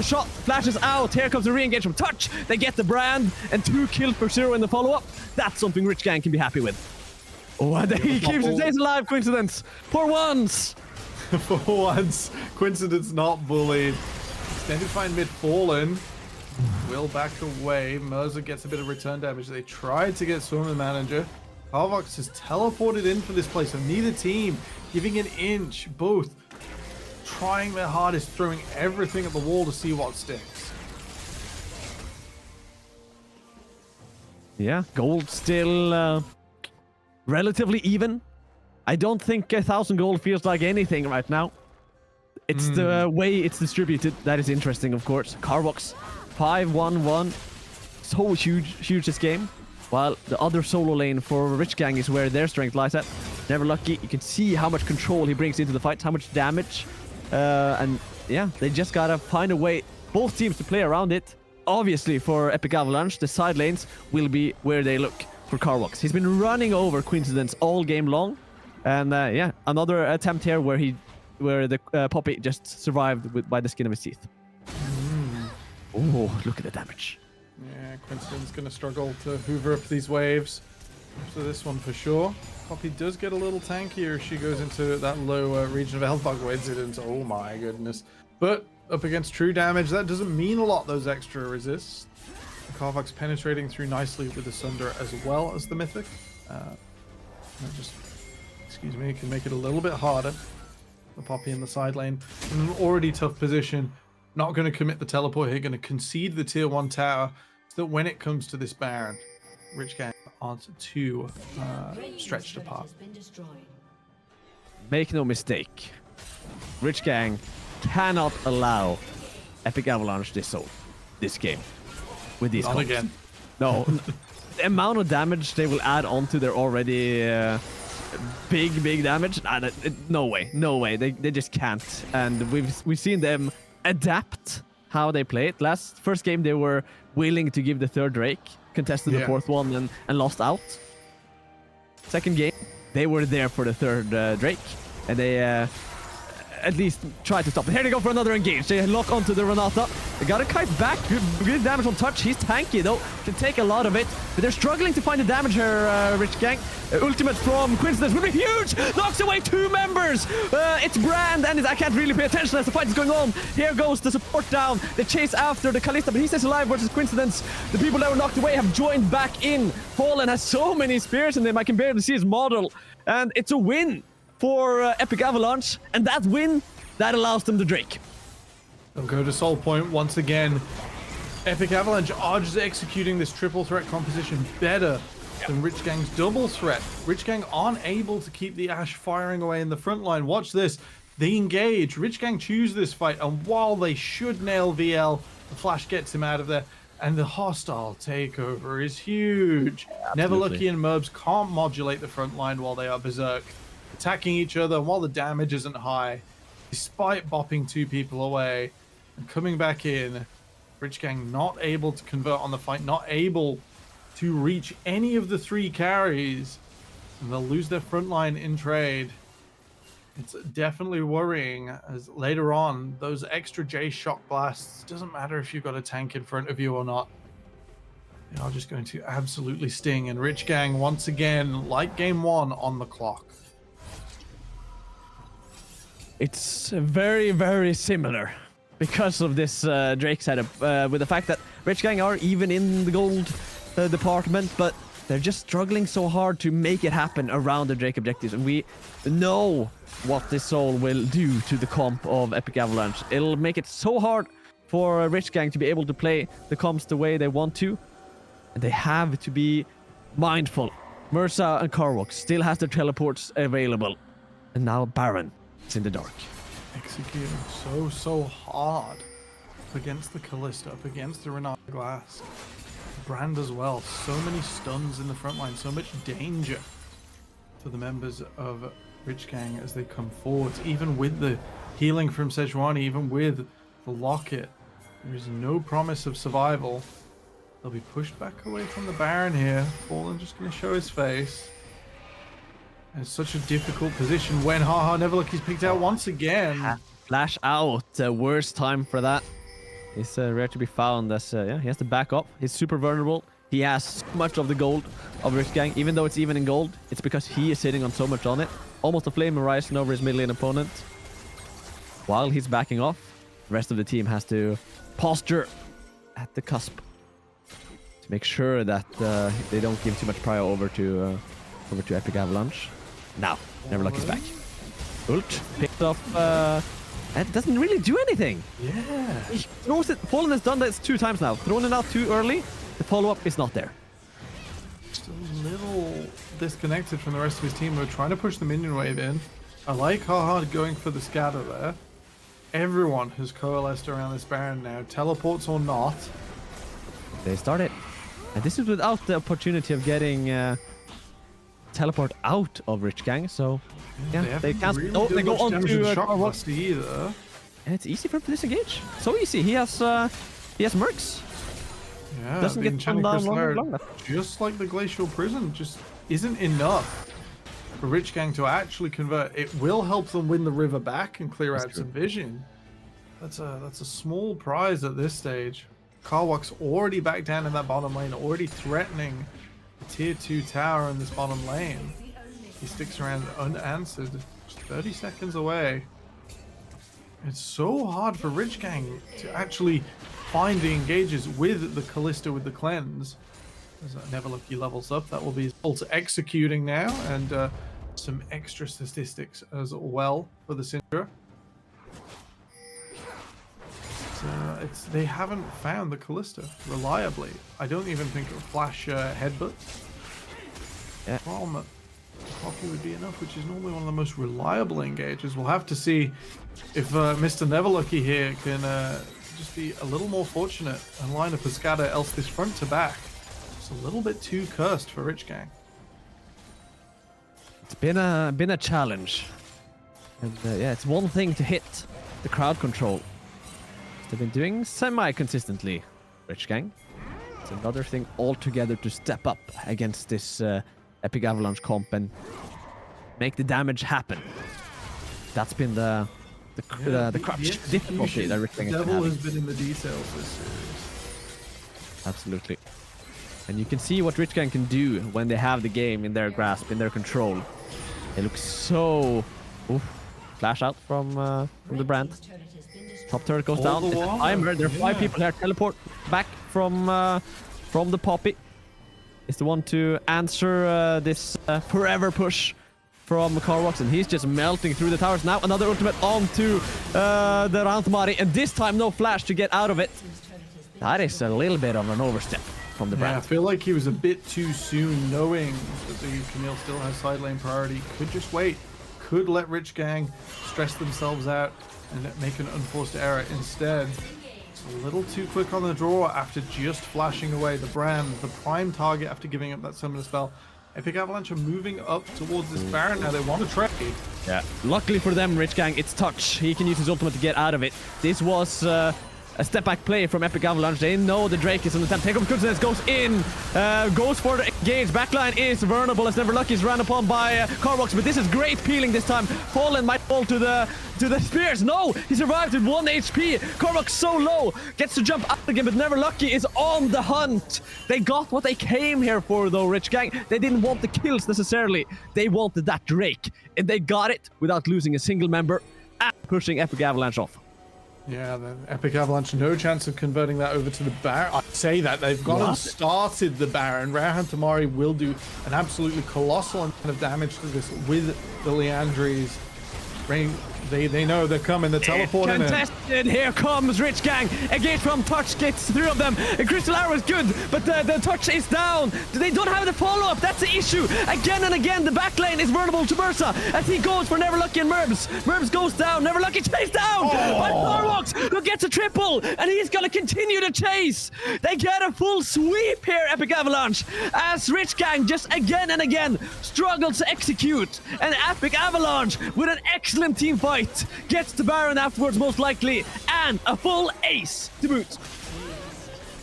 shot. Flashes out. Here comes the re-engage from Touch. They get the brand, and 2 kills per 0 in the follow-up. That's something Rich Gang can be happy with. Oh, and he keeps his days alive. Coincidence. For once. For once. Coincidence not bullied. Extended Find mid fallen. Will back away. Mercer gets a bit of return damage. They tried to get Swimmer Manager. Carvox has teleported in for this play, so neither team giving an inch. Both trying their hardest, throwing everything at the wall to see what sticks. Yeah, gold still relatively even. I don't think 1,000 gold feels like anything right now. It's the way it's distributed that is interesting, of course. Carvox 5-1-1. So huge this game. While the other solo lane for Rich Gang is where their strength lies at. Never Lucky. You can see how much control he brings into the fight, how much damage. And yeah, they just gotta find a way, both teams, to play around it. Obviously, for Epic Avalanche, the side lanes will be where they look for Carvox. He's been running over Coincidence all game long. And yeah, another attempt here where the Poppy just survived by the skin of his teeth. Oh, look at the damage. Yeah, Coincidence going to struggle to hoover up these waves. So this one for sure. Poppy does get a little tankier as she goes into that low region of Hellfog incident. Oh my goodness. But up against true damage, that doesn't mean a lot, those extra resists. Carvox penetrating through nicely with the Sunder as well as the Mythic. Excuse me, can make it a little bit harder. The Poppy in the side lane in an already tough position. Not going to commit the teleport here, going to concede the tier 1 tower so that when it comes to this Baron, Rich Gang aren't too stretched apart. Make no mistake, Rich Gang cannot allow Epic Avalanche this game with these Not again. No, the amount of damage they will add onto their already big damage. No way. They just can't. And we've seen them adapt how they play it. First game they were willing to give the 3rd Drake, contested the 4th one and lost out. Second game they were there for the 3rd Drake, and they at least try to stop it. Here they go for another engage. They lock onto the Renata. They got a kite back. Good damage on Touch. He's tanky though. Can take a lot of it. But they're struggling to find the damage here, Rich Gang. Ultimate from Coincidence will be huge. Knocks away 2 members. It's Brand, and I can't really pay attention as the fight is going on. Here goes the support down. They chase after the Kalista, but he stays alive versus Coincidence. The people that were knocked away have joined back in. Fallen has so many spears in him. I can barely see his model. And it's a win for Epic Avalanche, and that win, that allows them the Drake. They'll go to Soul Point once again. Epic Avalanche are just executing this triple threat composition better than Rich Gang's double threat. Rich Gang aren't able to keep the Ashe firing away in the front line. Watch this. They engage. Rich Gang choose this fight, and while they should nail VL, the flash gets him out of there. And the hostile takeover is huge. Absolutely. Never Lucky and Merbs can't modulate the front line while they are berserk, attacking each other, and while the damage isn't high, despite bopping 2 people away and coming back in. Rich Gang not able to convert on the fight, not able to reach any of the 3 carries, and they'll lose their front line in trade. It's definitely worrying, as later on, those extra J shock blasts, doesn't matter if you've got a tank in front of you or not, they are just going to absolutely sting. And Rich Gang, once again, like game 1, on the clock. It's very, very similar because of this Drake setup, with the fact that Rich Gang are even in the gold department, but they're just struggling so hard to make it happen around the Drake objectives. And we know what this soul will do to the comp of Epic Avalanche. It'll make it so hard for Rich Gang to be able to play the comps the way they want to. And they have to be mindful. Mursa and Karwok still has their teleports available. And now Baron is in the dark. Executing so hard up against the Kalista, up against the Renata Glass. Brand as well. So many stuns in the front line, so much danger for the members of Rich Gang as they come forward. Even with the healing from Sejuani, even with the locket, there is no promise of survival. They'll be pushed back away from the Baron here. Fallen just going to show his face. And it's such a difficult position when Haha Neverlucky's picked out once again. Flash out. Worst time for that. He's rare to be found as, yeah, he has to back up. He's super vulnerable. He has so much of the gold of Rich Gang. Even though it's even in gold, it's because he is sitting on so much on it. Almost a flame horizon over his mid lane opponent. While he's backing off, the rest of the team has to posture at the cusp to make sure that they don't give too much prior over to Epic Avalanche. Now, Neverlucky's back. Ult picked up. It doesn't really do anything. Yeah. He throws it. Fallen has done that 2 times now. Thrown it out too early. The follow-up is not there. Just a little disconnected from the rest of his team. We're trying to push the minion wave in. I like Haha going for the scatter there. Everyone has coalesced around this Baron now, teleports or not. They start it. And this is without the opportunity of getting teleport out of Rich Gang, so yeah, they can't. Really They go on to shock either. and it's easy for him to disengage. So easy. He has mercs. Yeah, Doesn't get enchanted down long crystal enough. just like the glacial prison, just isn't enough for Rich Gang to actually convert. It will help them win the river back and clear out some vision. That's a small prize at this stage. Karwok's already back down in that bottom lane, already threatening the tier 2 tower in this bottom lane. He sticks around unanswered, just 30 seconds away. It's so hard for Rich Gang to actually find the engages with the Kalista with the cleanse. As Neverlucky levels up, that will be his ult executing now, and some extra statistics as well for the Syndra. They haven't found the Kalista reliably. I don't even think a flash headbutt from Poppy would be enough, which is normally one of the most reliable engages. We'll have to see if Mr. Neverlucky here can just be a little more fortunate and line up a scatter, else this front to back. It's a little bit too cursed for Rich Gang. It's been a challenge, and yeah, it's one thing to hit the crowd control. They've been doing semi-consistently, Rich Gang. It's another thing altogether to step up against this Epic Avalanche comp and make the damage happen. That's been the crutch difficulty that Rich Gang has been Devil having. has been in the details this series. Absolutely. And you can see what Rich Gang can do when they have the game in their grasp, in their control. They look so... Oof. Flash out from the brand. Top turret goes down. It's a timer. There are 5 people here. Teleport back from the Poppy. Is the one to answer this forever push from Karwok, and he's just melting through the towers. Now another ultimate onto the Ranthmari, and this time no flash to get out of it. That is a little bit of an overstep from the brand. I feel like he was a bit too soon, knowing that the Camille still has side lane priority. Could just wait. Could let Rich Gang stress themselves out and make an unforced error. Instead, it's a little too quick on the draw after just flashing away the brand, the prime target after giving up that summoner spell. Epic Avalanche are moving up towards this Baron now. They want to trade. Yeah. Luckily for them, Rich Gang, it's touch. He can use his ultimate to get out of it. This was a step back play from Epic Avalanche. They know the Drake is on the tap. Take up Coincidence, goes in, goes for the engage. Backline is vulnerable as Never Lucky is ran upon by Carbox, but this is great peeling this time. Fallen might fall to the spears. No, he survived with 1 HP. Carbox so low, gets to jump out again, but Never Lucky is on the hunt. They got what they came here for though, Rich Gang. They didn't want the kills necessarily. They wanted that Drake, and they got it without losing a single member and pushing Epic Avalanche off. Yeah, then Epic Avalanche, no chance of converting that over to the Baron. I say that, they've gone and started the Baron. Rauhan Tamari will do an absolutely colossal amount of damage to this with the Leandries. They know they're coming, they're teleporting contested. Here comes Rich Gang. Engage from Touch gets 3 of them. Crystal Arrow is good, but the Touch is down. They don't have the follow-up. That's the issue. Again and again, the back lane is vulnerable to Bursa as he goes for Never Lucky and Merbs. Merbs goes down. Never Lucky chased down by Farwox, who gets a triple, and he's going to continue to chase. They get a full sweep here, Epic Avalanche, as Rich Gang just again and again struggles to execute. And Epic Avalanche, with an excellent team fight, gets the Baron afterwards most likely, and a full ace to boot.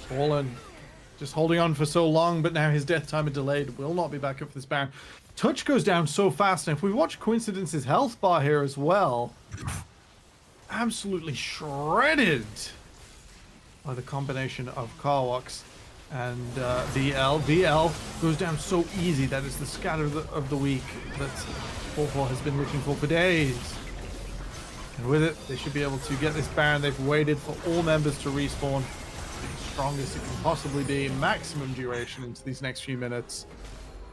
Fallen just holding on for so long, but now his death time is delayed. Will not be back up for this Baron. Touch goes down so fast, and if we watch Coincidence's health bar here as well, absolutely shredded by the combination of Carwox and VL. VL goes down so easy. That is the scatter of the week that 4-4 has been looking for days. And with it, they should be able to get this Baron. They've waited for all members to respawn. The strongest it can possibly be. Maximum duration into these next few minutes.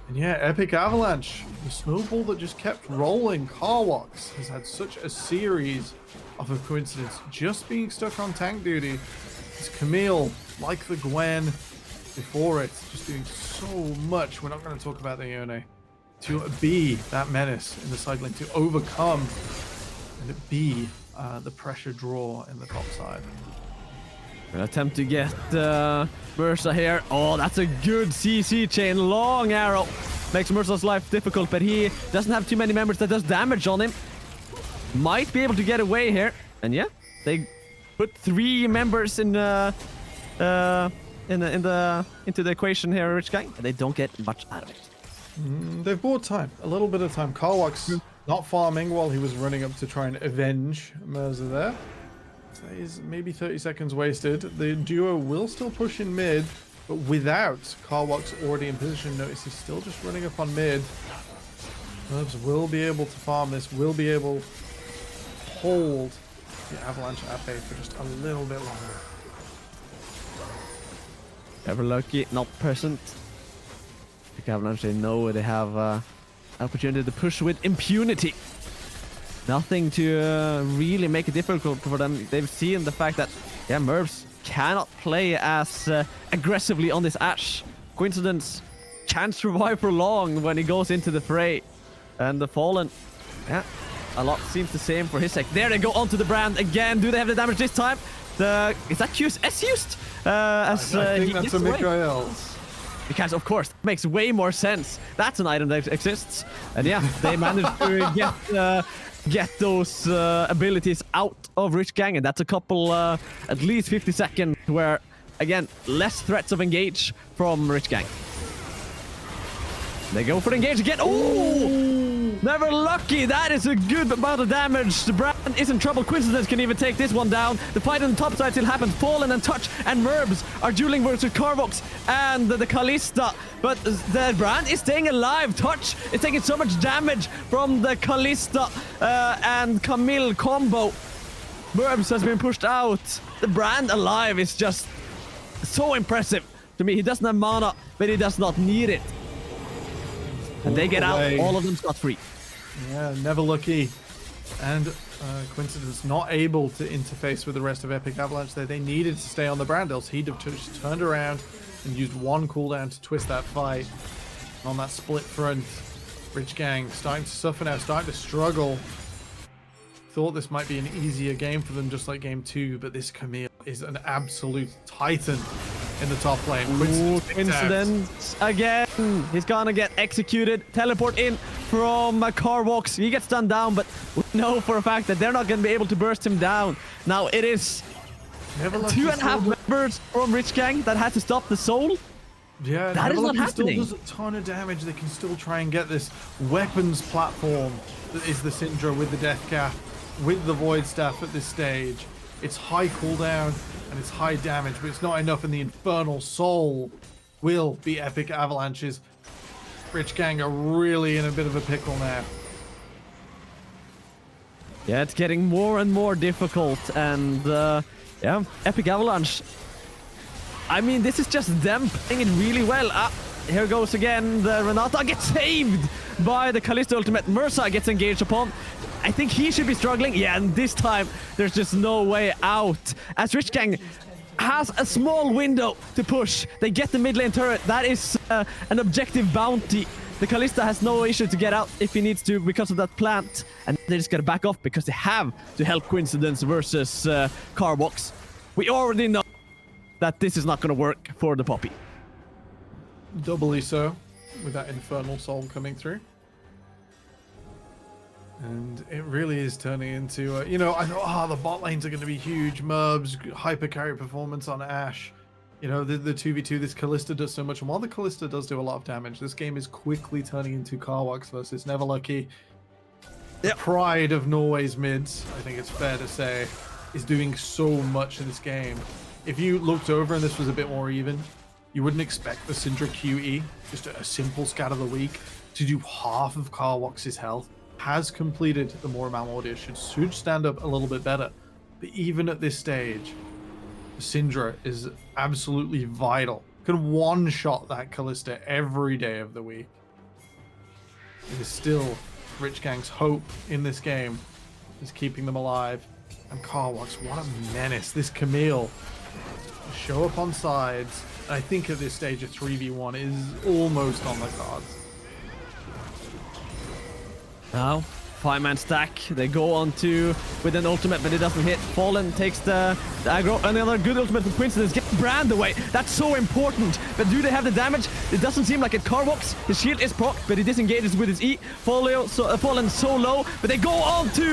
And yeah, Epic Avalanche, the snowball that just kept rolling. Carwox has had such a series of a coincidence just being stuck on tank duty. It's Camille, like the Gwen before it, just doing so much. We're not going to talk about the Yone. To be that menace in the side lane, to overcome and be the pressure draw in the top side. An attempt to get Bursa here. Oh, that's a good CC chain. Long arrow. Makes Mersa's life difficult, but he doesn't have too many members that does damage on him. Might be able to get away here. And yeah, they put 3 members into the equation here, Rich Gang. And they don't get much out of it. They've bought time, a little bit of time. Carwox not farming while he was running up to try and avenge Merza there. So he's maybe 30 seconds wasted. The duo will still push in mid, but without Carwox already in position. Notice he's still just running up on mid. Mervs will be able to farm this, will be able to hold the Avalanche at bay for just a little bit longer. Never Lucky, not present. Avalanche, they know they have opportunity to push with impunity. Nothing to really make it difficult for them. They've seen the fact that, yeah, Merbs cannot play as aggressively on this Ashe. Coincidence can't survive for long when he goes into the fray. And the Fallen, yeah, a lot seems the same for his sake. There they go onto the brand again. Do they have the damage this time? Is that QS used? I think that's a Mikael. Because, of course, it makes way more sense. That's an item that exists. And yeah, they managed to get those abilities out of Rich Gang. And that's a couple, at least 50 seconds where, again, less threats of engage from Rich Gang. They go for the engage again. Oh! Never Lucky. That is a good amount of damage. The brand is in trouble. Coincidence can even take this one down. The fight on the top side still happens. Fallen and Touch and Merbs are dueling versus Carvox and the Kalista. But the brand is staying alive. Touch is taking so much damage from the Kalista and Camille combo. Merbs has been pushed out. The brand alive is just so impressive to me. He doesn't have mana, but he does not need it. And they get out, all of them scot-free. Yeah, Never Lucky and Coincidence not able to interface with the rest of Epic Avalanche there. They needed to stay on the brand, else he'd have just turned around and used one cooldown to twist that fight. On that split front, Rich Gang starting to suffer now, starting to struggle. Thought this might be an easier game for them, just like game 2, but this Camille is an absolute titan in the top lane. Coincidence again. He's gonna get executed. Teleport in from Carwox. He gets stunned down, but we know for a fact that they're not gonna be able to burst him down. Now it is Never Lucky 2.5 members from Rich Gang that had to stop the soul. Yeah, that is not happening. Still does a ton of damage. They can still try and get this weapons platform that is the Syndra with the Death Cap, with the Void Staff at this stage. It's high cooldown and it's high damage, but it's not enough, and the Infernal Soul will be Epic Avalanche's. Rich Gang are really in a bit of a pickle now. Yeah, it's getting more and more difficult, and yeah, Epic Avalanche. I mean, this is just them playing it really well. Here goes again. The Renata gets saved by the Kalista ultimate. Mersa gets engaged upon. I think he should be struggling. Yeah, and this time there's just no way out. As Rich Gang has a small window to push. They get the mid lane turret. That is an objective bounty. The Kalista has no issue to get out if he needs to because of that plant. And they just gotta back off because they have to help Coincidence versus Carbox. We already know that this is not gonna work for the Poppy. Doubly so, with that Infernal Soul coming through. And it really is turning into, you know, I thought, the bot lanes are going to be huge. Murbs, hyper carry performance on Ashe. You know, the 2v2, this Kalista does so much. And while the Kalista does do a lot of damage, this game is quickly turning into Carwax versus Never Lucky. The pride of Norway's mids, I think it's fair to say, is doing so much in this game. If you looked over and this was a bit more even, you wouldn't expect the Syndra QE, just a simple scat of the week, to do half of Carwax's health. Has completed the Moramau Audio, should stand up a little bit better. But even at this stage, Syndra is absolutely vital. Can one-shot that Kalista every day of the week. It is still Rich Gang's hope in this game, is keeping them alive. And Carwax, what a menace. This Camille, show up on sides. I think at this stage a 3v1 is almost on the cards. Now, 5-man stack. They go on to with an ultimate, but it doesn't hit. Fallen takes the aggro. Another good ultimate from Coincidence. Get Brand away. That's so important. But do they have the damage? It doesn't seem like it. Carbox, his shield is proc, but he disengages with his E. Fallen so low, but they go on to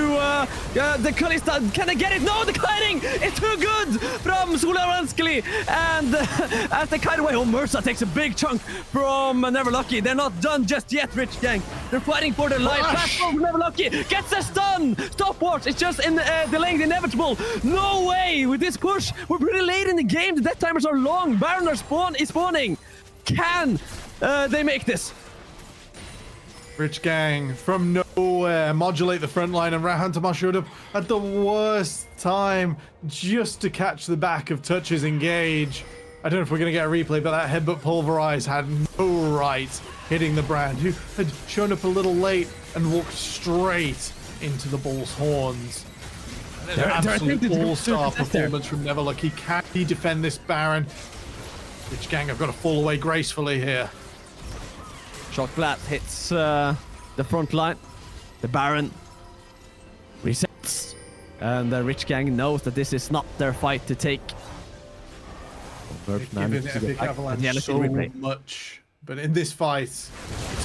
the Kalista. Can they get it? No, the kiting is too good from Sularanskli. And as they kite away, Mersa takes a big chunk from Never Lucky. They're not done just yet, Rich Gang. They're fighting for their life. Platform Never Lucky gets the stun. Stopwatch. It's just in delaying the inevitable. No way with this push. We're pretty late in the game. The death timers are long. Baron is spawning. Can they make this? Rich Gang from nowhere modulate the front line, and Rahantama showed up at the worst time just to catch the back of Touch's engage. I don't know if we're going to get a replay, but that headbutt pulverize had no right hitting the Brand, who had shown up a little late and walked straight into the bull's horns. An absolute all-star performance from Never Lucky. Can he defend this Baron? Rich Gang have got to fall away gracefully here. Shock Blast hits the front line. The Baron resets. And the Rich Gang knows that this is not their fight to take. They've given Epic Avalanche so much. But in this fight,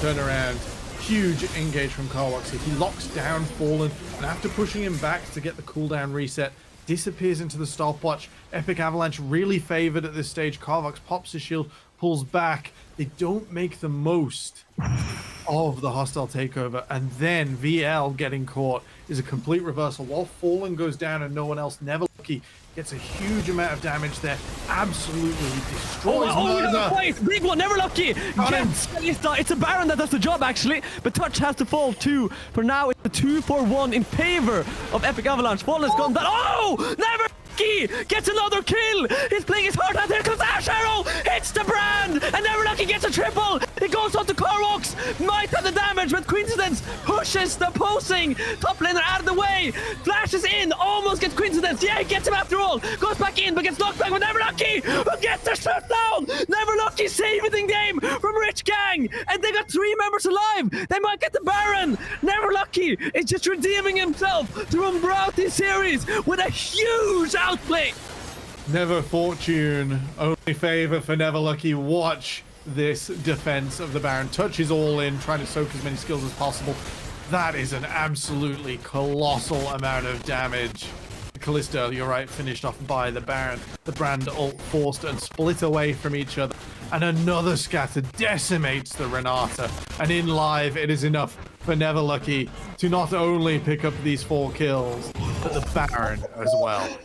turnaround, huge engage from Carwax. He locks down Fallen, and after pushing him back to get the cooldown reset, disappears into the stopwatch. Epic Avalanche really favored at this stage. Carwax pops his shield, pulls back. They don't make the most of the hostile takeover, and then VL getting caught is a complete reversal. While Fallen goes down and no one else, Never Lucky gets a huge amount of damage there. Absolutely destroys Murder. Big one, Never Lucky. It's a Baron that does the job, actually. But Touch has to fall too. For now, it's a 2-4-1 in favor of Epic Avalanche. Fallen's gone down. Oh! Never Lucky gets another kill. He's playing his heart out. There comes Ash Arrow. Hits the Brand. And Never Lucky gets a triple. It goes on to Carwax. Might have the damage, but Coincidence pushes the posing. Top laner out of the way. Flashes in. Almost gets Coincidence. Yeah, he gets him after all. Goes back in, but gets knocked back with Never Lucky, who gets the shutdown. Never Lucky saving the game from Rich Gang. And they got 3 members alive. They might get the Baron. Never Lucky is just redeeming himself throughout this series with a huge outplay. Never fortune, only favor for Never Lucky. Watch this defense of the Baron. Touch is all in, trying to soak as many skills as possible. That is an absolutely colossal amount of damage. The Kalista, you're right, finished off by the Baron. The Brand ult forced and split away from each other. And another scatter decimates the Renata. And in live, it is enough for Neverlucky to not only pick up these 4 kills, but the Baron as well.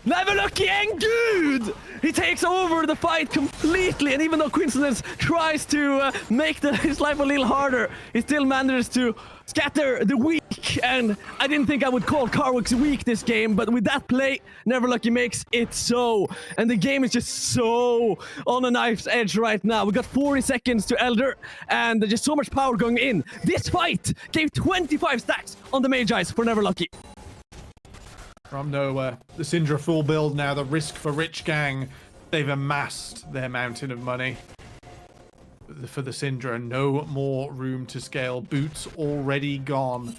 Neverlucky and good! He takes over the fight completely, and even though Coincidence tries to make his life a little harder, he still manages to scatter the weak. And I didn't think I would call Carwick's weak this game, but with that play, Neverlucky makes it so. And the game is just so on a knife's edge right now. We got 40 seconds to Elder, and there's just so much power going in. This fight gave 25 stacks on the Magi's for Neverlucky. From nowhere, the Syndra full build now, the risk for Rich Gang. They've amassed their mountain of money. For the Syndra, no more room to scale. Boots already gone.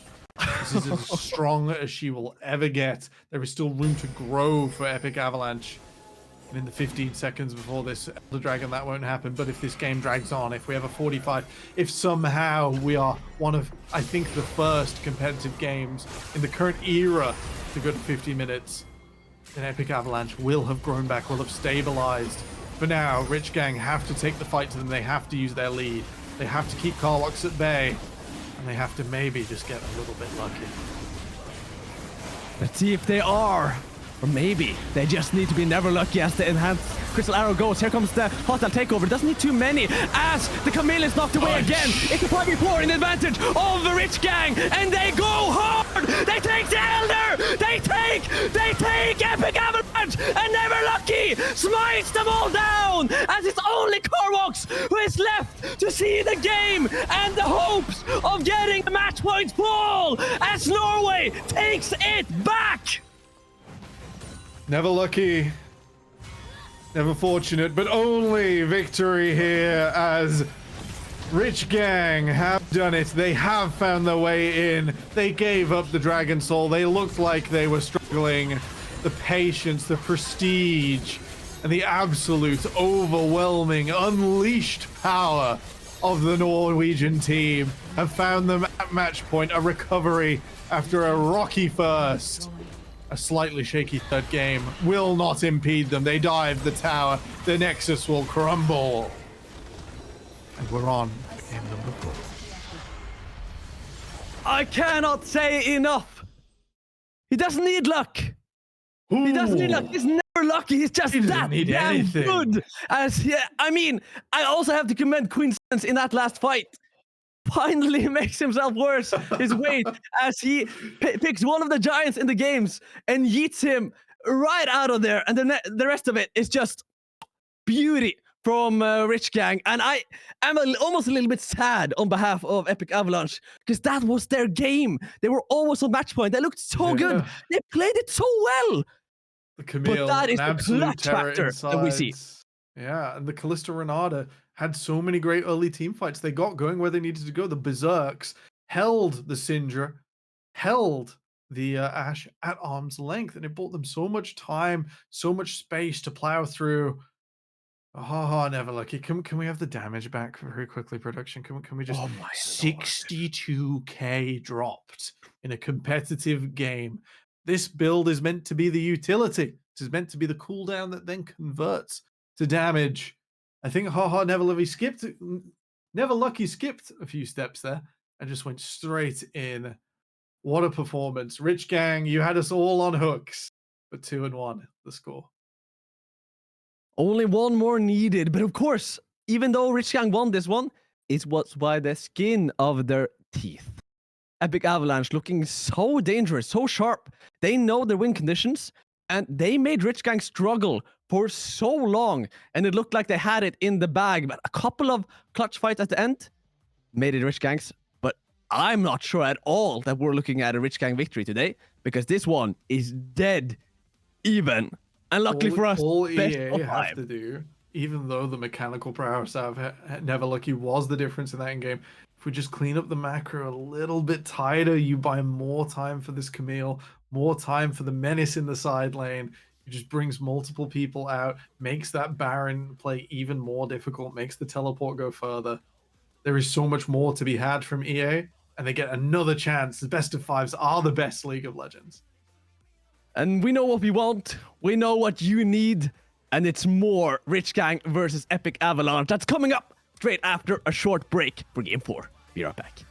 This is as strong as she will ever get. There is still room to grow for Epic Avalanche. And in the 15 seconds before this Elder Dragon, that won't happen. But if this game drags on, if we have a 45, if somehow we are one of, I think, the first competitive games in the current era to go to 50 minutes, then Epic Avalanche will have grown back, will have stabilized. For now, Rich Gang have to take the fight to them. They have to use their lead. They have to keep Carlox at bay. And they have to maybe just get a little bit lucky. Let's see if they are. Or maybe they just need to be Neverlucky as the enhanced Crystal Arrow goes. Here comes the hostile takeover. Doesn't need too many as the Camille is knocked away again. It's a 5v4 in advantage of the Rich Gang, and they go hard. They take the Elder. They take Epic Avalanche, and Neverlucky smites them all down as it's only Carwox who is left to see the game and the hopes of getting the match points fall as Norway takes it back. Never lucky, never fortunate, but only victory here as Rich Gang have done it. They have found their way in. They gave up the Dragon Soul. They looked like they were struggling. The patience, the prestige, and the absolute overwhelming, unleashed power of the Norwegian team have found them at match point, a recovery after a rocky first. A slightly shaky third game will not impede them. They dive the tower. The Nexus will crumble. And we're on to game number 4. I cannot say enough. He doesn't need luck. He doesn't need luck. He's never lucky. He's just that damn good. I mean, I also have to commend Coincidence in that last fight. Finally makes himself worse his weight as he picks one of the giants in the games and yeets him right out of there. And the rest of it is just beauty from Rich Gang. And I am almost a little bit sad on behalf of Epic Avalanche because that was their game. They were always on match point. They looked so good. They played it so well. The Camille, but that is the clutch factor inside. that we see. Yeah, and the Kalista Renata had so many great early team fights. They got going where they needed to go. The Berserks held the Syndra, held the Ashe at arm's length, and it bought them so much time, so much space to plow through. Oh, never lucky. Can we have the damage back very quickly, production? Can we just 62k dropped in a competitive game? This build is meant to be the utility. This is meant to be the cooldown that then converts to damage. I think Neverlucky skipped a few steps there and just went straight in. What a performance. Rich Gang, you had us all on hooks, but 2-1 the score. Only one more needed, but of course, even though Rich Gang won this one, it was by the skin of their teeth. Epic Avalanche looking so dangerous, so sharp. They know their win conditions, and they made Rich Gang struggle for so long, and it looked like they had it in the bag, but a couple of clutch fights at the end made it Rich Gang's. But I'm not sure at all that we're looking at a Rich Gang victory today, because this one is dead even. And luckily for us, all best EA have to do, even though the mechanical prowess of Neverlucky was the difference in that game, if we just clean up the macro a little bit tighter, you buy more time for this Camille, more time for the Menace in the side lane. It just brings multiple people out, makes that Baron play even more difficult, makes the teleport go further. There is so much more to be had from EA, and they get another chance. The best of fives are the best League of Legends. And we know what we want. We know what you need. And it's more Rich Gang versus Epic Avalanche. That's coming up straight after a short break for Game 4. Be right back.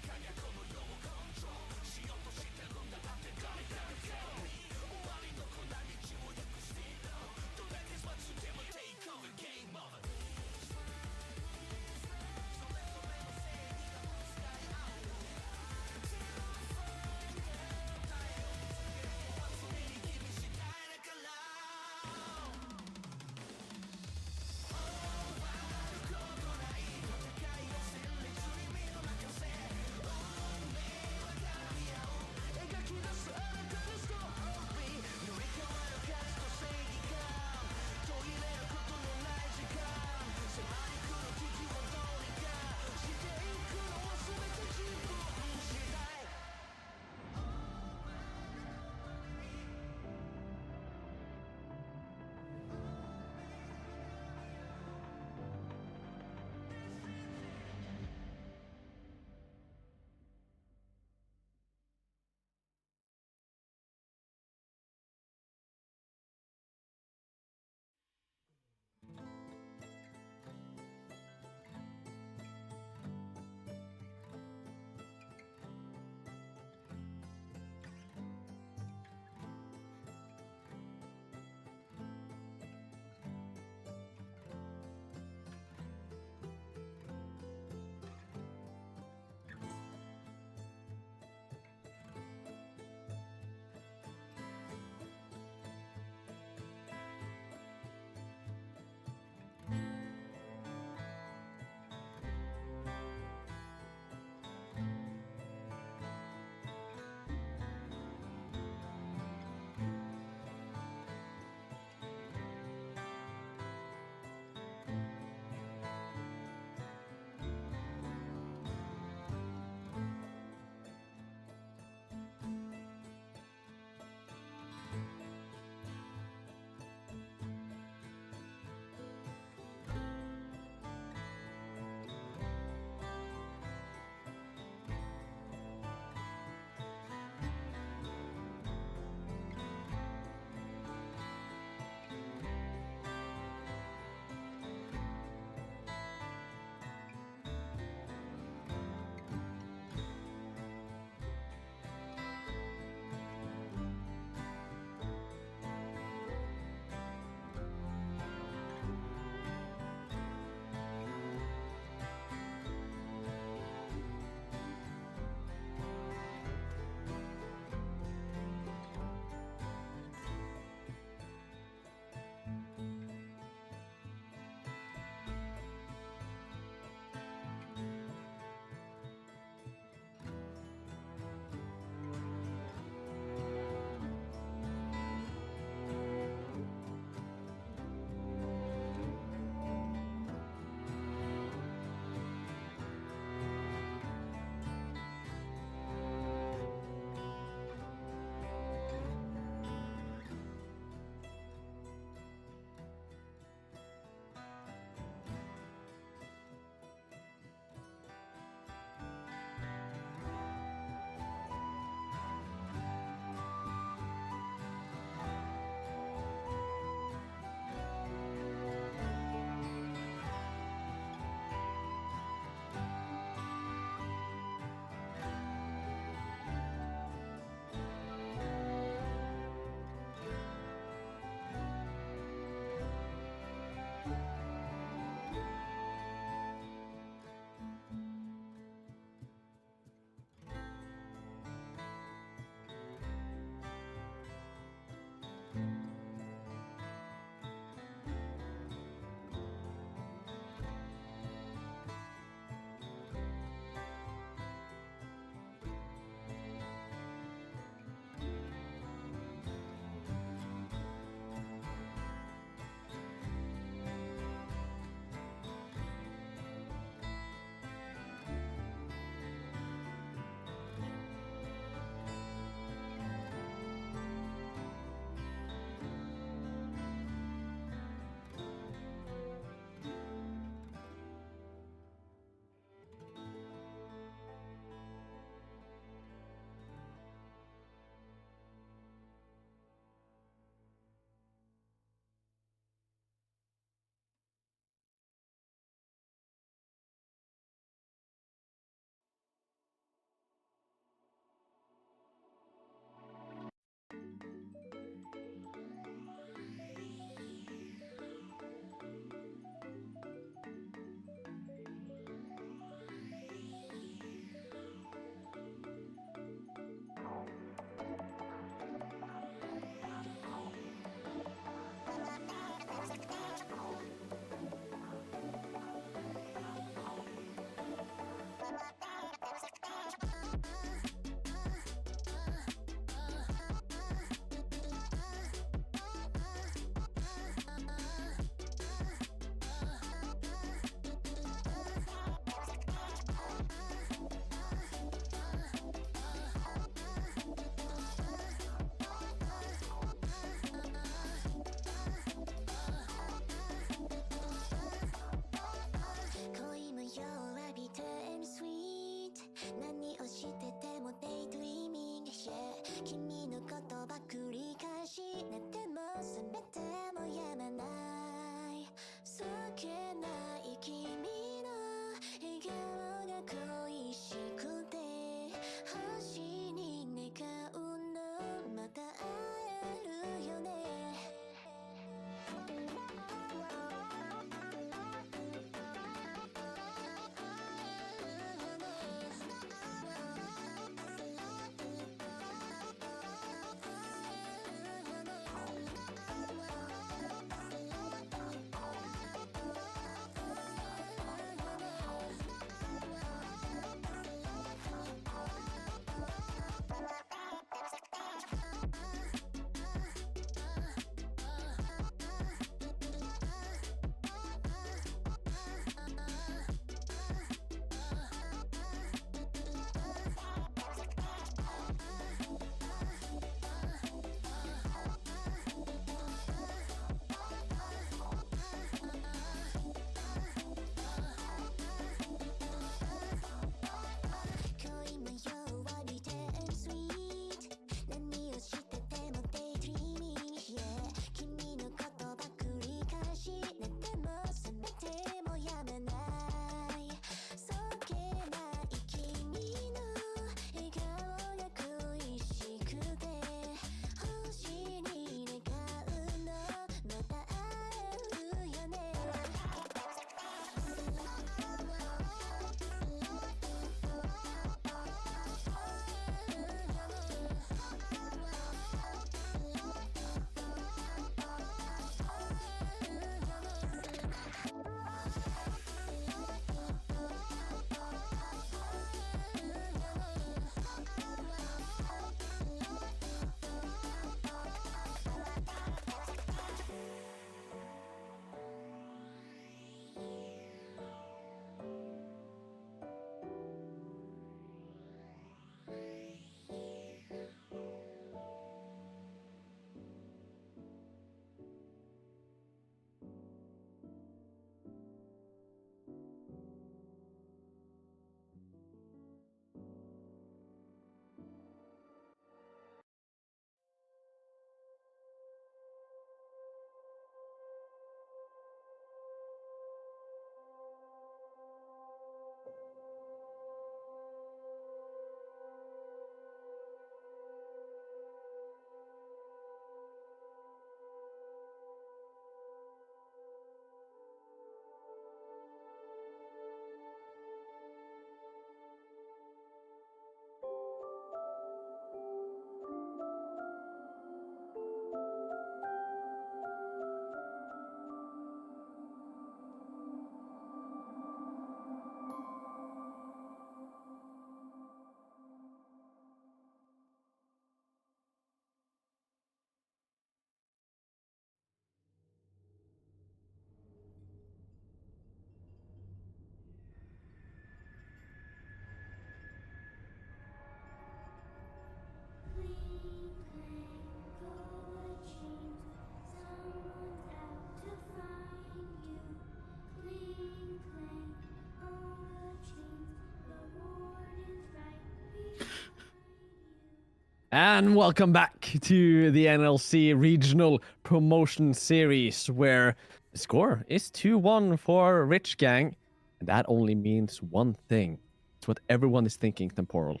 And welcome back to the NLC Regional Promotion Series, where the score is 2-1 for Rich Gang. And that only means one thing. It's what everyone is thinking, Temporal.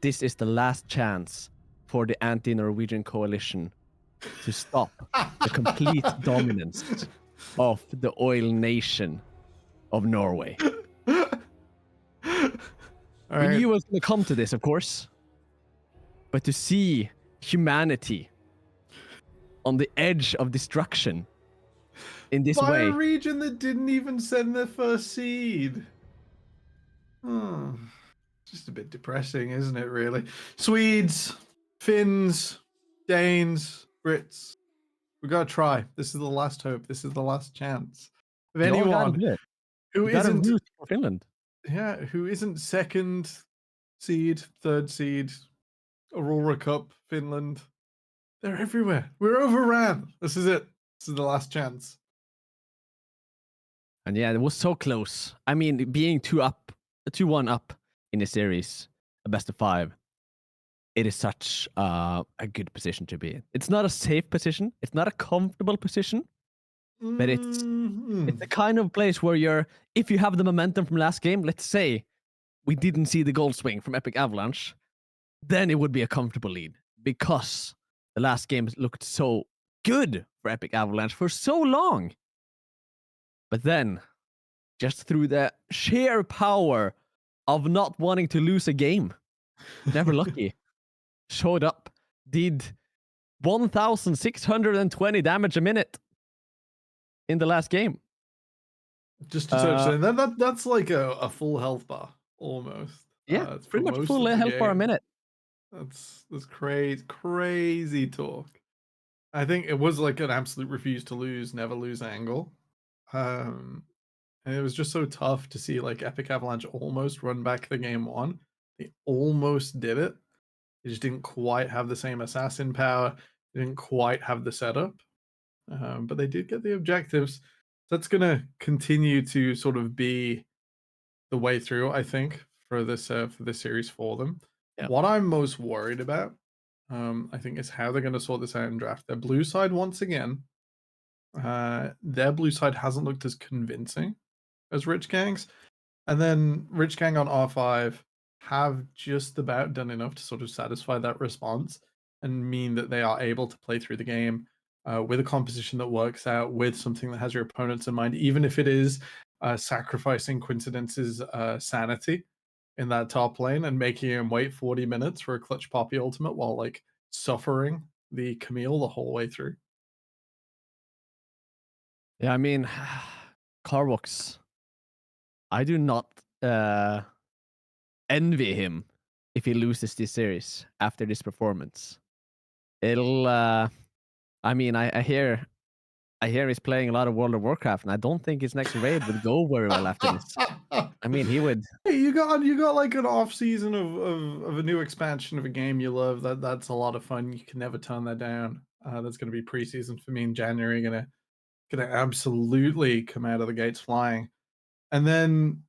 This is the last chance for the anti-Norwegian coalition to stop the complete dominance of the oil nation of Norway. All We right. knew it was going to come to this, of course. But to see humanity on the edge of destruction in this By way. a region that didn't even send their first seed. Just a bit depressing, isn't it, really? Swedes, Finns, Danes, Brits. We gotta try. This is the last hope. This is the last chance. Of You all gotta anyone do it. who You gotta isn't root for Finland. who isn't second seed, third seed, Aurora Cup, Finland. They're everywhere. We're overran. This is it. This is the last chance. And yeah, it was so close. I mean, being 2-1 up in the series, a best of 5, it is such a good position to be in. It's not a safe position. It's not a comfortable position. But it's the kind of place where if you have the momentum from last game, let's say we didn't see the goal swing from Epic Avalanche, then it would be a comfortable lead because the last game looked so good for Epic Avalanche for so long. But then, just through the sheer power of not wanting to lose a game, Never Lucky showed up, did 1,620 damage a minute in the last game. Just to touch on that's like a full health bar almost. Yeah, pretty much full health bar a minute. That's crazy talk. I think it was like an absolute refuse to lose, never lose angle. And it was just so tough to see like Epic Avalanche almost run back the game 1. They almost did it. They just didn't quite have the same assassin power. They didn't quite have the setup. But they did get the objectives. That's going to continue to sort of be the way through, I think, for this series for them. Yeah. What I'm most worried about, I think, is how they're going to sort this out in draft. Their blue side, once again, their blue side hasn't looked as convincing as Rich Gang's. And then Rich Gang on R5 have just about done enough to sort of satisfy that response and mean that they are able to play through the game with a composition that works out, with something that has your opponents in mind, even if it is sacrificing Coincidence's sanity in that top lane and making him wait 40 minutes for a clutch Poppy ultimate while like suffering the Camille the whole way through. Yeah, I mean, Carbox, I do not envy him if he loses this series after this performance. It'll, I mean, I hear he's playing a lot of World of Warcraft, and I don't think his next raid would go very well after this. I mean, he would. Hey, you got like an off season of a new expansion of a game you love. That's a lot of fun. You can never turn that down. That's going to be preseason for me in January. Gonna absolutely come out of the gates flying. And then,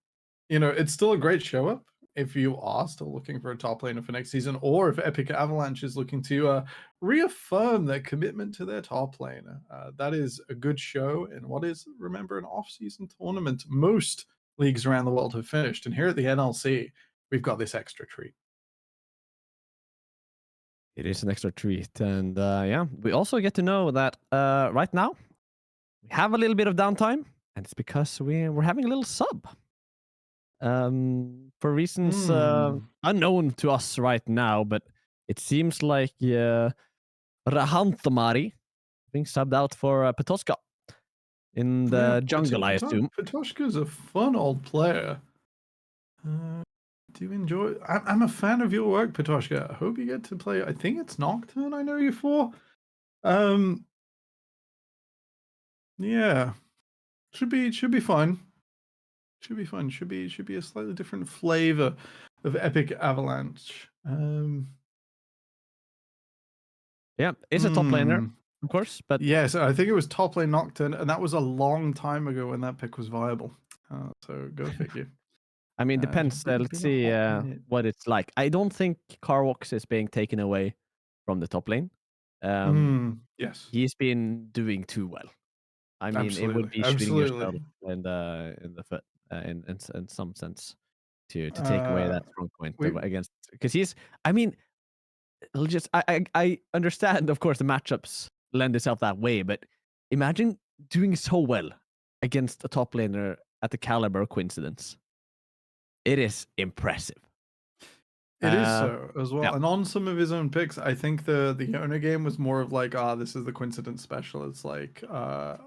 it's still a great show up if you are still looking for a top laner for next season, or if Epic Avalanche is looking to reaffirm their commitment to their top laner. That is a good show in what is, remember, an off-season tournament. Most leagues around the world have finished, and here at the NLC, we've got this extra treat. It is an extra treat, and yeah, we also get to know that right now we have a little bit of downtime, and it's because we're having a little sub. For reasons unknown to us right now, but it seems like Rahantamari being subbed out for Petoska in the jungle, I assume. Petoska's a fun old player. Do you enjoy? I'm a fan of your work, Petoska. I hope you get to play. I think it's Nocturne. I know you for. Yeah, should be fun. Should be fun. Should be a slightly different flavor of Epic Avalanche. Yeah, it's a top laner, of course, but yes, I think it was top lane Nocturne, and that was a long time ago when that pick was viable. So go figure. I mean, depends. Let's see what it's like. I don't think Carvox is being taken away from the top lane. Yes. He's been doing too well. I mean, it would be shooting yourself in the foot in some sense to take away that strong point against, because he's. I mean, just I understand, of course, the matchups lend itself that way, but imagine doing so well against a top laner at the caliber of Coincidence. It is impressive. It is so as well. Yeah. And on some of his own picks, I think the owner game was more of like, this is the Coincidence special. It's like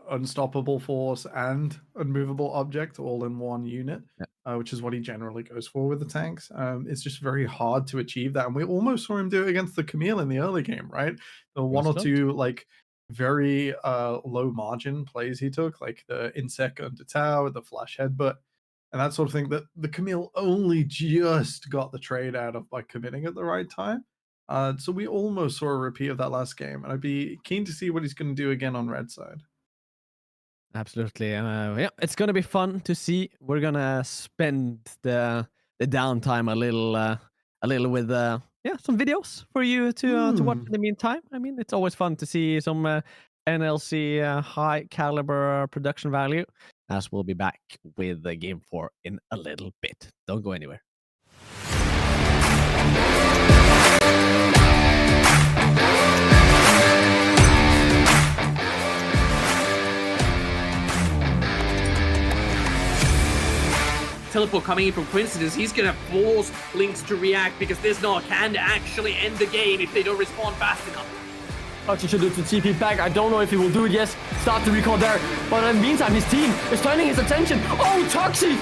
Unstoppable Force and Unmovable Object all in one unit, which is what he generally goes for with the tanks. It's just very hard to achieve that. And we almost saw him do it against the Camille in the early game, right? The one or two like very low margin plays he took, like the Insect under tower, the flash headbutt, and that sort of thing, that the Camille only just got the trade out of by committing at the right time. So we almost saw a repeat of that last game, and I'd be keen to see what he's going to do again on red side. Absolutely. Yeah, it's going to be fun to see. We're going to spend the downtime a little with some videos for you to watch in the meantime. I mean, it's always fun to see some NLC high caliber production value, as we'll be back with the game 4 in a little bit. Don't go anywhere. Teleport coming in from Coincidence, he's gonna force Lynx to react because this Knock can actually end the game if they don't respond fast enough. Tuxi should do to TP back. I don't know if he will do it. Yes, start the recall there. But in the meantime, his team is turning his attention. Oh, Tuxi!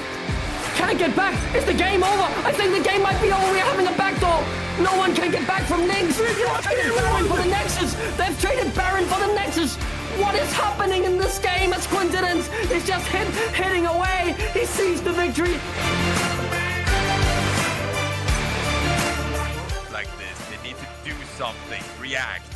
Can't get back. Is the game over? I think the game might be over. We're having a backdoor. No one can get back from Lynx. They've traded Baron for the Nexus. They've traded Baron for the Nexus. What is happening in this game? As Coincidence is just hitting away. He sees the victory. Like this, they need to do something, react.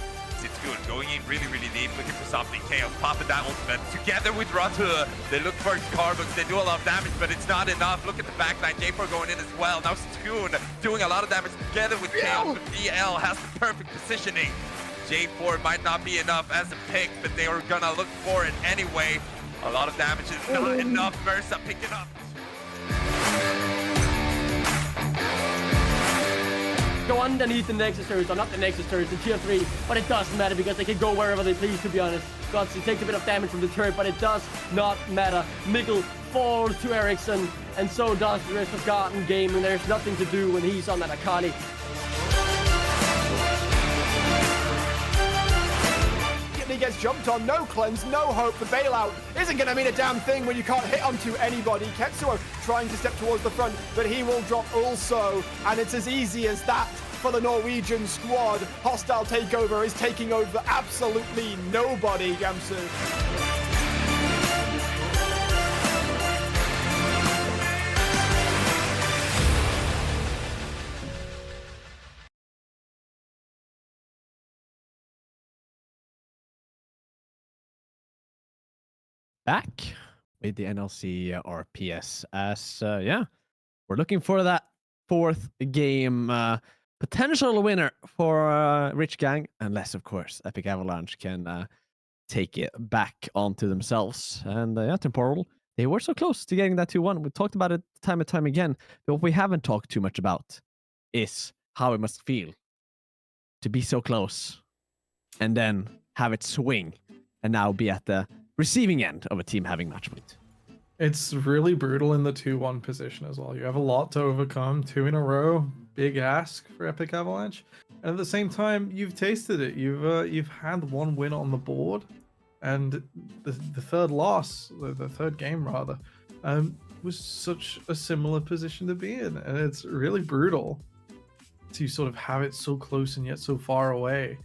It's good, going in really, really deep, looking for something. Chaos popping that ultimate together with Ratu. They look for Carbox, they do a lot of damage, but it's not enough. Look at the backline, J4 going in as well. Now Spoon doing a lot of damage together with Chaos, but DL has the perfect positioning. J4 might not be enough as a pick, but they are gonna look for it anyway. A lot of damage is not enough. Versa picking up. Go underneath the Nexus turrets, or not the Nexus turrets, the tier 3, but it doesn't matter because they can go wherever they please, to be honest. Gutsy takes a bit of damage from the turret, but it does not matter. Mikkel falls to Ericsson, and so does the rest of Garden Game, and there's nothing to do when he's on that Akali. He gets jumped on, no cleanse, no hope. The bailout isn't going to mean a damn thing when you can't hit onto anybody. Ketsuo trying to step towards the front, but he will drop also, and it's as easy as that for the Norwegian squad. Hostile takeover is taking over absolutely nobody, Gamsu. Back with the NLC RPS as we're looking for that 4th game potential winner for Rich Gang, unless of course Epic Avalanche can take it back onto themselves. And Temporal, they were so close to getting that 2-1. We talked about it time and time again, but what we haven't talked too much about is how it must feel to be so close and then have it swing and now be at the receiving end of a team having match point. It's really brutal in the 2-1 position as well. You have a lot to overcome, 2 in a row, big ask for Epic Avalanche. And at the same time, you've tasted it. You've had 1 win on the board, and the third loss, the third game rather, was such a similar position to be in, and it's really brutal to sort of have it so close and yet so far away.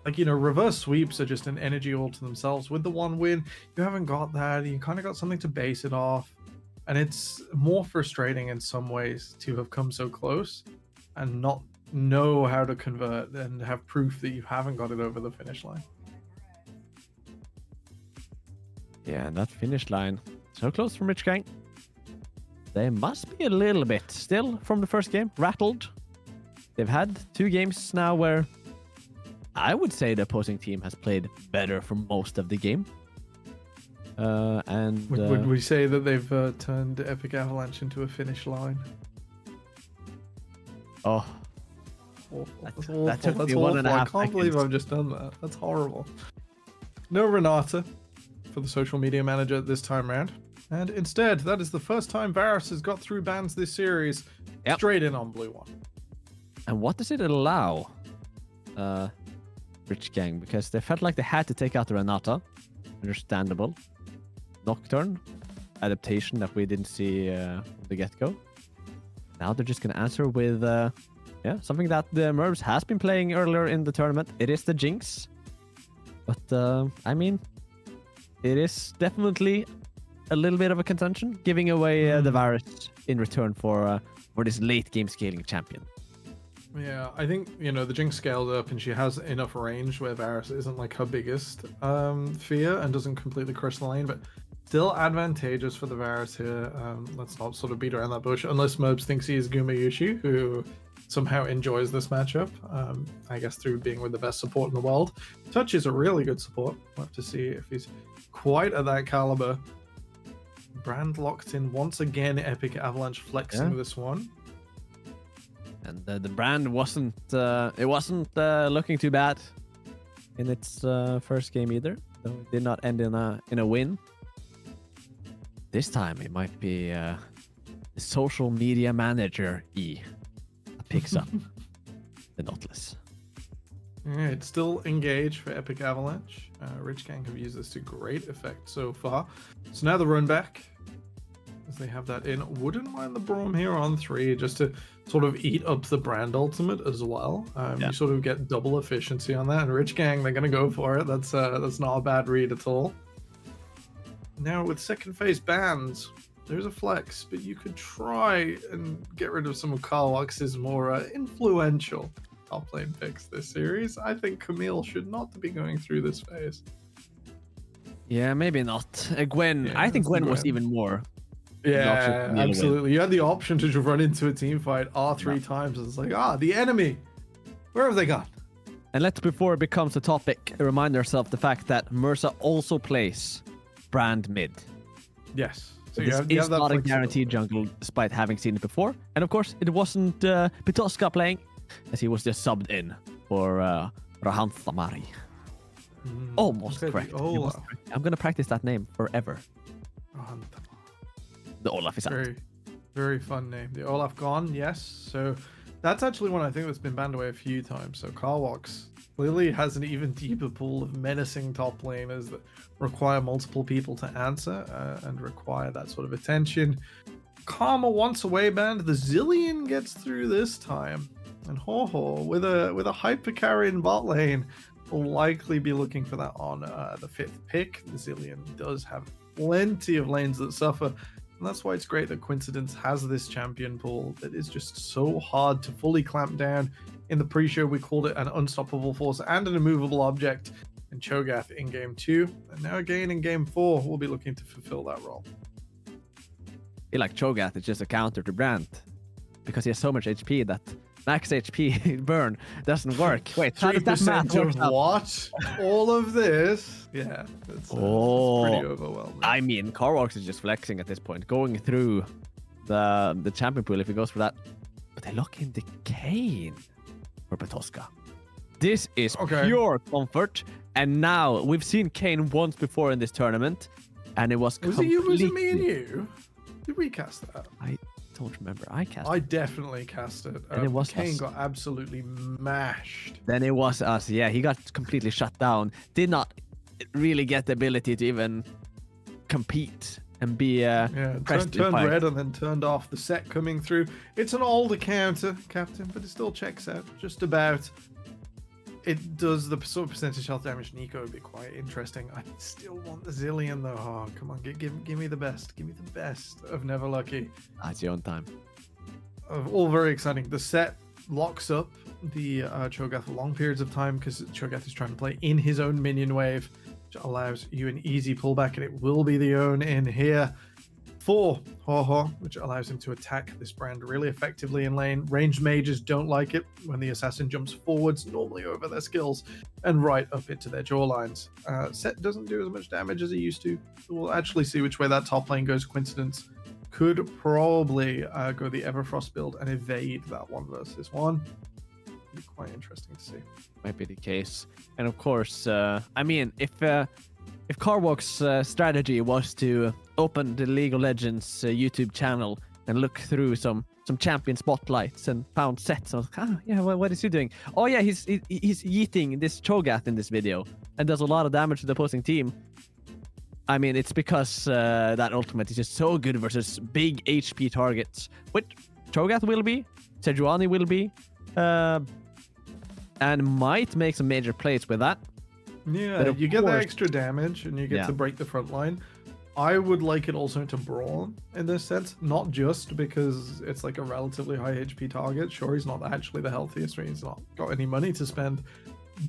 Like, you know, reverse sweeps are just an energy all to themselves. With the 1 win, you haven't got that. You kind of got something to base it off. And it's more frustrating in some ways to have come so close and not know how to convert and have proof that you haven't got it over the finish line. Yeah, and that finish line, so close from Rich Gang. they must be a little bit still from the first game rattled. They've had 2 games now where I would say the opposing team has played better for most of the game. Would we say that they've turned Epic Avalanche into a finish line? Oh, That's that took That's me 1.5 I can't believe seconds. I've just done that. That's horrible. No Renata for the social media manager this time round. And instead, that is the first time Varus has got through bans this series. Yep. Straight in on blue one. and what does it allow? Rich Gang, because they felt like they had to take out the Renata. Understandable. Nocturne, adaptation that we didn't see from the get-go. Now they're just going to answer with something that the Mervs has been playing earlier in the tournament. It is the Jinx. But, I mean, it is definitely a little bit of a contention, giving away the Varus in return for this late-game scaling champion. Yeah, I think, the Jinx scaled up and she has enough range where Varus isn't like her biggest fear and doesn't completely crush the lane, but still advantageous for the Varus here. Let's not sort of beat around that bush, unless Merbs thinks he is Gumayushi, who somehow enjoys this matchup, I guess through being with the best support in the world. Touch is a really good support. We'll have to see if he's quite at that caliber. Brand locked in once again. Epic Avalanche flexing this one. And the brand wasn't looking too bad in its first game either. So it did not end in a win. This time it might be the social media manager that picks up the Nautilus. Alright, still engaged for Epic Avalanche. Rich Gang have used this to great effect so far. So now the run back, as they have that in. Wouldn't mind the Braum here on 3, just to sort of eat up the brand ultimate as well. You sort of get double efficiency on that. And Rich Gang, they're going to go for it. That's not a bad read at all. Now with second phase bans, there's a flex, but you could try and get rid of some of Karwax's more influential top lane picks this series. I think Camille should not be going through this phase. Yeah, maybe not. Gwen, I think Gwen was even more. Yeah, absolutely. You had the option to just run into a team fight R3 times, and it's like, the enemy. Where have they gone? And let's, before it becomes a topic, remind ourselves the fact that Mersa also plays brand mid. Yes. So This is not a guaranteed jungle, despite having seen it before. And of course, it wasn't Pitoska playing, as he was just subbed in for Rahan Thamari. Almost correct. I'm going to practice that name forever. The Olaf is out. Very, very fun name. The Olaf gone, yes. So that's actually one I think that's been banned away a few times. So Karwax clearly has an even deeper pool of menacing top laners that require multiple people to answer and require that sort of attention. Karma once away banned. The Zillion gets through this time. And Ho-Ho with a hyper carry in bot lane will likely be looking for that on the 5th pick. The Zillion does have plenty of lanes that suffer. And that's why it's great that Coincidence has this champion pool that is just so hard to fully clamp down. In the pre-show, we called it an unstoppable force and an immovable object in Cho'Gath in Game 2. And now again in Game 4, we'll be looking to fulfill that role. I feel like Cho'Gath is just a counter to Brand, because he has so much HP that max HP burn doesn't work. Wait, how does that math work out? What? All of this? Yeah, it's pretty overwhelming. I mean, Karwax is just flexing at this point, going through the champion pool if he goes for that. But they lock in the Kane for Petoska. This is pure comfort. And now, we've seen Kane once before in this tournament, and it was completely... Was it me and you? Did we cast that? I don't remember. I cast I definitely cast it. And it was Kane us. got absolutely mashed. Then it was us. Yeah, he got completely shut down. Did not really get the ability to even compete and be turned red and then turned off. The set coming through. It's an older counter, Captain, but it still checks out just about. It does the sort of percentage health damage. Nico would be quite interesting. I still want the Zillion though. Oh, come on, give me the best. Give me the best of Never Lucky. It's your own time. All very exciting. The set locks up the Cho'Gath for long periods of time because Cho'Gath is trying to play in his own minion wave, which allows you an easy pullback, and it will be the own in here. 4 Haha, which allows him to attack this brand really effectively in lane. Ranged mages don't like it when the assassin jumps forwards, normally over their skills, and right up into their jawlines. Set doesn't do as much damage as he used to. We'll actually see which way that top lane goes. Coincidence could probably go the Everfrost build and evade that 1 versus 1. Be quite interesting to see. Might be the case. And of course, I mean, if Carwalk's strategy was to open the League of Legends YouTube channel and look through some champion spotlights and found sets, I was like, yeah, what is he doing? Oh yeah, he's yeeting this Cho'Gath in this video and does a lot of damage to the opposing team. I mean, it's because that ultimate is just so good versus big HP targets, which Cho'Gath will be, Sejuani will be, and might make some major plays with that. Yeah, you get that extra damage and you get to break the front line. I would like it also to Brawn in this sense, not just because it's like a relatively high HP target. Sure, he's not actually the healthiest, or he's not got any money to spend,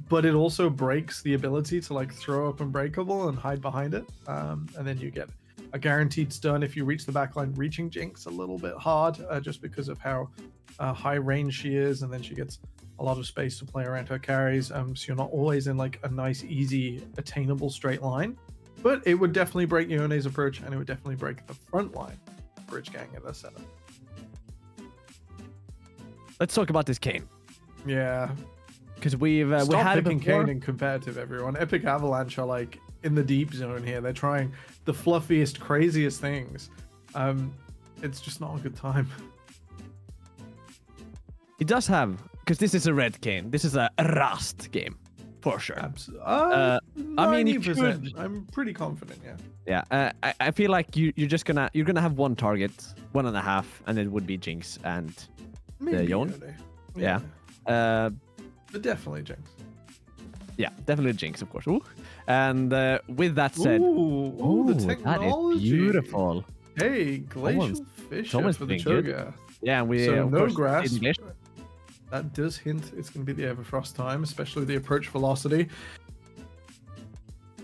but it also breaks the ability to like throw up Unbreakable and hide behind it. And then you get a guaranteed stun if you reach the backline. Reaching Jinx a little bit hard just because of how high range she is, and then she gets a lot of space to play around her carries, so you're not always in like a nice, easy, attainable straight line. But it would definitely break Yone's approach, and it would definitely break the front line Bridge Gang in their setup. Let's talk about this Kayn. Yeah, because we Stop had picking before. Kayn in competitive, everyone. Epic Avalanche are like in the deep zone here. They're trying the fluffiest, craziest things. It's just not a good time. He does have, because this is a red Kayn. This is a Rust game, for sure. I mean, you could- I'm pretty confident. Yeah. Yeah, I feel like you're gonna have 1 target, 1.5, and it would be Jinx and Maybe Yone. Yone. Yeah. But definitely Jinx. Yeah, definitely Jinx, of course. Ooh. And with that said, Ooh, the that technology. is beautiful. Hey, Glacial Fisher someone's for the doing good. Cho'Gath. Yeah, and we So of no course, grass. did English. That does hint it's going to be the Everfrost time, especially the approach velocity.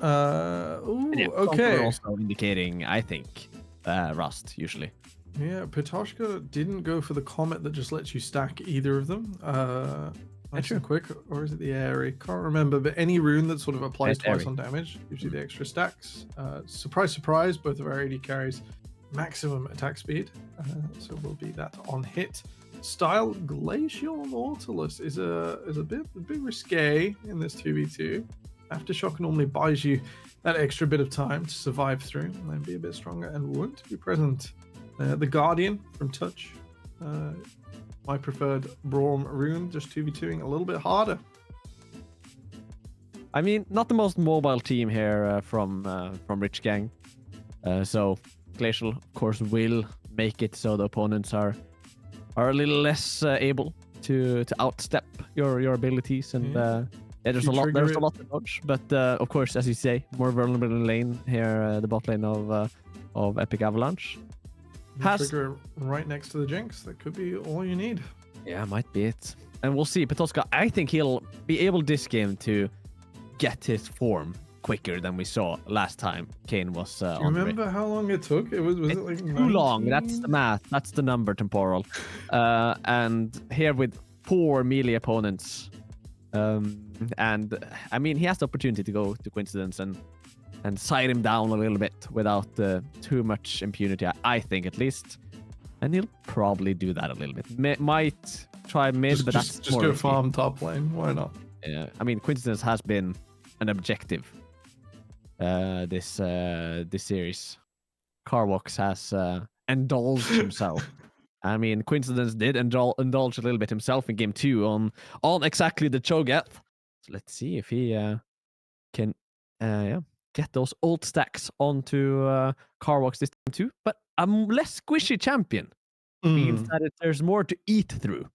And yeah, Okay. we're also indicating, I think, Rust usually. Yeah, Patoshka didn't go for the Comet that just lets you stack either of them. Nice and quick, or is it the Airy? Can't remember, but any rune that sort of applies It's twice Airy. on damage gives you the extra stacks. Surprise, surprise, both of our AD carries maximum attack speed, so will be that on hit. Style Glacial Nautilus is a bit risque in this 2v2. Aftershock normally buys you that extra bit of time to survive through and then be a bit stronger and won't be present. The Guardian from Touch, my preferred Braum rune, just 2v2ing a little bit harder. I mean, not the most mobile team here from Rich Gang, so Glacial, of course, will make it so the opponents are a little less able to outstep your abilities, and there's a lot to dodge. But of course, as you say, more vulnerable in lane here, the bot lane of Epic Avalanche. Trigger right next to the Jinx. That could be all you need. Yeah, might be it. And we'll see. Patoshka, I think he'll be able this game to get his form quicker than we saw last time Kayn was on. Remember how long it took? Was it like too long? That's the math. That's the number, temporal. And here with 4 melee opponents, and I mean he has the opportunity to go to Coincidence and side him down a little bit without too much impunity. I think at least, and he'll probably do that a little bit. Might try mid, but that's just more go risky. farm top lane. Why not? Yeah, I mean Coincidence has been an objective this series. Carwalks has indulged himself. I mean, Coincidence did indulge a little bit himself in game 2 on exactly the Cho'Gath. So let's see if he can get those old stacks onto Carwalks this time too. But a less squishy champion means that there's more to eat through,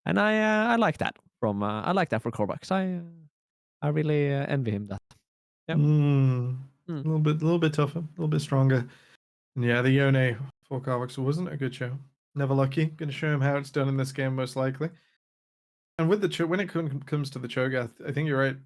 and I like that from for Carwalks. I really envy him that. Yep. A little bit tougher, a little bit stronger. And yeah, the Yone for Carwalks wasn't a good show. Never lucky. Going to show him how it's done in this game, most likely. And with when it comes to the Cho'Gath, I think you're right.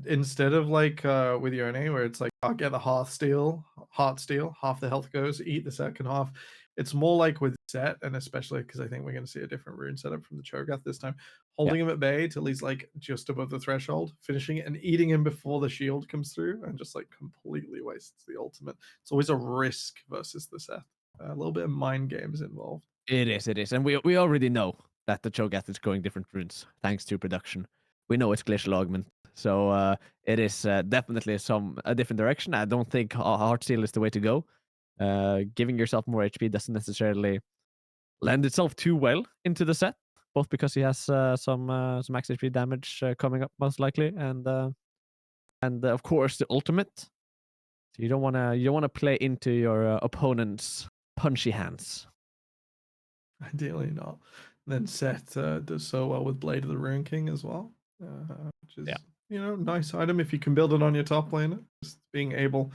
Instead of like with Yone, where it's like I'll get the Hearthsteel heart steal, half the health goes, eat the second half. It's more like with Set, and especially because I think we're going to see a different rune setup from the Cho'Gath this time, holding him at bay till he's like just above the threshold, finishing it and eating him before the shield comes through, and just like completely wastes the ultimate. It's always a risk versus the Seth. A little bit of mind games involved. It is, and we already know that the Cho'Gath is going different runes thanks to production. We know it's glacial augment, so it is definitely a different direction. I don't think heart steal is the way to go. Giving yourself more HP doesn't necessarily lend itself too well into the set, both because he has some max HP damage coming up most likely, and of course the ultimate. So you don't wanna play into your opponent's punchy hands. Ideally not. And then Set does so well with Blade of the Rune King as well, which is nice item if you can build it on your top laner. Just being able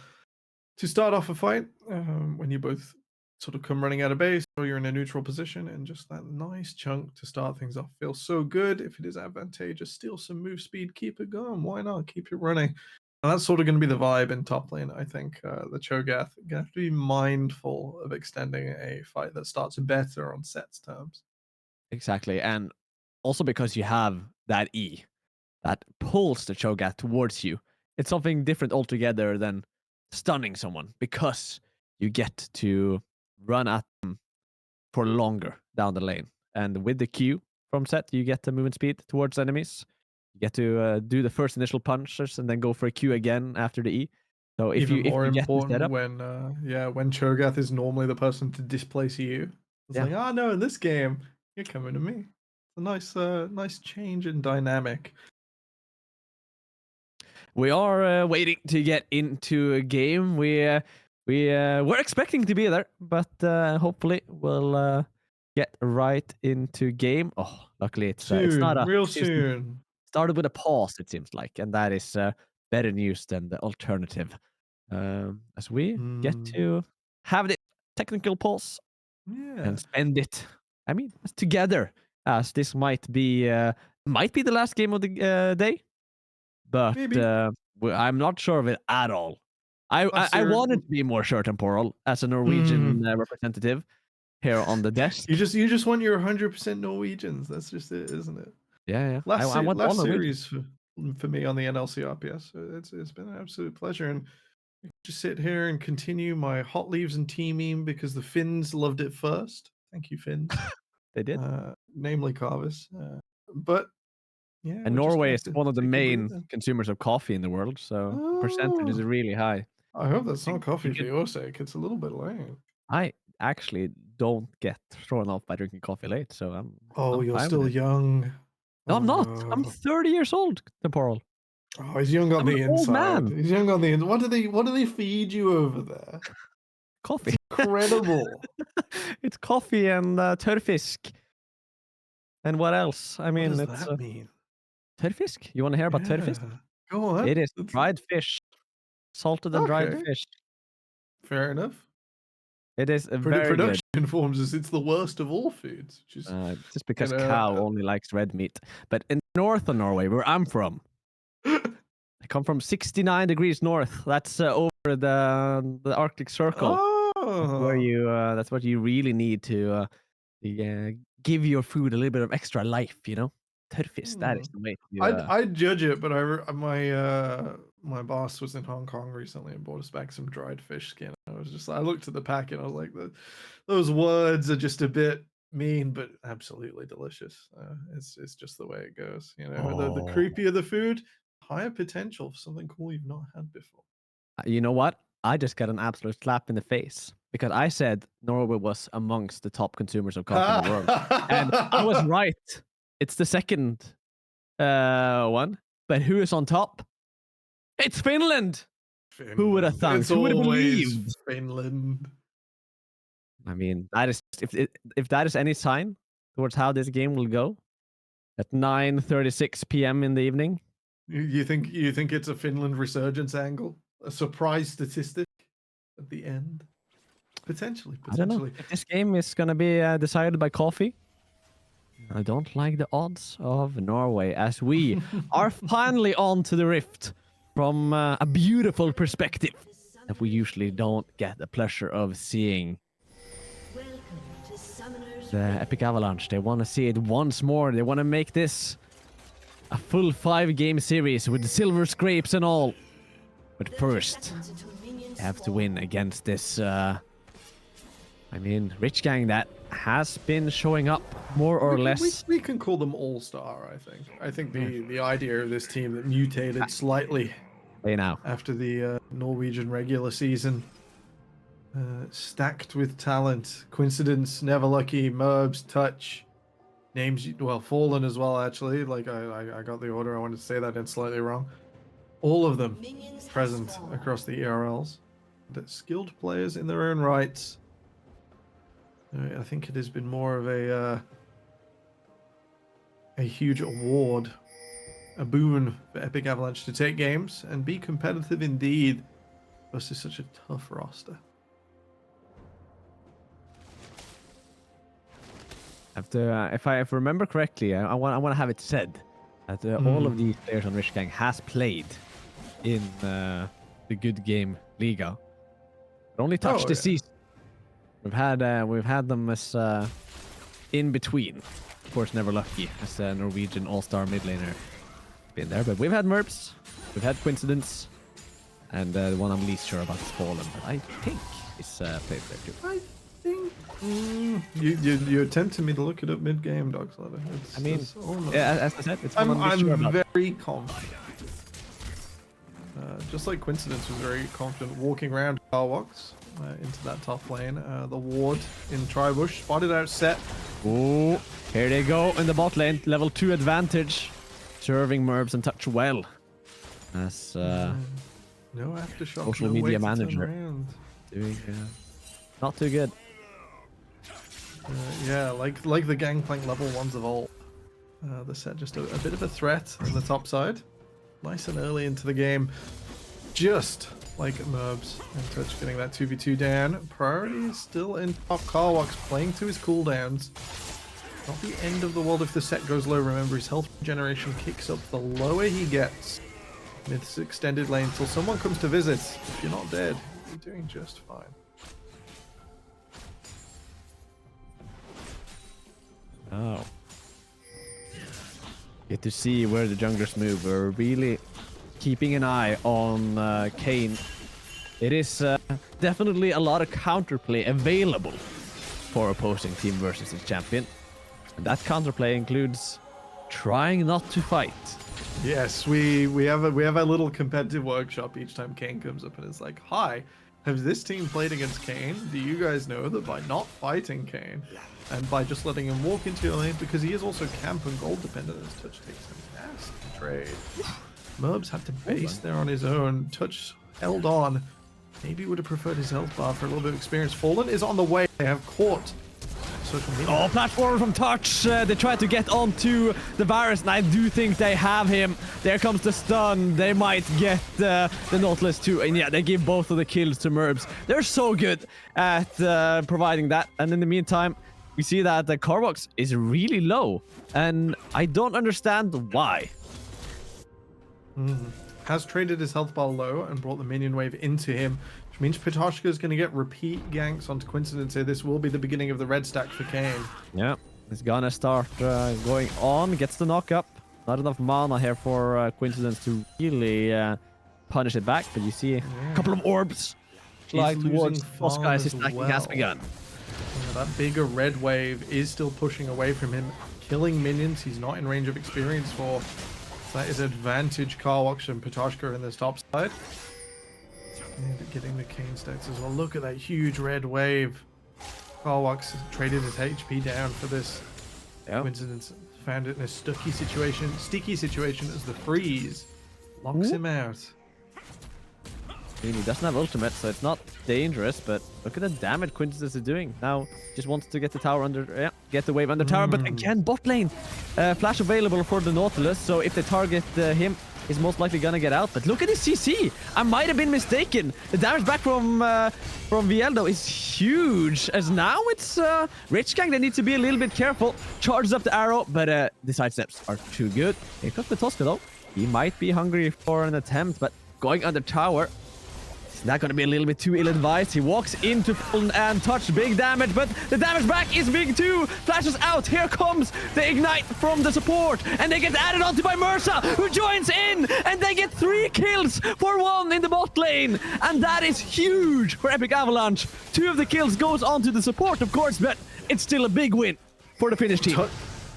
to start off a fight when you both sort of come running out of base or you're in a neutral position, and just that nice chunk to start things off feels so good. If it is advantageous, steal some move speed, keep it going. Why not? Keep it running. And that's sort of going to be the vibe in top lane, I think. The Cho'Gath have to be mindful of extending a fight that starts better on Set's terms. Exactly, and also because you have that E that pulls the Cho'Gath towards you. It's something different altogether than stunning someone, because you get to run at them for longer down the lane. And with the Q from Set, you get the movement speed towards enemies. You get to do the first initial punches and then go for a Q again after the E. So if you more get the important setup, when Cho'Gath is normally the person to displace you. It's like, no, in this game, you're coming to me. It's a nice change in dynamic. we are waiting to get into a game. We're expecting to be there, but hopefully we'll get right into game. Oh, luckily it's not a real soon. Started with a pause, it seems like, and that is better news than the alternative. As we get to have the technical pause and spend it, I mean, together, as this might be the last game of the day, but I'm not sure of it at all. I wanted to be more shirt temporal as a Norwegian representative here on the desk. You just want your 100% Norwegians. That's just it, isn't it? Yeah. I want last series for me on the NLC RPS. It's been an absolute pleasure, and just sit here and continue my hot leaves and tea meme because the Finns loved it first. Thank you, Finns. They did. Namely Carvis. But yeah, and Norway is one of the main consumers of coffee in the world, so the percentage is really high. I hope that's not coffee for your sake. It's a little bit lame. I actually don't get thrown off by drinking coffee late, so I'm you're fine still with it. young. No, I'm not. I'm 30 years old, Temporal. Oh, he's young on the inside. Man. He's young on the inside. What do they feed you over there? Coffee. It's incredible. It's coffee and tørrfisk. And what else? I mean, what does that mean? Tørrfisk? You want to hear about tørrfisk? Go on. It is dried fish. Salted and dried fish. Fair enough. It is a Pretty very production good. informs us it's the worst of all foods. Just because cow only likes red meat. But in north of Norway, where I'm from, I come from 69 degrees north. That's over the Arctic Circle. Oh. That's what you really need to give your food a little bit of extra life, you know? Tørrfisk, that is the way to I'd judge it, but my boss was in Hong Kong recently and brought us back some dried fish skin. I looked at the pack and I was like, those words are just a bit mean, but absolutely delicious. It's just the way it goes, you know. The creepier the food, higher potential for something cool you've not had before. You know what? I just got an absolute slap in the face because I said Norway was amongst the top consumers of coffee in the world, and I was right. It's the second one, but who is on top? It's Finland. Who would have thought? Who would have believed? Finland. I mean, that is if that is any sign towards how this game will go at 9:36 p.m. in the evening. You think it's a Finland resurgence angle? A surprise statistic at the end? Potentially. I don't know. If this game is going to be decided by coffee, I don't like the odds of Norway, as we are finally on to the rift from a beautiful perspective. that we usually don't get the pleasure of seeing. The Epic Avalanche, they want to see it once more. They want to make this a full 5-game series with the silver scrapes and all. But first, they have to win against this, Rich Gang that has been showing up more or less. We can call them all-star, I think. I think the idea of this team that mutated slightly after the Norwegian regular season. Stacked with talent. Coincidence, Never Lucky, Merbs, Touch. Names, well, Fallen as well, actually. Like, I got the order. I wanted to say that and slightly wrong. All of them present across the ERLs. The skilled players in their own rights. I think it has been more of a huge award, a boon for Epic Avalanche to take games and be competitive indeed versus such a tough roster. If I remember correctly, I want to have it said that all of these players on Rich Gang has played in the Good Game Liga. But only touched the season. We've had them as in between. Of course, Never Lucky as a Norwegian all-star mid laner been there, but we've had Merbs, we've had Coincidence, and the one I'm least sure about is Fallen. But I think it's played there too. I think you're tempting me to look it up mid-game, Dog Slatter. As I said, it's I'm sure about. very confident. Just like Coincidence was very confident walking around Carwalks into that top lane. The ward in Tribush spotted out set. Oh, here they go in the bot lane. Level 2 advantage. Serving Merbs and Touch well. As no aftershock. social media manager. Doing not too good. Yeah, like the Gangplank level 1s of all. The set just a bit of a threat on the top side. Nice and early into the game. Just like Merbs and Touch getting that 2v2 down. Priority is still in top. Carwalks playing to his cooldowns. Not the end of the world if the set goes low. Remember, his health generation kicks up the lower he gets in this extended lane until someone comes to visit. If you're not dead, you're doing just fine. Oh. Get to see where the junglers move. We're really keeping an eye on Kane. It is definitely a lot of counterplay available for opposing team versus its champion. And that counterplay includes trying not to fight. Yes, we have a little competitive workshop each time Kane comes up and it's like, hi, has this team played against Kane? Do you guys know that by not fighting Kane and by just letting him walk into your lane, because he is also camp and gold dependent, as Touch takes a nasty trade. Merbs had to base there on his own. Touch held on. Maybe would have preferred his health bar for a little bit of experience. Fallen is on the way. They have caught social media. Oh, platform from Touch. They try to get onto the Varus, and I do think they have him. There comes the stun. They might get the Nautilus too. And yeah, they give both of the kills to Merbs. They're so good at providing that. And in the meantime, we see that the Carbox is really low. And I don't understand why. Has traded his health bar low and brought the minion wave into him, which means Patoshka is going to get repeat ganks onto Coincidence here. This will be the beginning of the red stack for Kane. Yeah, it's gonna start going on. Gets the knock up. Not enough mana here for Coincidence to really punish it back, but you see a couple of orbs fly towards boss guys. His stacking has begun. That bigger red wave is still pushing away from him, killing minions he's not in range of experience for. That is advantage Carwalks and Patoshka in this top side. And getting the Kane stacks as well. Look at that huge red wave. Carwalks traded his HP down for this. Coincidence found it in a sticky situation as the freeze locks him out. He doesn't have ultimate, so it's not dangerous, but look at the damage Coincidence is doing. Now, just wants to get the tower under, get the wave under tower, but again, bot lane. Flash available for the Nautilus, so if they target him, he's most likely gonna get out. But look at his CC! I might have been mistaken. The damage back from Vieldo is huge, as now it's Rich Gang. They need to be a little bit careful. Charges up the arrow, but the side steps are too good. Here comes Patoshka though. He might be hungry for an attempt, but going under tower, Is that going to be a little bit too ill-advised? He walks into Fallen and touch, big damage, but the damage back is big too. Flashes out. Here comes the ignite from the support, and they get added onto by Mersa, who joins in, and they get 3 kills for 1 in the bot lane, and that is huge for Epic Avalanche. 2 of the kills goes onto the support, of course, but it's still a big win for the Finnish team.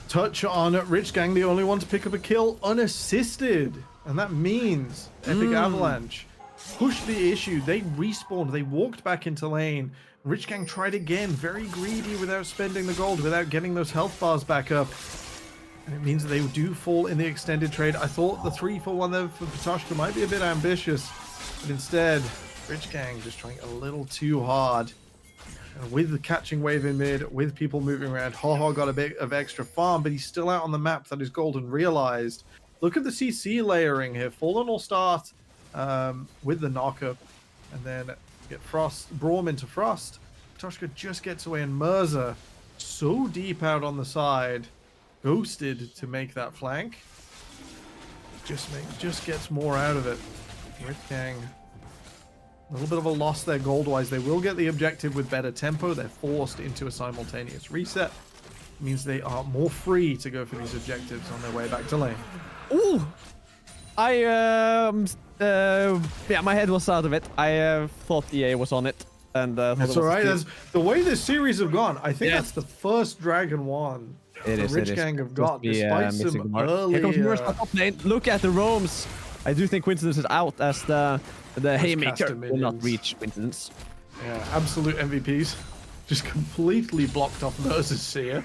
Touch on Rich Gang, the only one to pick up a kill unassisted, and that means Epic Avalanche pushed the issue. They respawned. They walked back into lane. Rich Gang tried again, very greedy without spending the gold, without getting those health bars back up. And it means that they do fall in the extended trade. I thought the 3-for-1 there for Patoshka might be a bit ambitious, but instead, Rich Gang just trying a little too hard. And with the catching wave in mid, with people moving around, Haha got a bit of extra farm, but he's still out on the map. That is golden realized. Look at the CC layering here. Fallen will start with the knockup, and then get Braum into Frost. Patoshka just gets away, and Merza so deep out on the side, ghosted to make that flank. Just gets more out of it. Rich Gang, a little bit of a loss there gold-wise. They will get the objective with better tempo. They're forced into a simultaneous reset. It means they are more free to go for these objectives on their way back to lane. Ooh! Yeah, my head was out of it. I thought EA was on it, and that's all right. That's the way this series have gone. I think that's the first Dragon 1 Rich Gang have got, despite some early. Here comes Mersa top lane. Look at the roams. I do think Coincidence is out, as the Haymaker will not reach Coincidence. Yeah, absolute MVPs. Just completely blocked off Merza's Seer.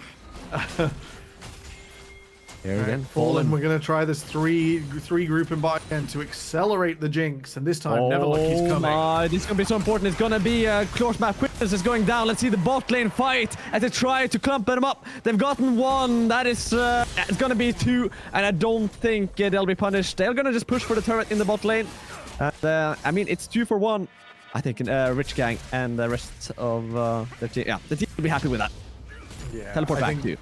Here again, Fallen. We're gonna try this three group and buy again to accelerate the jinx, and this time Never Lucky's coming. My, this is gonna be so important. It's gonna be close map. Quickness is going down. Let's see the bot lane fight as they try to clump them up. They've gotten 1. That is, it's gonna be 2, and I don't think they'll be punished. They're gonna just push for the turret in the bot lane. I mean, it's 2 for 1. I think Rich Gang and the rest of the team. Yeah, the team will be happy with that. Yeah, teleport back to you.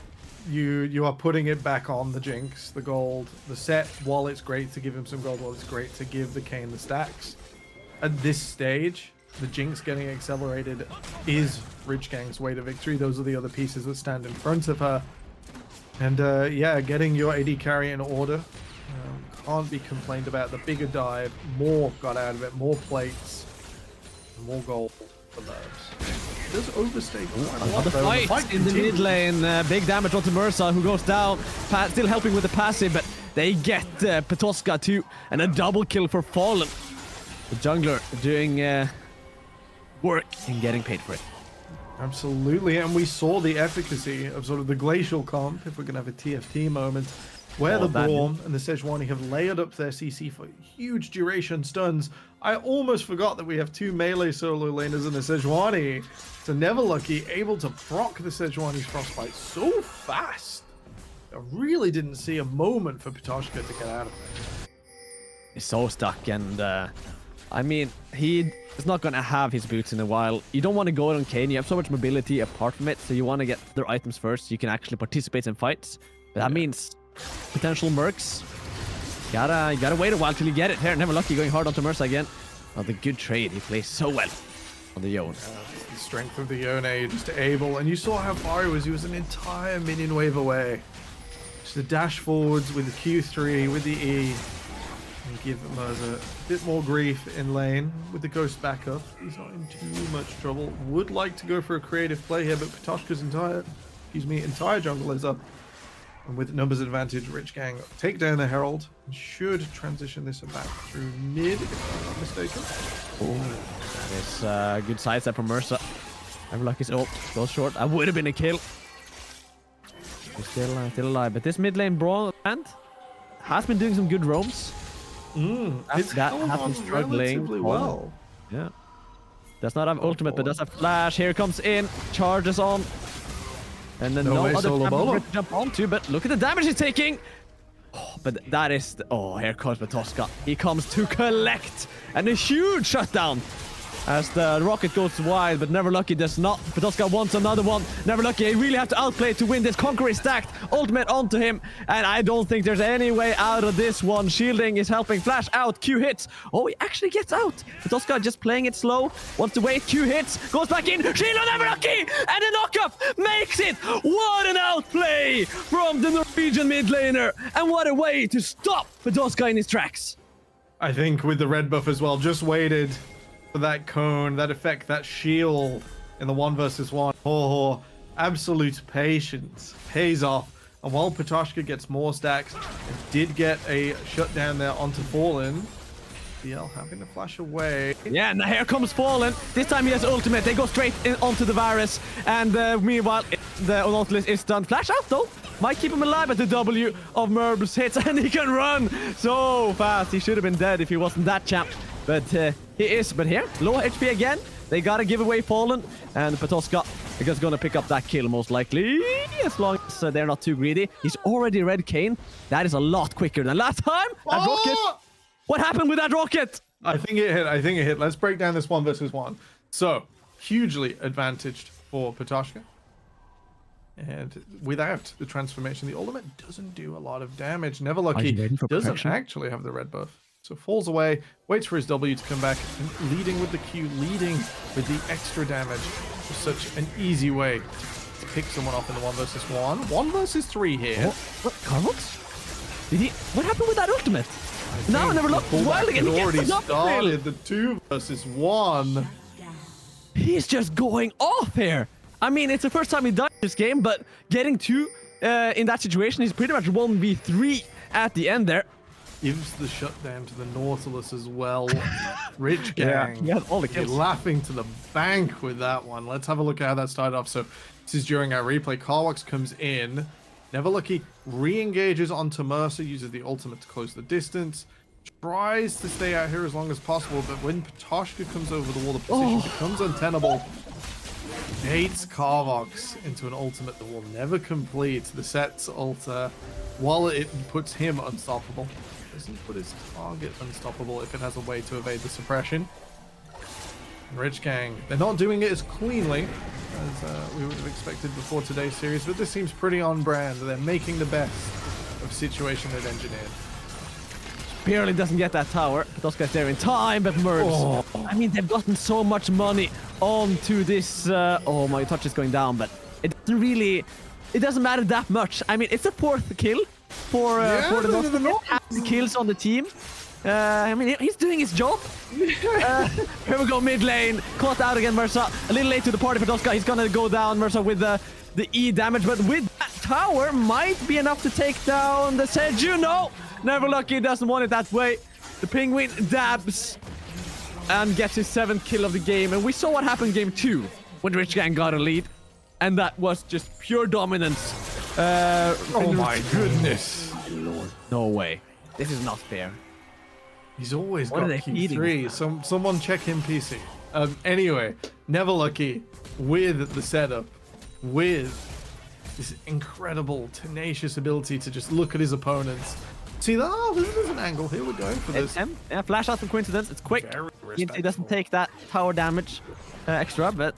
You are putting it back on the jinx, the gold, the set. While it's great to give him some gold, while it's great to give the Kayn the stacks, at this stage, the jinx getting accelerated is Rich Gang's way to victory. Those are the other pieces that stand in front of her. And yeah, getting your AD carry in order can't be complained about. The bigger dive, more got out of it, more plates, more gold for those. Does overstay the fight in the mid lane. Big damage onto Mersa, who goes down. Still helping with the passive, but they get Patoshka too, and a double kill for Fallen. The jungler doing work and getting paid for it. Absolutely, and we saw the efficacy of sort of the glacial comp, if we're gonna have a TFT moment, where the Braum and the Sejuani have layered up their CC for huge duration stuns. I almost forgot that we have 2 melee solo laners and a Sejuani. So Never Lucky able to proc the Sejuani's frostbite so fast. I really didn't see a moment for Patoshka to get out of it. He's so stuck, and I mean, he is not gonna have his boots in a while. You don't want to go on Kayn. You have so much mobility apart from it, so you want to get their items first so you can actually participate in fights. But that means potential mercs. You gotta wait a while till you get it. Here, Never Lucky going hard onto Mersa again. Oh, the good trade. He plays so well on the Yone. The strength of the Yone, just able. And you saw how far he was. He was an entire minion wave away. Just the dash forwards with the Q3, with the E. And give Mersa a bit more grief in lane with the ghost backup. He's not in too much trouble. Would like to go for a creative play here, but Patoshka's entire jungle is up. And with numbers advantage, Rich Gang take down the Herald and should transition this back through mid, if I'm not mistaken. That is good sidestep from Mersa. Never Lucky's ult goes short. That would have been a kill. He's still alive. But this mid lane brawl has been doing some good roams. That has been struggling relatively well. Yeah. Does not have ultimate, but does have flash. Here comes in. Charges on. And then no other to jump onto, but look at the damage he's taking. Oh, but that is... here comes Patoshka. He comes to collect. And a huge shutdown as the rocket goes wide, but Never Lucky does not. Patoska wants another one. Never Lucky, he really have to outplay to win this. Conqueror is stacked, ultimate onto him, and I don't think there's any way out of this one. Shielding is helping. Flash out, Q hits. Oh, he actually gets out. Patoska just playing it slow, wants to wait. Q hits, goes back in. Shield on Never Lucky, and the knockup makes it. What an outplay from the Norwegian mid laner, and what a way to stop Patoska in his tracks. I think with the red buff as well, just waited for that cone, that effect, that shield in the 1v1. Oh, absolute patience pays off. And while Patoshka gets more stacks, and did get a shutdown there onto Fallen, DL having to flash away. Yeah, and here comes Fallen. This time he has ultimate. They go straight in onto the virus. And meanwhile, the Nautilus is done. Flash out though. Might keep him alive, but the W of Merbs hits and he can run so fast. He should have been dead if he wasn't that champ. But he is. But here, low HP again. They gotta give away Fallen. And Patoska is gonna pick up that kill most likely. As long as they're not too greedy. He's already Red Kane. That is a lot quicker than last time. That rocket. What happened with that rocket? I think it hit. Let's break down this 1v1. So, hugely advantaged for Patoshka. And without the transformation, the ultimate doesn't do a lot of damage. Never Lucky doesn't actually have the red buff. So falls away, waits for his W to come back, and leading with the Q, leading with the extra damage. Just such an easy way to pick someone off in the 1v1. 1v3 here. What? Carbox? Did he? What happened with that ultimate? No, Never Lucky. Well, again, already started the 2v1. He's just going off here. I mean, it's the first time he done this game, but getting two in that situation, he's pretty much 1v3 at the end there. Gives the shutdown to the Nautilus as well. Rich Gang. Yeah, all the kills. Laughing to the bank with that one. Let's have a look at how that started off. So this is during our replay. Carlox comes in. Never Lucky re-engages onto Mercer, uses the ultimate to close the distance. Tries to stay out here as long as possible, but when Patoshka comes over the wall, the position becomes untenable. Baits Carvox into an ultimate that will never complete. The set's ulta, while it puts him unstoppable, doesn't put his target unstoppable if it has a way to evade the suppression. Rich Gang, they're not doing it as cleanly as we would have expected before today's series, but this seems pretty on brand. They're making the best of situation they've engineered. Barely doesn't get that tower. Patoska's there in time, but Merbs. I mean, they've gotten so much money onto this. Oh, my touch is going down, but it doesn't really. It doesn't matter that much. I mean, it's a fourth kill for the North. Kills on the team. I mean, he's doing his job. Here we go, mid lane. Caught out again, Mercer. A little late to the party for Patoska. He's gonna go down, Mercer, with the E damage, but with that tower might be enough to take down the Seju. No, Never Lucky doesn't want it that way. The Penguin dabs and gets his 7th kill of the game. And we saw what happened in game 2 when Rich Gang got a lead. And that was just pure dominance. Oh my goodness. No way. This is not fair. He's always What got are they Q3. Someone check him PC. Anyway, Never Lucky with the setup, with this incredible, tenacious ability to just look at his opponents. See that? Oh, there's an angle. Here we go for this. Yeah, flash out from Coincidence. It's quick. He doesn't take that tower damage extra, but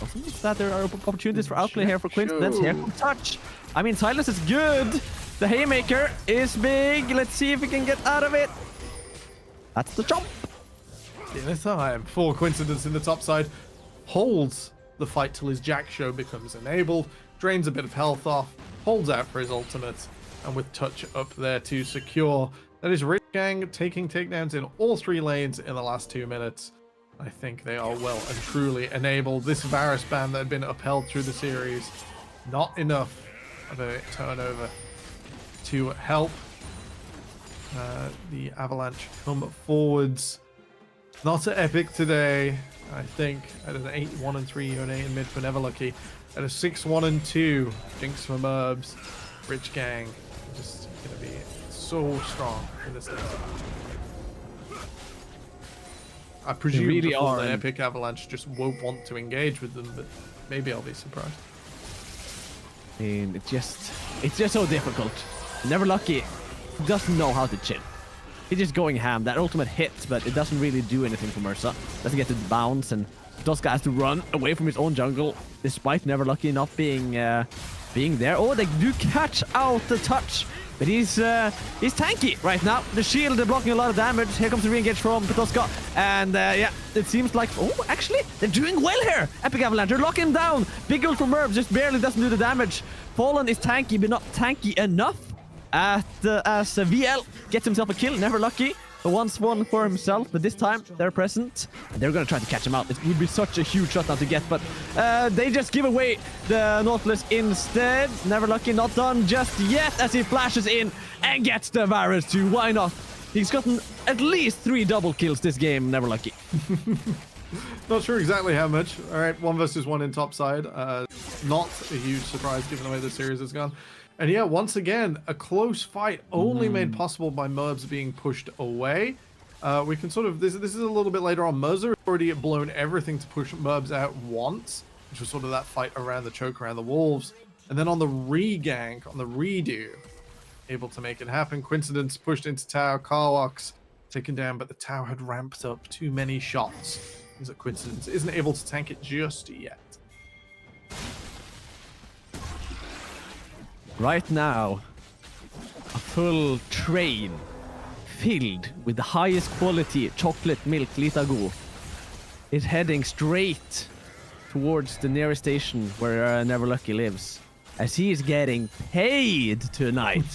also means that there are opportunities for outplay here for Coincidence. Here comes Touch. I mean, Silence is good. The Haymaker is big. Let's see if we can get out of it. That's the jump. Dinner time for Coincidence in the top side. Holds the fight till his Jack Show becomes enabled. Drains a bit of health off. Holds out for his ultimate. And with Touch up there to secure. That is Rich Gang taking takedowns in all 3 lanes in the last 2 minutes. I think they are well and truly enabled. This Varus ban that had been upheld through the series. Not enough of a turnover to help the Avalanche come forwards. Not an epic today. I think at an 8-1-3 Yone in mid for Never Lucky. At a 6-1-2 Jinx for Merbs. Rich Gang just gonna be so strong in this game. I presume really are an epic Avalanche just won't want to engage with them, but maybe I'll be surprised. I mean, it's just so difficult. Never Lucky doesn't know how to chill. He's just going ham. That ultimate hits, but it doesn't really do anything for Mersa. Doesn't get to bounce, and Tuska has to run away from his own jungle, despite Never Lucky not being there. Oh, they do catch out the touch, but he's tanky right now. The shield blocking a lot of damage. Here comes the re-engage from Tuska, and yeah, it seems like, oh, actually, they're doing well here. Epic Avalanche, they're locking him down. Big ult from Merb just barely doesn't do the damage. Fallen is tanky, but not tanky enough. As VL gets himself a kill, Never Lucky. The once one for himself, but this time they're present. And they're gonna try to catch him out. It would be such a huge shutdown to get, but they just give away the Nautilus instead. Never Lucky not done just yet as he flashes in and gets the Varus too. Why not? He's gotten at least 3 double kills this game, Never Lucky. Not sure exactly how much. All right, 1 versus 1 in top side. Not a huge surprise given the way the series has gone. And yeah, once again, a close fight only made possible by Merbs being pushed away. We can sort of, this is a little bit later on. Merza has already blown everything to push Merbs out once, which was sort of that fight around the choke, around the wolves. And then on the re-gank, on the redo, able to make it happen. Coincidence pushed into tower, Carwox taken down, but the tower had ramped up too many shots. Is it Coincidence isn't able to tank it just yet. Right now, a full train filled with the highest quality chocolate milk Litago is heading straight towards the nearest station where Never Lucky lives, as he is getting paid tonight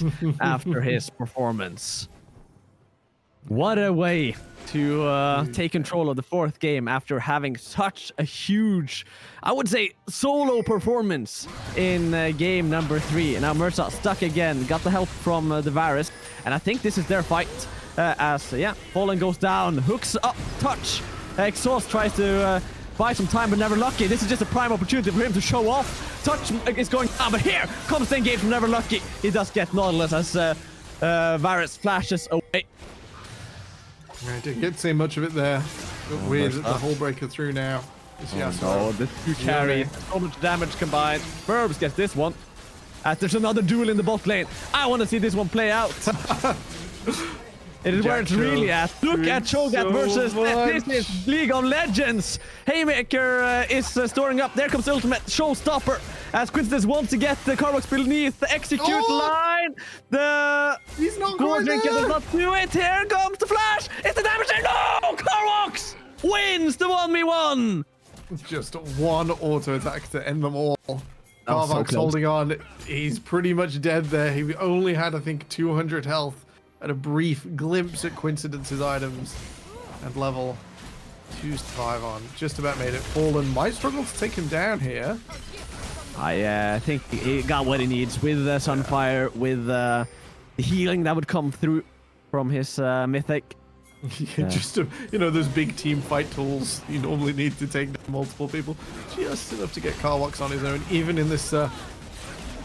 after his performance. What a way to take control of the 4th game after having such a huge, I would say, solo performance in game number 3. And now Mersa stuck again, got the help from the Varus, and I think this is their fight as, yeah, Fallen goes down, hooks up touch. Exhaust tries to buy some time, but Never Lucky. This is just a prime opportunity for him to show off. Touch is going down, but here comes the engage from Never Lucky. He does get Nautilus as Varus flashes away. I didn't say much of it there, but with the whole breaker through now. Oh, the 2 carries, so much damage combined. Burbs gets this one. As there's another duel in the bot lane. I want to see this one play out. It is where it's really at. Look at Cho'Gath versus this is League of Legends. Haymaker is storing up. There comes the ultimate showstopper as Coincidence wants to get the Carbox beneath the execute line. He's not going there. does not do it. Here comes the flash. It's the damage there. No! Carbox wins the 1v1. Just one auto attack to end them all. Carbox so holding on. He's pretty much dead there. He only had, I think, 200 health. At a brief glimpse at Coincidence's items and level 2-5 on. Just about made it. Fallen might struggle to take him down here. I think he got what he needs with the Sunfire, with the healing that would come through from his Mythic. Just, those big team fight tools you normally need to take down multiple people. Just enough to get Carwox on his own, even in this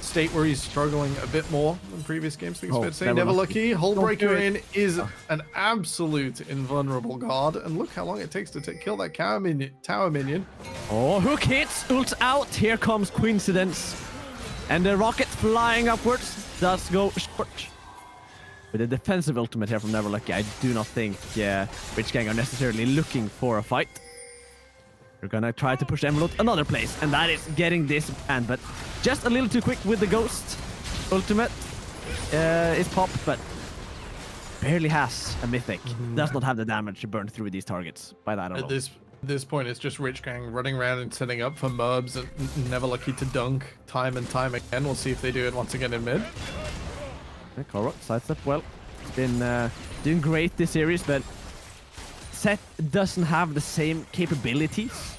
state where he's struggling a bit more than previous games. I think it's fair to say. Never Lucky. Hullbreaker in is an absolute invulnerable guard. And look how long it takes to kill that tower minion. Oh, hook hits, ult out. Here comes Coincidence. And the rocket flying upwards does go short. With a defensive ultimate here from Never Lucky, I do not think Rich Gang are necessarily looking for a fight. We're gonna try to push Emerald another place, and that is getting this banned, but just a little too quick with the Ghost. Ultimate is popped, but barely has a Mythic. Does not have the damage to burn through these targets by that alone. At this point, it's just Rich Gang running around and setting up for Merbs and Never Lucky to dunk time and time again. We'll see if they do it once again in mid. Korok sidestep well. It's been doing great this series, but Set doesn't have the same capabilities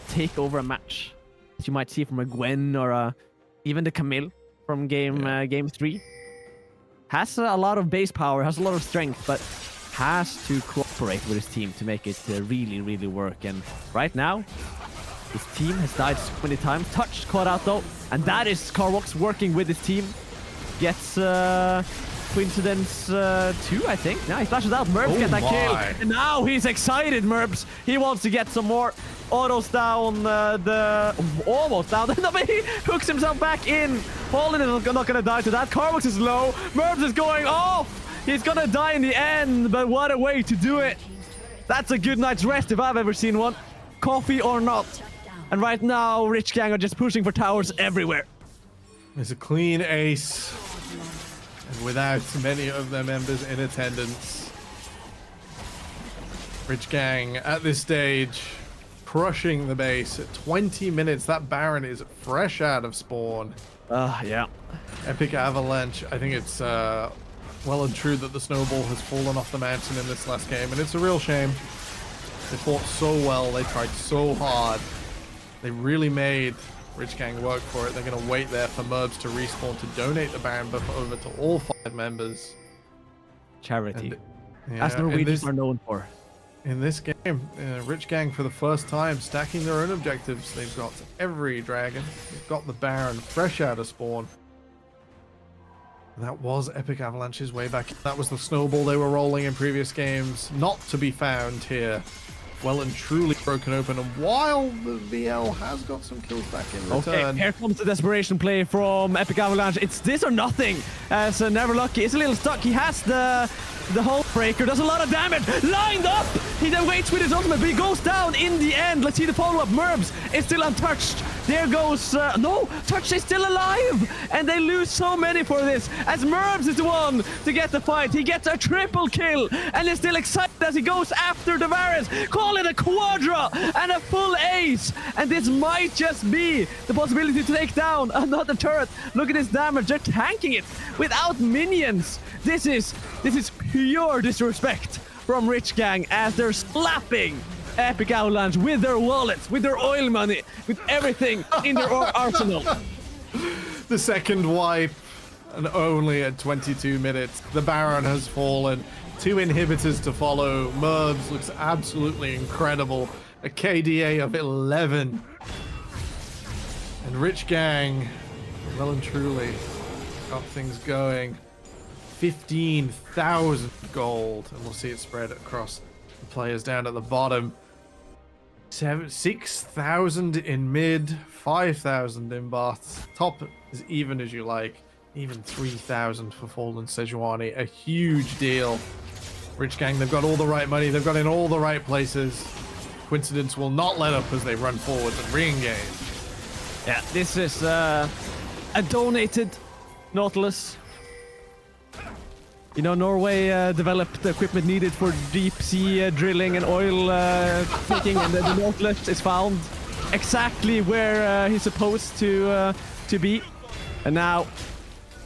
to take over a match that you might see from a Gwen or even the Camille from game 3. Has a lot of base power, has a lot of strength, but has to cooperate with his team to make it really, really work. And right now, his team has died so many times. Touch caught out though, and that is Carwox working with his team. Gets Coincidence 2, I think. Now he flashes out. Merbs get that kill. And now he's excited, Merbs. He wants to get some more autos down almost down. No, but he hooks himself back in. Fallen is not going to die to that. Carwox is low. Merbs is going off. He's gonna die in the end, but what a way to do it. That's a good night's rest if I've ever seen one. Coffee or not. And right now, Rich Gang are just pushing for towers everywhere. It's a clean ace. And without many of their members in attendance. Rich Gang at this stage crushing the base at 20 minutes. That Baron is fresh out of spawn. Yeah. Epic Avalanche. I think it's well and true that the snowball has fallen off the mountain in this last game, and it's a real shame. They fought so well. They tried so hard. They really made Rich Gang work for it. They're going to wait there for Merbs to respawn to donate the Baron buff over to all 5 members. Charity. And, as Norwegians are known for. In this game, Rich Gang for the first time stacking their own objectives. They've got every dragon. They've got the Baron fresh out of spawn. And that was Epic Avalanche's way back. That was the snowball they were rolling in previous games. Not to be found here. Well and truly broken open. And while the VL has got some kills back in return. Okay, here comes the desperation play from Epic Avalanche. It's this or nothing. As Never Lucky is a little stuck. He has the hull breaker. Does a lot of damage. Lined up. He then waits with his ultimate, but he goes down in the end. Let's see the follow-up. Merbs is still untouched. There goes... no! Touch is still alive! And they lose so many for this. As Merbs is the one to get the fight. He gets a triple kill. And is still excited as he goes after the Varus. Call it a quadra and a full ace. And this might just be the possibility to take down another turret. Look at this damage. They're tanking it without minions. This is pure disrespect from Rich Gang as they're slapping Epic Avalanche with their wallets, with their oil money, with everything in their arsenal. The second wipe, and only at 22 minutes. The Baron has fallen. 2 inhibitors to follow. Merbs looks absolutely incredible. A KDA of 11. And Rich Gang, well and truly, got things going. 15,000 gold, and we'll see it spread across the players down at the bottom. 6,000 in mid, 5,000 in bot. Top as even as you like. Even 3,000 for Fallen Sejuani. A huge deal. Rich Gang, they've got all the right money. They've got in all the right places. Coincidence will not let up as they run forward and re-engage. Yeah, this is a donated Nautilus. You know, Norway developed the equipment needed for deep sea drilling and oil taking, and the Nautilus is found exactly where he's supposed to be. And now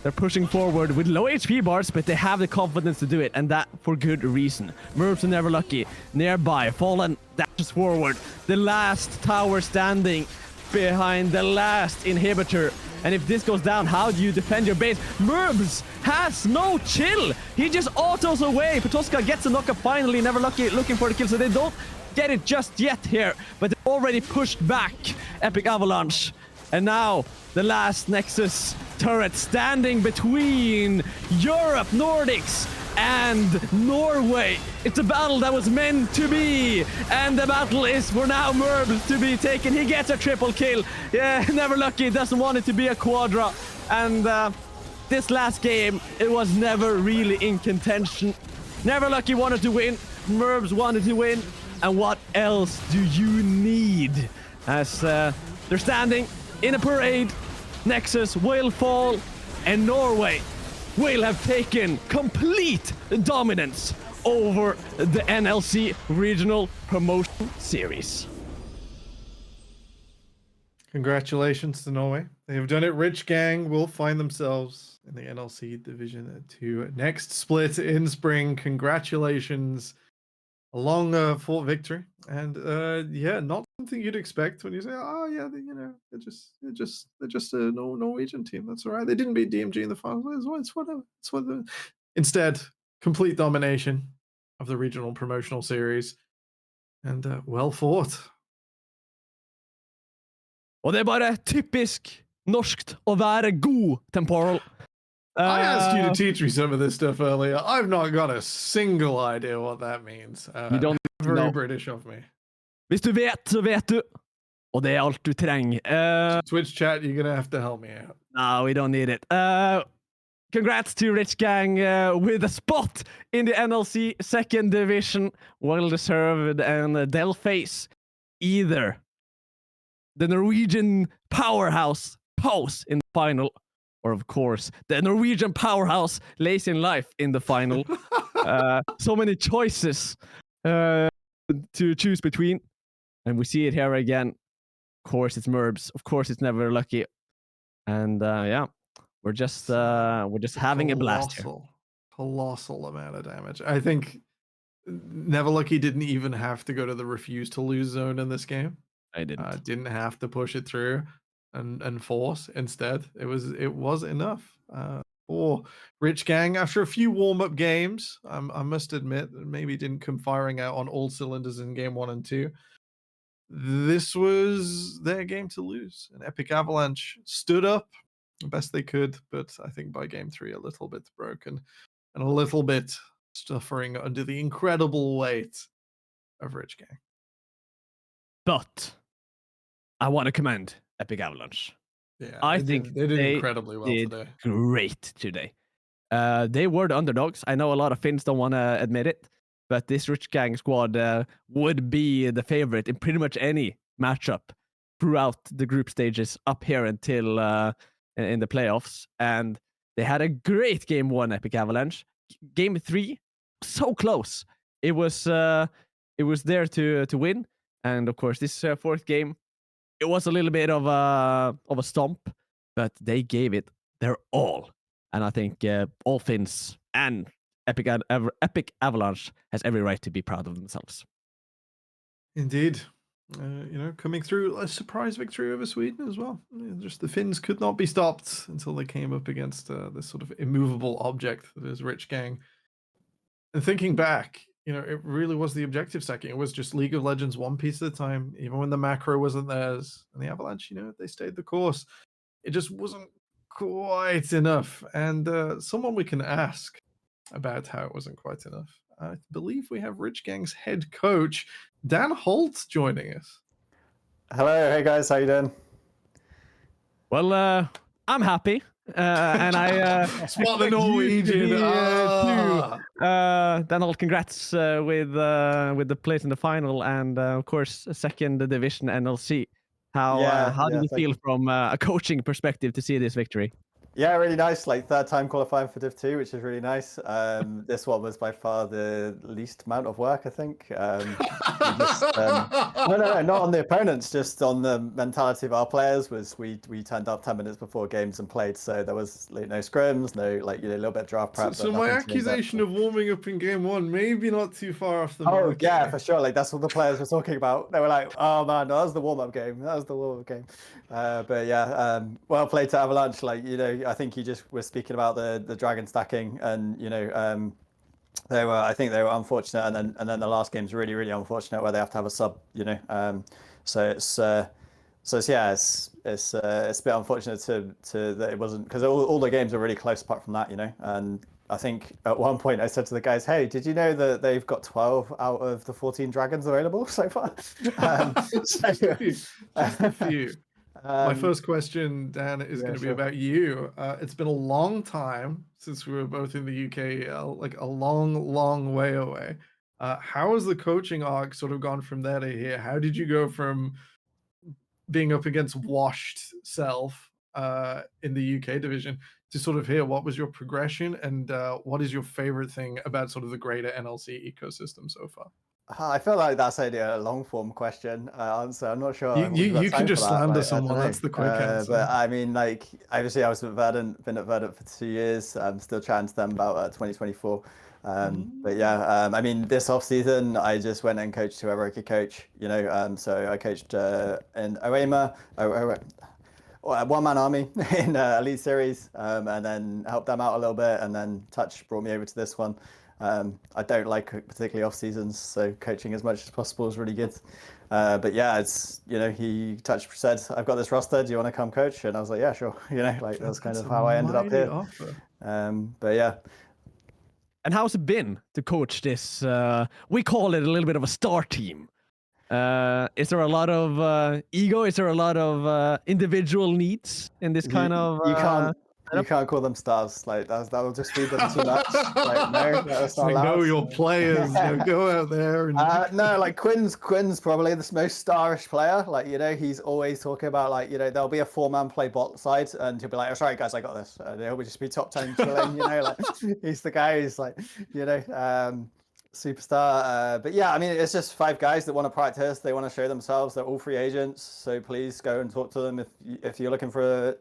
they're pushing forward with low HP bars, but they have the confidence to do it, and that for good reason. Merbs are Never Lucky nearby. Fallen dashes forward. The last tower standing behind the last inhibitor. And if this goes down, how do you defend your base? Merbs has no chill. He just autos away. Potoska gets a knockup finally. Never Lucky looking for the kill, so they don't get it just yet here. But they already pushed back Epic Avalanche. And now the last Nexus turret standing between Europe, Nordics, and Norway. It's a battle that was meant to be, and the battle is for now Merbs to be taken. He gets a triple kill. Yeah, Never Lucky doesn't want it to be a quadra, and this last game, it was never really in contention. Never Lucky wanted to win, Merbs wanted to win, and what else do you need? As they're standing in a parade, Nexus will fall, and Norway will have taken complete dominance over the NLC Regional Promotion Series. Congratulations to Norway. They have done it. Rich Gang will find themselves in the NLC Division 2 next split in spring. Congratulations. A long fought victory, and yeah, not something you'd expect when you say, "Oh yeah, they're just a Norwegian team." That's all right. They didn't beat DMG in the finals. It's whatever. It's whatever. Instead, complete domination of the regional promotional series, and well fought. Og det er bare typisk norskt å være god, Temporal. I asked you to teach me some of this stuff earlier. I've not got a single idea what that means. You don't very know. British of me. Hvis du vet, så vet du. Og det er alt du trenger. Twitch chat, you're gonna have to help me out. No, we don't need it. congrats to Rich Gang with a spot in the NLC second division. Well deserved, and they'll face either the Norwegian powerhouse Pose in the final, or of course the Norwegian powerhouse Lazy in Life in the final. So many choices to choose between, and we see it here again. Of course it's Merbs, of course it's Never Lucky, and yeah, we're just having a blast here. Colossal amount of damage. I think Never Lucky didn't even have to go to the refuse to lose zone in this game. I didn't. Didn't have to push it through and force. Instead, it was enough. For Rich Gang, after a few warm-up games, I must admit, maybe didn't come firing out on all cylinders in game 1 and 2. This was their game to lose. And Epic Avalanche stood up the best they could, but I think by game 3, a little bit broken and a little bit suffering under the incredible weight of Rich Gang. But I want to commend Epic Avalanche. Yeah, I they think did incredibly well today. Great today. They were the underdogs. I know a lot of Finns don't want to admit it, but this Rich Gang squad would be the favorite in pretty much any matchup throughout the group stages up here until in the playoffs. And they had a great game 1, Epic Avalanche. Game 3, so close. It was there to win. And of course, this 4th game, it was a little bit of a stomp, but they gave it their all. And I think all Finns and Epic Avalanche has every right to be proud of themselves. Indeed. Coming through a surprise victory over Sweden as well. Just the Finns could not be stopped until they came up against this sort of immovable object that is Rich Gang. And thinking back, it really was the objective stacking. It was just League of Legends one piece at a time, even when the macro wasn't theirs. And the Avalanche, they stayed the course. It just wasn't quite enough. And someone we can ask about how it wasn't quite enough. I believe we have Rich Gang's head coach, Dan Holt, joining us. Hello, hey guys, how you doing? Well, I'm happy. And I spot the Norwegian too. Dan Holt, congrats with the place in the final, and of course, second division NLC. How did you feel from a coaching perspective to see this victory? Yeah, really nice. Like 3rd time qualifying for Div 2, which is really nice. This one was by far the least amount of work, I think. No, not on the opponents, just on the mentality of our players. We turned up 10 minutes before games and played, so there was no scrims, no a little bit of draft prep. So my accusation of warming up in game 1, maybe not too far off the mark. Oh yeah, for sure. Like that's what the players were talking about. They were like, "Oh man, that was the warm-up game. That was the warm-up game." But yeah, well played to Avalanche. I think you just were speaking about the dragon stacking, and I think they were unfortunate, and then the last game's really, really unfortunate where they have to have a sub. So it's a bit unfortunate to that it wasn't, because all the games are really close apart from that. And I think at one point I said to the guys, "Hey, did you know that they've got 12 out of the 14 dragons available so far?" Just a few. My first question, Dan, is going to be about you. It's been a long time since we were both in the UK, like a long, long way away. How has the coaching arc sort of gone from there to here? How did you go from being up against washed self in the UK division to sort of here? What was your progression, and what is your favorite thing about sort of the greater NLC ecosystem so far? I feel like that's only a long form question answer. I'm not sure. You can just slander someone. That's the quick answer. But I mean, obviously, I was at Verdant, been at Verdant for 2 years. I'm still chatting to them about 2024. But yeah, I mean, this off season, I just went and coached whoever I could coach. So I coached in OEMA, One Man Army in Elite Series, and then helped them out a little bit, and then Touch brought me over to this one. I don't like particularly off seasons, so coaching as much as possible is really good. But yeah, it's he said, "I've got this roster. Do you want to come coach?" And I was like, "Yeah, sure." That's kind of how I ended up here. But yeah. And how's it been to coach this? We call it a little bit of a star team. Is there a lot of ego? Is there a lot of individual needs in this kind of? You can't call them stars. Like that will just feed them too much. Like no, that's not Like, allowed. know your players. Go out there and No, like Quinn's probably the most starish player. Like, he's always talking about like, there'll be a 4-man play bot side and he'll be like, oh, sorry guys, I got this. And he'll just be top 10 chilling, like he's the guy who's like, superstar. But yeah, I mean, it's just 5 guys that want to practice. They want to show themselves. They're all free agents. So please go and talk to them if you're looking for a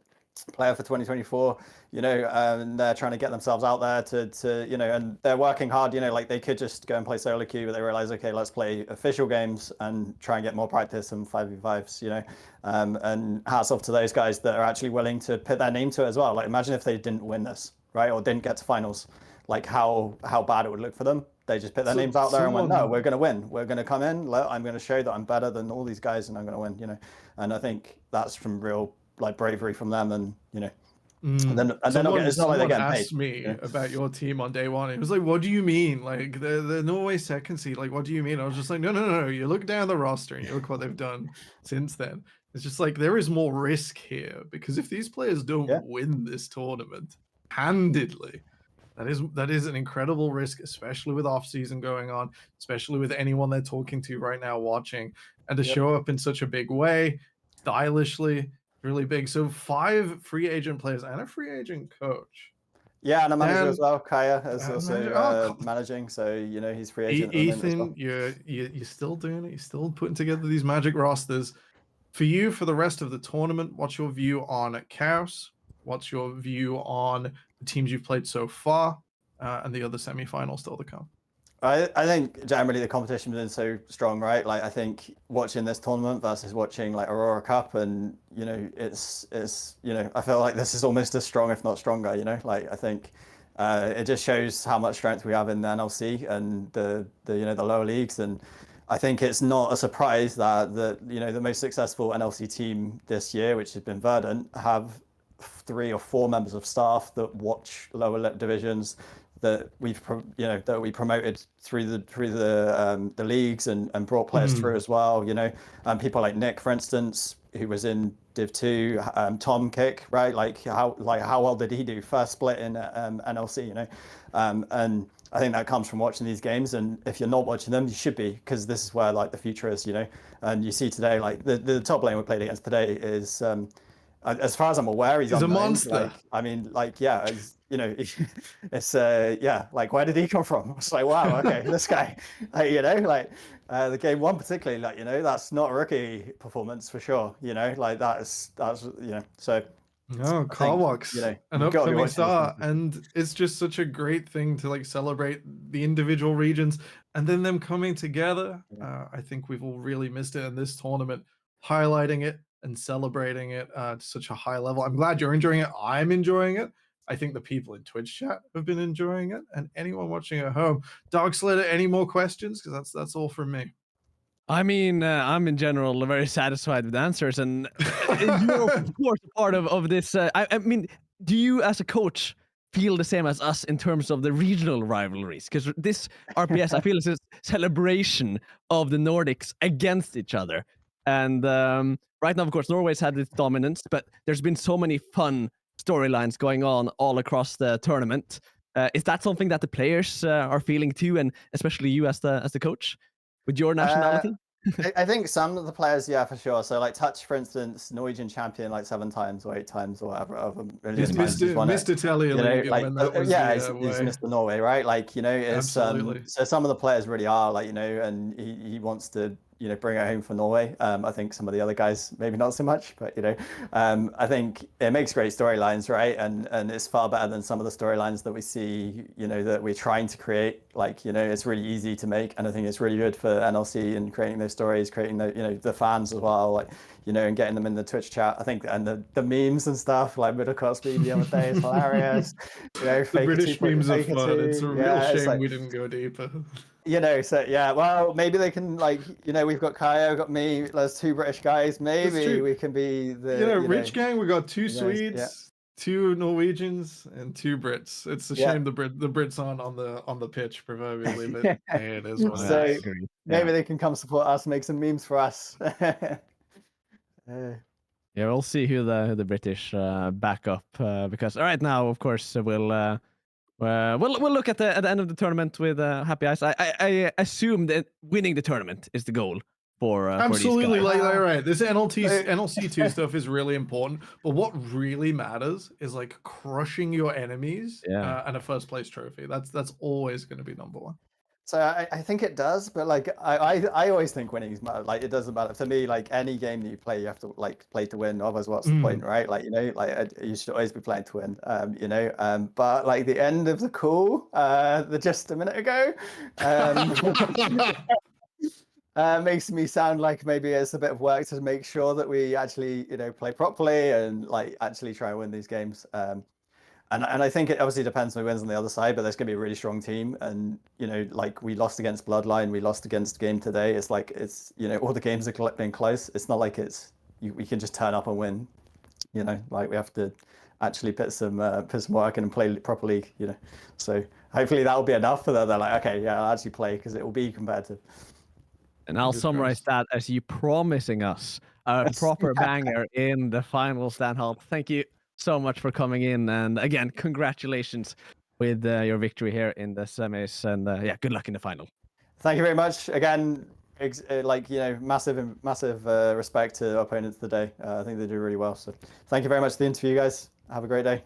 player for 2024, and they're trying to get themselves out there to and they're working hard, like they could just go and play solo queue, but they realize, okay, let's play official games and try and get more practice and 5v5s, and hats off to those guys that are actually willing to put their name to it as well. Like, imagine if they didn't win this, right, or didn't get to finals, like how bad it would look for them. They just put their names out there and went, no, we're going to win. We're going to come in. I'm going to show that I'm better than all these guys and I'm going to win, And I think that's from real like bravery from them, and and then it's not like they're getting paid. Asked me about your team on day one. It was like, what do you mean? Like the Norway second seed, like what do you mean? I was just like, no. You look down the roster and you look what they've done since then. It's just like there is more risk here, because if these players don't win this tournament handedly, that is an incredible risk, especially with off season going on, especially with anyone they're talking to right now watching, and to show up in such a big way, stylishly. Really big. So 5 free agent players and a free agent coach. Yeah, and a manager as well. Kaya is also managing, so he's free agent. Ethan, you're still doing it. You're still putting together these Magic rosters. For you, for the rest of the tournament, what's your view on Chaos? What's your view on the teams you've played so far, and the other semifinals still to come? I think generally the competition has been so strong, right? Like, I think watching this tournament versus watching like Aurora Cup, and it's I feel like this is almost as strong, if not stronger. Like I think it just shows how much strength we have in the NLC and the lower leagues, and I think it's not a surprise that the most successful NLC team this year, which has been Verdant, have 3 or 4 members of staff that watch lower divisions, that we promoted through the leagues and brought players through as well. And people like Nick, for instance, who was in Div 2, Tom Kick, right? Like how well did he do first split in NLC? And I think that comes from watching these games. And if you're not watching them, you should be, because this is where like the future is. And you see today, like the top lane we played against today is. As far as I'm aware, he's a monster. It's like, where did he come from? It's like, wow, okay, this guy, the game 1 particularly, that's not a rookie performance for sure. Like that's so. No, Carwox, an upcoming star, and it's just such a great thing to like celebrate the individual regions and then them coming together. I think we've all really missed it in this tournament, highlighting it and celebrating it to such a high level. I'm glad you're enjoying it. I'm enjoying it. I think the people in Twitch chat have been enjoying it, and anyone watching at home. Dark Slater, any more questions? Because that's all from me. I mean, I'm in general very satisfied with the answers, and you're of course part of this. I mean, do you as a coach feel the same as us in terms of the regional rivalries? Because this RPS, I feel, is a celebration of the Nordics against each other. And right now, of course, Norway's had its dominance, but there's been so many fun storylines going on all across the tournament. Is that something that the players are feeling too, and especially you as the coach, with your nationality? I think some of the players, yeah, for sure. So like Touch, for instance, Norwegian champion like 7 times or 8 times or whatever. He's Mr. Telly, he's Mr. Norway, right? Like, it's so some of the players really are like, and he wants to bring it home for Norway. I think some of the other guys maybe not so much, but I think it makes great storylines, right? And it's far better than some of the storylines that we see, that we're trying to create. Like, it's really easy to make, and I think it's really good for NLC and creating those stories, creating the fans as well, like, and getting them in the Twitch chat. I think, and the memes and stuff, like Middle Cosby the other day is hilarious. The British memes are fun. It's a real shame we didn't go deeper. So yeah, well, maybe they can, like, we've got Kaya, we've got me, there's 2 British guys, maybe we can be the Rich Gang. We got 2 Swedes, 2 Norwegians, and 2 Brits. It's a shame the Brits aren't on the pitch proverbially, but hey, it is what it is. Maybe they can come support us, make some memes for us. Yeah, we'll see who the British back up because right now, of course, we'll look at the end of the tournament with happy eyes. I assume that winning the tournament is the goal for Absolutely, these guys. like right. This NLC2 stuff is really important, but what really matters is like crushing your enemies and a first place trophy. That's always going to be number one. So I think it does, but like I always think winning is matter. Like it doesn't matter for me. Like any game that you play, you have to like play to win. Otherwise, what's the point, right? Like like you should always be playing to win. But like the end of the call, just a minute ago, makes me sound like maybe it's a bit of work to make sure that we actually play properly and like actually try and win these games. And I think it obviously depends on who wins on the other side, but there's going to be a really strong team. And, like we lost against Bloodline, we lost against Game today. It's like, all the games are being close. It's not like we can just turn up and win, like we have to actually put some work in and play properly, So hopefully that'll be enough for them. They're like, okay, yeah, I'll actually play because it will be competitive. And I'll summarize that as you promising us a proper banger in the final, Stan Hall. Thank you so much for coming in, and again, congratulations with your victory here in the semis, and good luck in the final. Thank you very much again. Massive respect to opponents today. I think they do really well. So thank you very much for the interview, guys. Have a great day.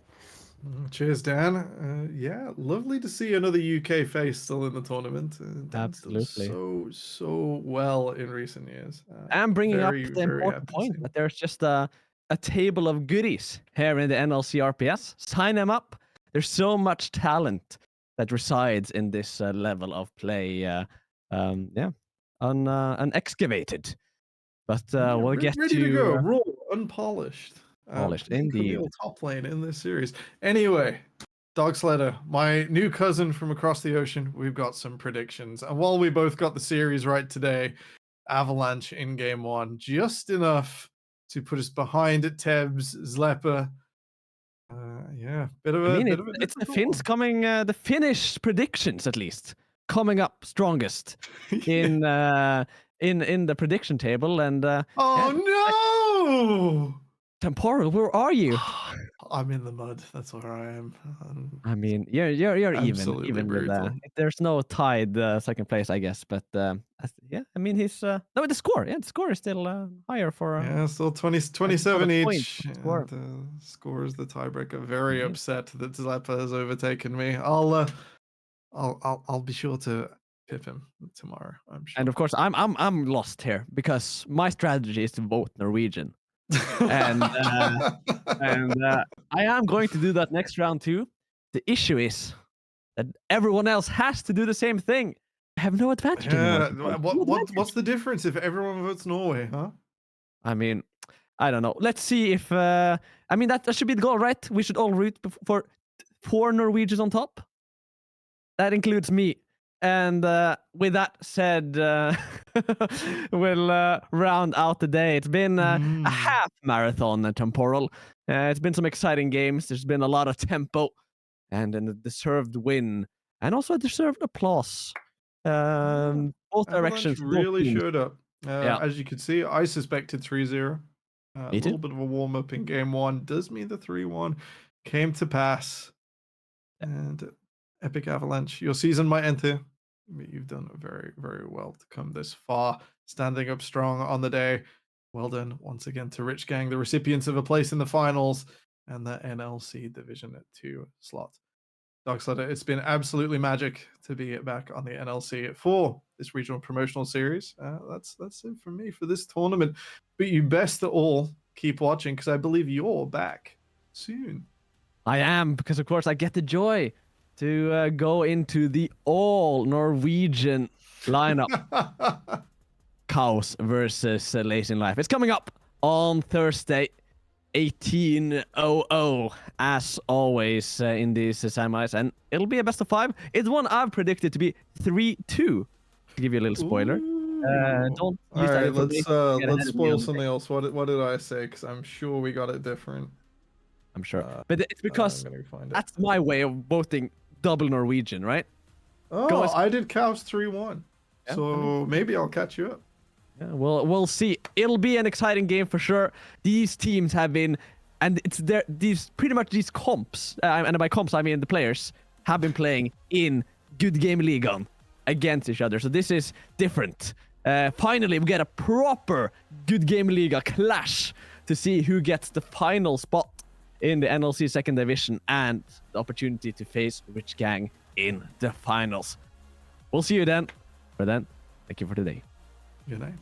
Cheers, Dan. Lovely to see another UK face still in the tournament. Absolutely. So well in recent years. I'm bringing up the important point that there's just a table of goodies here in the NLC RPS. Sign them up. There's so much talent that resides in this level of play. Unexcavated. But we'll get ready to go, raw, unpolished. Polished, indeed. Real top lane in this series. Anyway, Dogsledder, my new cousin from across the ocean, we've got some predictions. And while we both got the series right today, Avalanche in game one, just enough to put us behind at Tebs, Zlepa. It's the Finns coming, the Finnish predictions at least coming up strongest in the prediction table. And no, Temporal, where are you? I'm in the mud. That's where I am. I mean, you're even with there's no tied second place, I guess. But I mean, he's no, the score. Yeah, the score is still higher for. Still 27 each. The score is the tiebreaker. Very upset that Zlepa has overtaken me. I'll be sure to pip him tomorrow. I'm sure. And of course, I'm lost here because my strategy is to vote Norwegian. and I am going to do that next round too. The issue is that everyone else has to do the same thing. I have no advantage anymore. What's the difference if everyone votes Norway, huh? I mean, I don't know. Let's see if I mean that should be the goal, right? We should all root for 4 Norwegians on top. That includes me. And with that said, we'll round out the day. It's been a half marathon at Temporal. It's been some exciting games. There's been a lot of tempo and a deserved win and also a deserved applause. Both directions. Really showed up. As you can see, I suspected 3-0. A little bit of a warm-up in game one. Does mean the 3-1 came to pass. And Epic Avalanche, your season might enter. You've done very, very well to come this far, standing up strong on the day. Well done once again to Rich Gang, the recipients of a place in the finals and the NLC Division 2 slot. Dogsledder, it's been absolutely magic to be back on the NLC for this regional promotional series. That's it from me for this tournament. But you best all keep watching because I believe you're back soon. I am, because of course I get the joy to go into the all Norwegian lineup. Chaos versus Late in Life. It's coming up on Thursday, 18:00, as always in these semis, and it'll be a best of 5. It's one I've predicted to be 3-2. To give you a little spoiler. Don't use that. Let's spoil something else. What did I say? Because I'm sure we got it different. I'm sure, but it's because that's my way of voting double Norwegian, right? I did Chaos 3-1, so maybe I'll catch you up. Yeah, we'll see. It'll be an exciting game for sure. These teams have been, and it's there. These pretty much these comps, and by comps I mean the players have been playing in Good Game League against each other. So this is different. Finally, we get a proper Good Game League clash to see who gets the final spot in the NLC second division and the opportunity to face which gang in the finals. We'll see you then. For then, thank you for today. Good night.